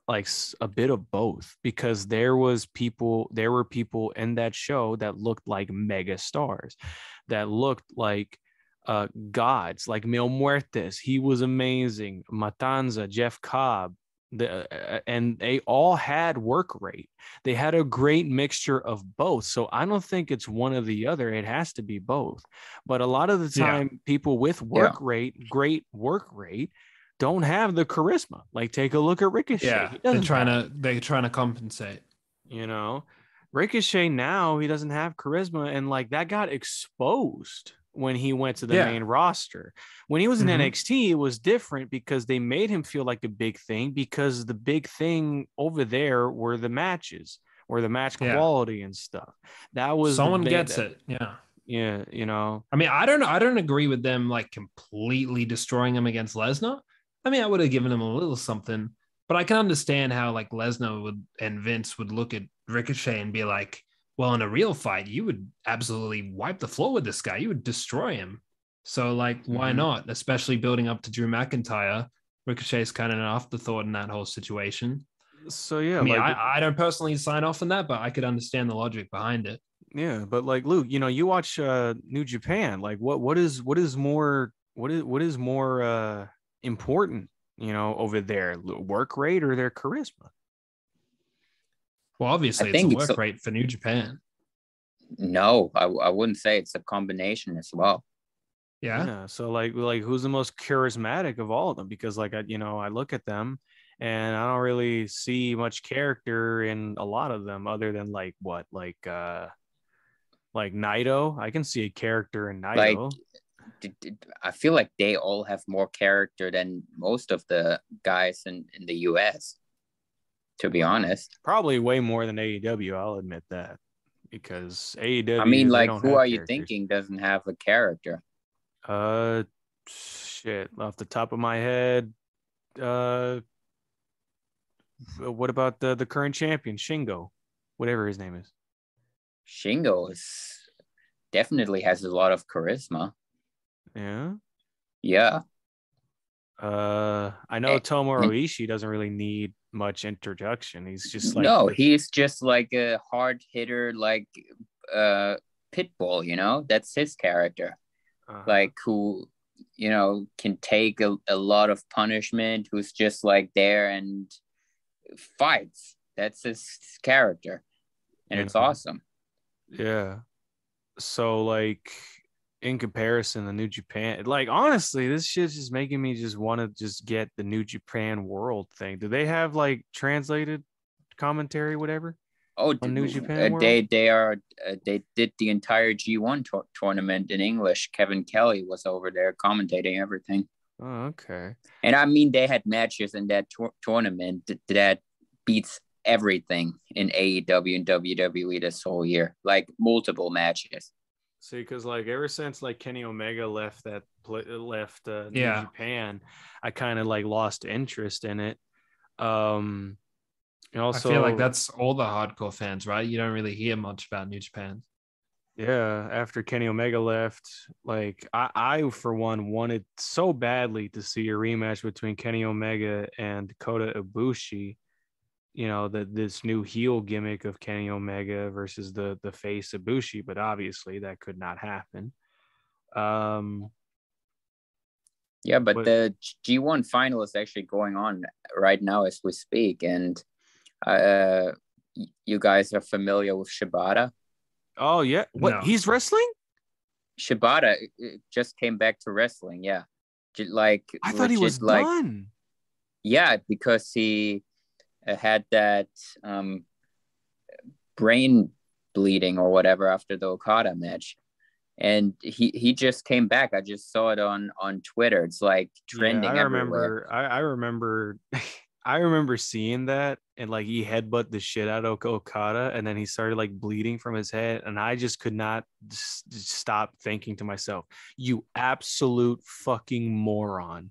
like a bit of both, because there were people in that show that looked like mega stars, that looked like gods, like Mil Muertes. He was amazing. Matanza, Jeff Cobb, and they all had work rate. They had a great mixture of both. So I don't think it's one or the other. It has to be both. But a lot of the time, people with great work rate, don't have the charisma. Like take a look at Ricochet. Yeah, they're trying to compensate. Ricochet now, he doesn't have charisma, and like that got exposed when he went to the main roster. When he was in NXT, it was different because they made him feel like a big thing, because the big thing over there were the matches, or the match quality and stuff. That was someone gets it. Yeah. I mean, I don't agree with them like completely destroying him against Lesnar. I mean, I would have given him a little something, but I can understand how like Lesnar and Vince would look at Ricochet and be like, well, in a real fight, you would absolutely wipe the floor with this guy. You would destroy him. So like, why not? Especially building up to Drew McIntyre. Ricochet's kind of an afterthought in that whole situation. So yeah, I mean, like I don't personally sign off on that, but I could understand the logic behind it. yeah, but like Luke, you watch New Japan. Like what is more important, over there, work rate or their charisma? Well, I obviously, it's a think it's work rate for New Japan. no, I wouldn't say it's a combination as well. Yeah. So like who's the most charismatic of all of them? Because like I look at them and I don't really see much character in a lot of them other than like Naito. I can see a character in Like, Naito. I feel like they all have more character than most of the guys in the US, to be honest. Probably way more than AEW, I'll admit that. Because AEW, I mean, they like, don't who have are you characters. thinking doesn't have a character? Shit, off the top of my head, what about the current champion, Shingo, whatever his name is? Shingo is definitely has a lot of charisma. Yeah. Yeah. I know Tomohiro And Ishii doesn't really need much introduction. He's just like no, he's just like a hard hitter, like Pitbull, that's his character. Like who, can take a lot of punishment, who's just like there and fights. That's his character. And it's awesome. Yeah. So like in comparison to New Japan, like honestly, this shit's just making me just want to just get the New Japan World thing. Do they have like translated commentary, whatever? Oh, On New Japan World? they did the entire G1 tournament in English. Kevin Kelly was over there commentating everything. Oh, okay. And I mean, they had matches in that tournament that beats everything in AEW and WWE this whole year, like multiple matches. See, because like ever since like Kenny Omega left New Yeah. Japan, I kind of like lost interest in it. And also, I feel like that's all the hardcore fans, right? You don't really hear much about New Japan. yeah, after Kenny Omega left, like I for one wanted so badly to see a rematch between Kenny Omega and Kota Ibushi. This new heel gimmick of Kenny Omega versus the face Ibushi, but obviously that could not happen. Yeah, but the G1 final is actually going on right now as we speak, and you guys are familiar with Shibata? Oh yeah, what? No. He's wrestling? Shibata just came back to wrestling. Yeah, like I thought he was done. Yeah, because he had that brain bleeding or whatever after the Okada match, and he just came back. I just saw it on Twitter. It's like trending everywhere. I remember I remember seeing that, and like he headbutt the shit out of Okada, and then he started like bleeding from his head, and I just could not stop thinking to myself, "You absolute fucking moron!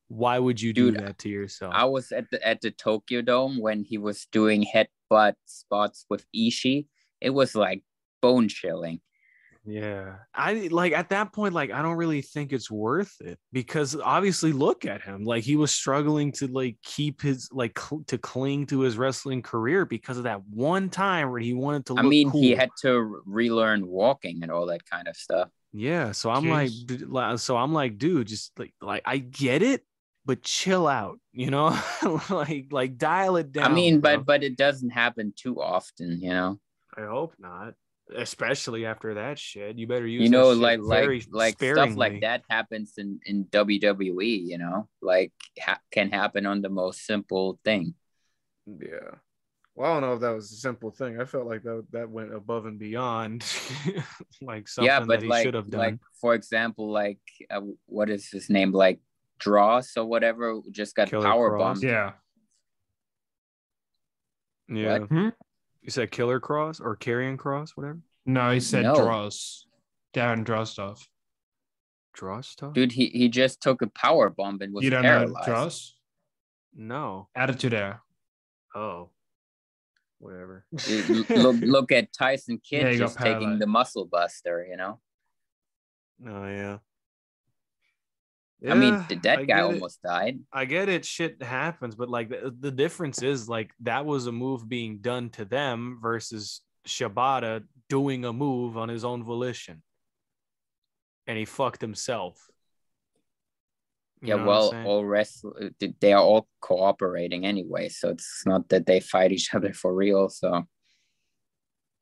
Why would you do that to yourself?" I was at the Tokyo Dome when he was doing headbutt spots with Ishii. It was like bone chilling. Yeah, I like at that point, like I don't really think it's worth it, because obviously look at him, like he was struggling to like keep his to cling to his wrestling career because of that one time where he wanted to look cool. He had to relearn walking and all that kind of stuff. Yeah, so I'm like, dude, just like I get it, but chill out, like dial it down. I mean, but it doesn't happen too often, I hope not. Especially after that shit, you better use like sparingly. stuff like that happens in WWE, like can happen on the most simple thing. Yeah, well, I don't know if that was a simple thing. I felt like that went above and beyond, like something that he should have done. Like for example, like what is his name, like Dross or whatever, just got power bombed. Yeah. What? You said Killer Cross or Karrion Cross, whatever? No, he said Dross. Darren Drozdov. Drozdov? Dude, he just took a power bomb and was paralyzed. You don't know Dross? No. Attitude Era. Oh. Whatever. look at Tyson Kidd just taking the muscle buster, Oh, yeah. I mean, Yeah, that I guy get it. almost died. I get it. Shit happens, but like the difference is like that was a move being done to them versus Shibata doing a move on his own volition, and he fucked himself. You Yeah, know what I'm well, saying? all wrestlers, they are all cooperating anyway, so it's not that they fight each other for real. So,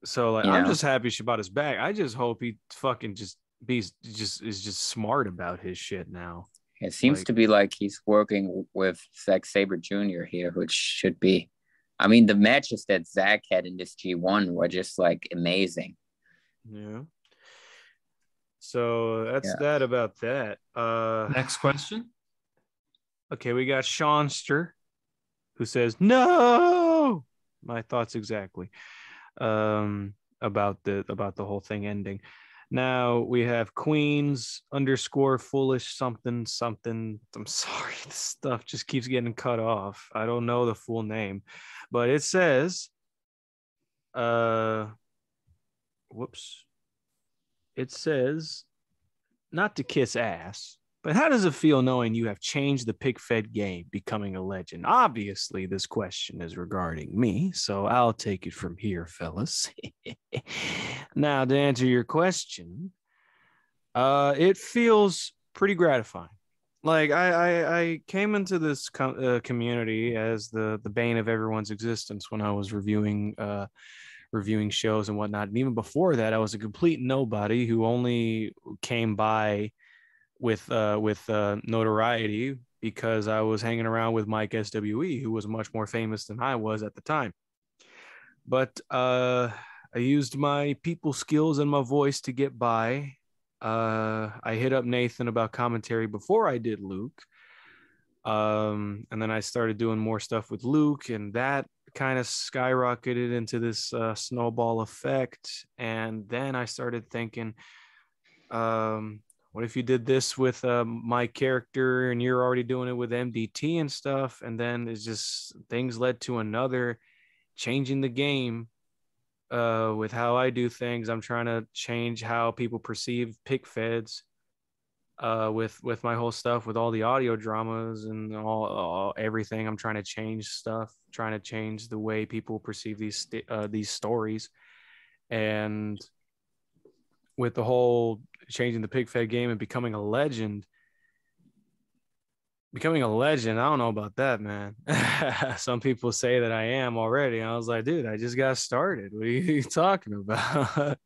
So like, you I'm know, just happy Shibata's back. I just hope he fucking just is just smart about his shit now. it seems Like, to be like he's working with Zack Sabre Jr. here, which should be. I mean, the matches that Zack had in this G1 were just like amazing. yeah. So that's Yeah. that about that. Next question. Okay, we got Seanster who says no. My thoughts exactly. About the whole thing ending. Now we have Queens _ foolish something something. I'm sorry, this stuff just keeps getting cut off. I don't know the full name, but it says, whoops. It says not to kiss ass, but how does it feel knowing you have changed the Pic Fed game, becoming a legend? Obviously, this question is regarding me, so I'll take it from here, fellas. Now, to answer your question, it feels pretty gratifying. Like I came into this community as the bane of everyone's existence when I was reviewing shows and whatnot. And even before that, I was a complete nobody who only came by with notoriety because I was hanging around with Mike SWE, who was much more famous than I was at the time. But I used my people skills and my voice to get by. I hit up Nathan about commentary before I did Luke. And then I started doing more stuff with Luke, and that kind of skyrocketed into this snowball effect. And then I started thinking, what if you did this with my character and you're already doing it with MDT and stuff? And then it's just things led to another, changing the game with how I do things. I'm trying to change how people perceive pick feds with my whole stuff, with all the audio dramas and all everything. I'm trying to change stuff, trying to change the way people perceive these stories. And with the whole changing the pig fed game and becoming a legend, I don't know about that, man. Some people say that I am already. I was like, dude, I just got started. What are you talking about?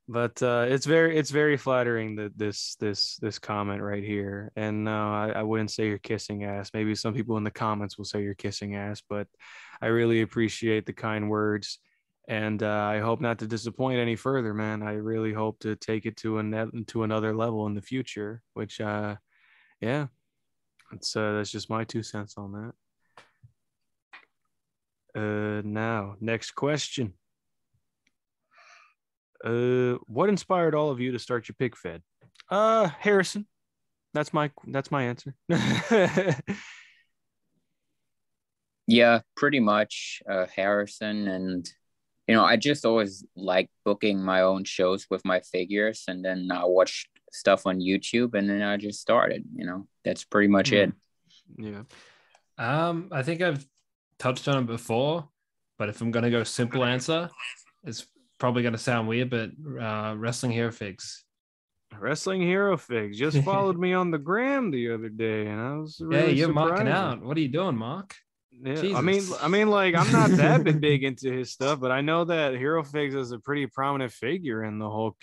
But it's very flattering that this comment right here. And no, I wouldn't say you're kissing ass. Maybe some people in the comments will say you're kissing ass, but I really appreciate the kind words. And I hope not to disappoint any further, man. I really hope to take it to another level in the future. Which, yeah, that's just my 2 cents on that. Now, next question. What inspired all of you to start your pig fed? Harrison. That's my answer. Yeah, pretty much Harrison. And, I just always like booking my own shows with my figures. And then I watched stuff on YouTube and then I just started, that's pretty much it. Yeah. I think I've touched on it before, but if I'm going to go simple answer, it's probably going to sound weird, but Wrestling Hero Figs. Wrestling Hero Figs just followed me on the gram the other day, and I was really you're surprised. marking out. What are you doing, Mark? Yeah, Jesus. I mean, like I'm not that big into his stuff, but I know that Hero Figs is a pretty prominent figure in the whole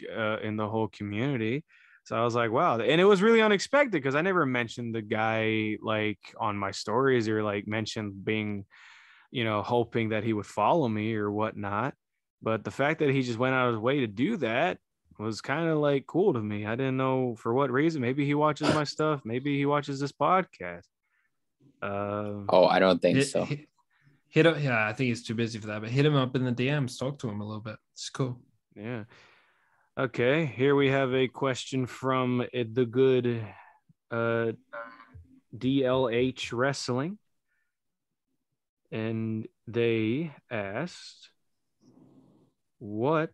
community. So I was like, wow, and it was really unexpected because I never mentioned the guy like on my stories or like mentioned being, hoping that he would follow me or whatnot. But the fact that he just went out of his way to do that was kind of like cool to me. I didn't know for what reason. Maybe he watches my stuff. Maybe he watches this podcast. I don't think so. Hit him. Yeah, I think he's too busy for that. But hit him up in the DMs. Talk to him a little bit. It's cool. Yeah. Okay. Here we have a question from the good DLH Wrestling, and they asked, "What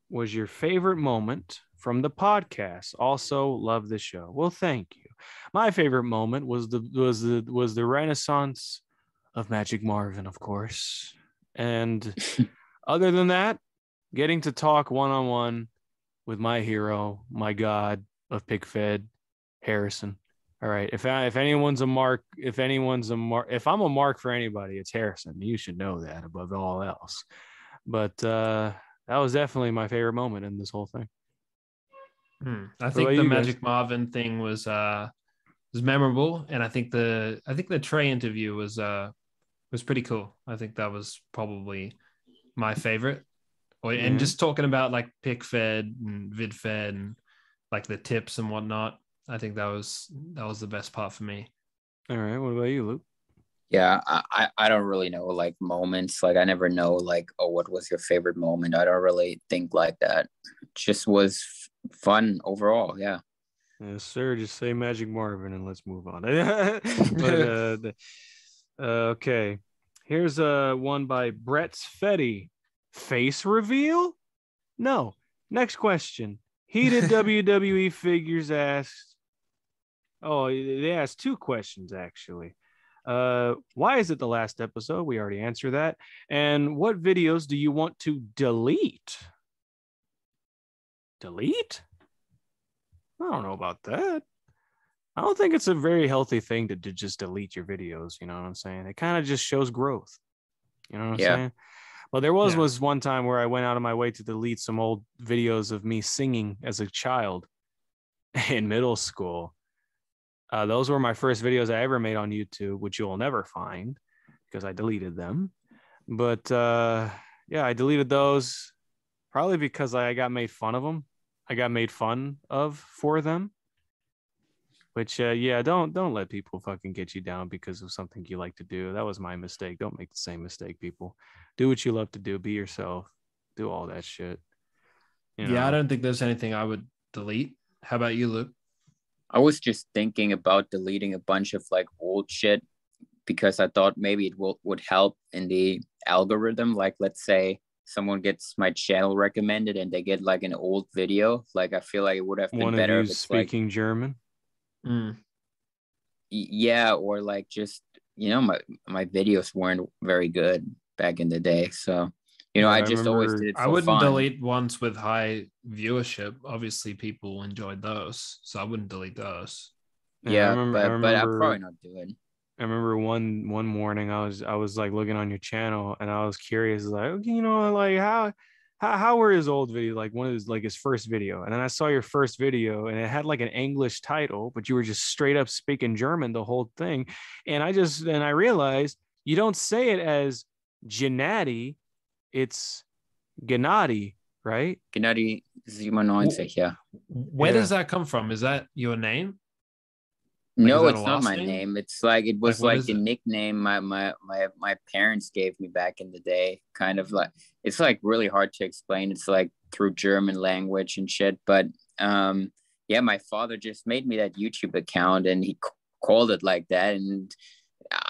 was your favorite moment from the podcast? Also, love the show." Well, thank you. my favorite moment was the renaissance of Magic Marvin, of course. And other than that, getting to talk one-on-one with my hero, my god of Pic Fed, Harrison. All right. If I'm a mark for anybody, it's Harrison. You should know that above all else. But that was definitely my favorite moment in this whole thing. I think the Magic Marvin thing was memorable, and I think the Trey interview was pretty cool. I think that was probably my favorite. And just talking about like Pic Fed and Vid Fed and like the tips and whatnot, I think that was the best part for me. All right. What about you, Luke? Yeah, I don't really know like moments. Like I never know like, oh, what was your favorite moment? I don't really think like that. It just was fun overall. Yeah. Yes, sir. Just say Magic Marvin and let's move on. Okay. Here's one by Brett's Fetty. Face reveal? No. Next question. Heated WWE Figures asked. Oh, they asked two questions actually. Why is it the last episode? We already answered that. And what videos do you want to delete? Delete? I don't know about that. I don't think it's a very healthy thing to just delete your videos. You know what I'm saying? It kind of just shows growth. You know what I'm saying? Well, there was one time where I went out of my way to delete some old videos of me singing as a child in middle school. Those were my first videos I ever made on YouTube, which you'll never find because I deleted them. But I deleted those probably because I got made fun of them. I got made fun of for them. Which, don't let people fucking get you down because of something you like to do. That was my mistake. Don't make the same mistake, people. Do what you love to do. Be yourself. Do all that shit. You know? I don't think there's anything I would delete. How about you, Luke? I was just thinking about deleting a bunch of like old shit because I thought maybe it would help in the algorithm. Like, let's say someone gets my channel recommended and they get like an old video. Like, I feel like it would have been better if it's speaking like, German. Yeah, or like just my videos weren't very good back in the day, so I just always did it for I wouldn't fun. delete ones with high viewership. Obviously people enjoyed those, so I wouldn't delete those. Yeah, I remember, but I'll probably not do it. I remember one morning I was like looking on your channel and I was curious, like, like how were his old videos, like one of his, like his first video, and then I saw your first video and it had like an English title, but you were just straight up speaking German the whole thing, and I realized you don't say it as Gennady, it's Gennady, right? Gennady 97, yeah. Where does that come from? Is that your name? No, it's not my name. It's like it was like the nickname my parents gave me back in the day. Kind of like, it's like really hard to explain. It's like through German language and shit. But my father just made me that YouTube account and he called it like that, and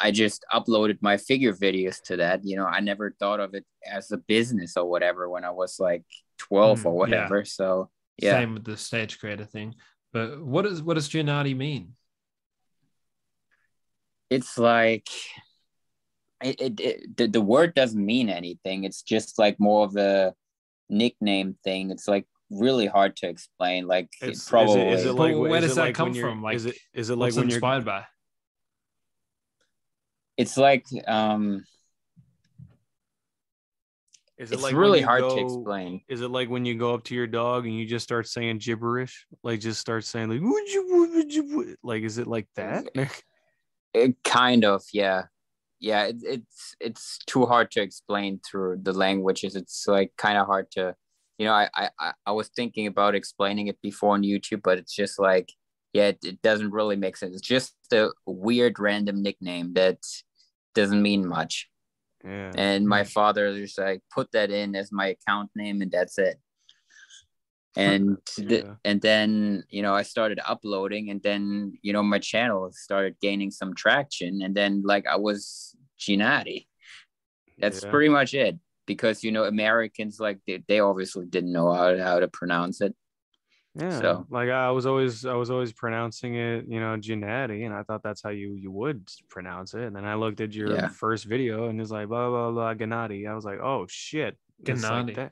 I just uploaded my figure videos to that. I never thought of it as a business or whatever when I was like 12 or whatever. Yeah. So yeah, same with the Stage Creator thing. But what does Gennady mean? It's like the word doesn't mean anything. It's just like more of a nickname thing. It's like really hard to explain. Like it's probably is it like, where does that come from? Like, is it like when you're inspired by? It's like it's like really hard to explain. Is it like when you go up to your dog and you just start saying gibberish? Like just start saying like like, is it like that? Kind of, yeah. It's too hard to explain through the languages. It's like kind of hard to, I was thinking about explaining it before on YouTube, but it's just like, it doesn't really make sense. It's just a weird random nickname that doesn't mean much. Yeah. And my father just like put that in as my account name and that's it. And and then I started uploading, and then my channel started gaining some traction, and then like I was Gennady. That's pretty much it, because Americans, like they obviously didn't know how to pronounce it. Yeah, So like I was always pronouncing it, Gennady, and I thought that's how you would pronounce it. And then I looked at your yeah, first video, and it's like blah blah blah Gennady. I was like, oh shit, it's like Gennady. that,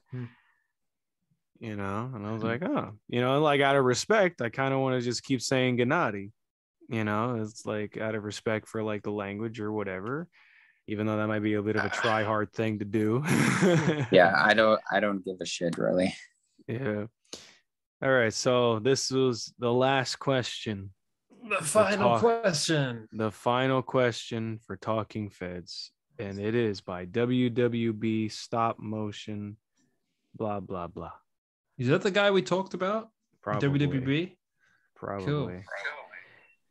And I was like, oh, like out of respect, I kind of want to just keep saying Gennady. It's like out of respect for like the language or whatever, even though that might be a bit of a try hard thing to do. yeah. I don't give a shit really. Yeah. All right, so this was the last question. The final question. The final question for Talking Feds, and it is by WWB Stop Motion, blah blah blah. Is that the guy we talked about? Probably. WWB? Probably. Cool.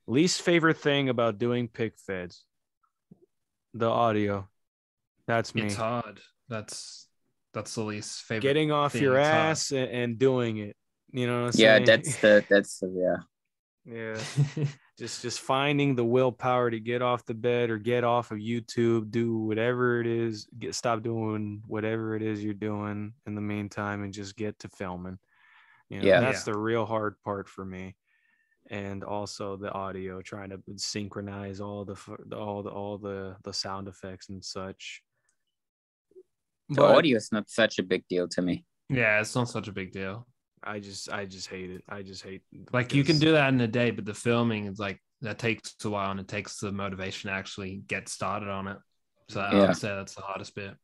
Least favorite thing about doing Pic Feds? The audio. That's me. It's hard. That's the least favorite. Getting off thing. your It's ass and doing it. You know what I'm Yeah, saying? that's the Yeah. just finding the willpower to get off the bed or get off of YouTube, do whatever it is, stop doing whatever it is you're doing in the meantime and just get to filming. That's the real hard part for me. And also the audio, trying to synchronize all the sound effects and such. The audio is not such a big deal to me. Yeah, it's not such a big deal. I just hate it. I just hate like you can do that in a day, but the filming is like that takes a while and it takes the motivation to actually get started on it. So I would say that's the hardest bit.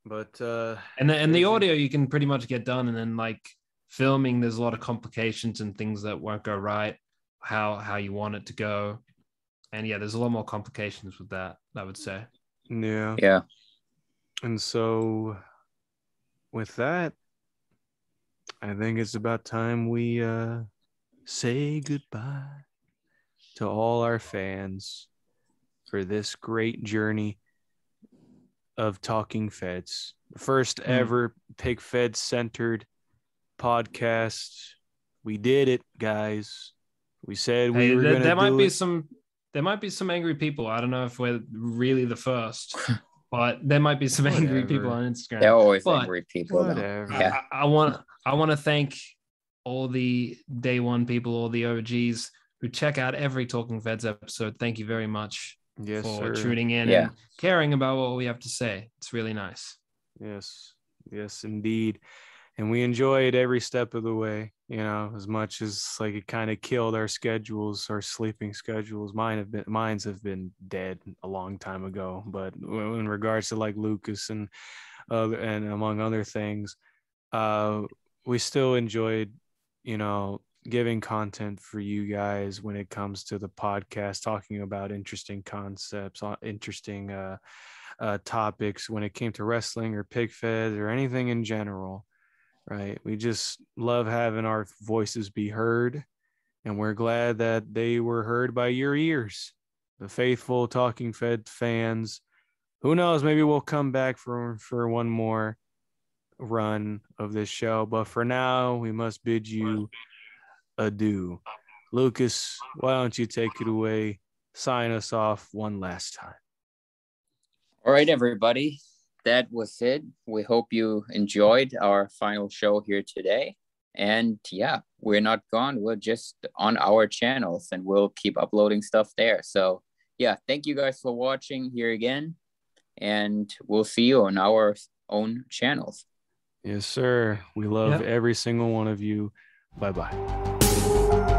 But and the audio you can pretty much get done, and then like filming, there's a lot of complications and things that won't go right how you want it to go. And yeah, there's a lot more complications with that, I would say. Yeah. And so with that, I think it's about time we say goodbye to all our fans for this great journey of Talking Feds. First ever Pic Fed centered podcast. We did it, guys. We said we were going to do there might be some angry people. I don't know if we're really the first, but there might be some angry people on Instagram. There are always angry people. Whatever. Yeah. I want to thank all the day one people, all the OGs who check out every Talking Feds episode. Thank you very much for tuning in and caring about what we have to say. It's really nice. Yes, indeed. And we enjoyed every step of the way, as much as like it kind of killed our schedules, our sleeping schedules. Mine's have been dead a long time ago. But in regards to like Lucas and among other things, we still enjoyed, giving content for you guys when it comes to the podcast, talking about interesting concepts, interesting topics when it came to wrestling or Pic Feds or anything in general. Right. We just love having our voices be heard, and we're glad that they were heard by your ears, the faithful Talking Fed fans. Who knows? Maybe we'll come back for one more run of this show. But for now, we must bid you adieu. Lucas, why don't you take it away? Sign us off one last time. All right, everybody. That was it. We hope you enjoyed our final show here today. And yeah, we're not gone. We're just on our channels and we'll keep uploading stuff there. So yeah, thank you guys for watching here again. And we'll see you on our own channels. Yes, sir. We love every single one of you. Bye-bye.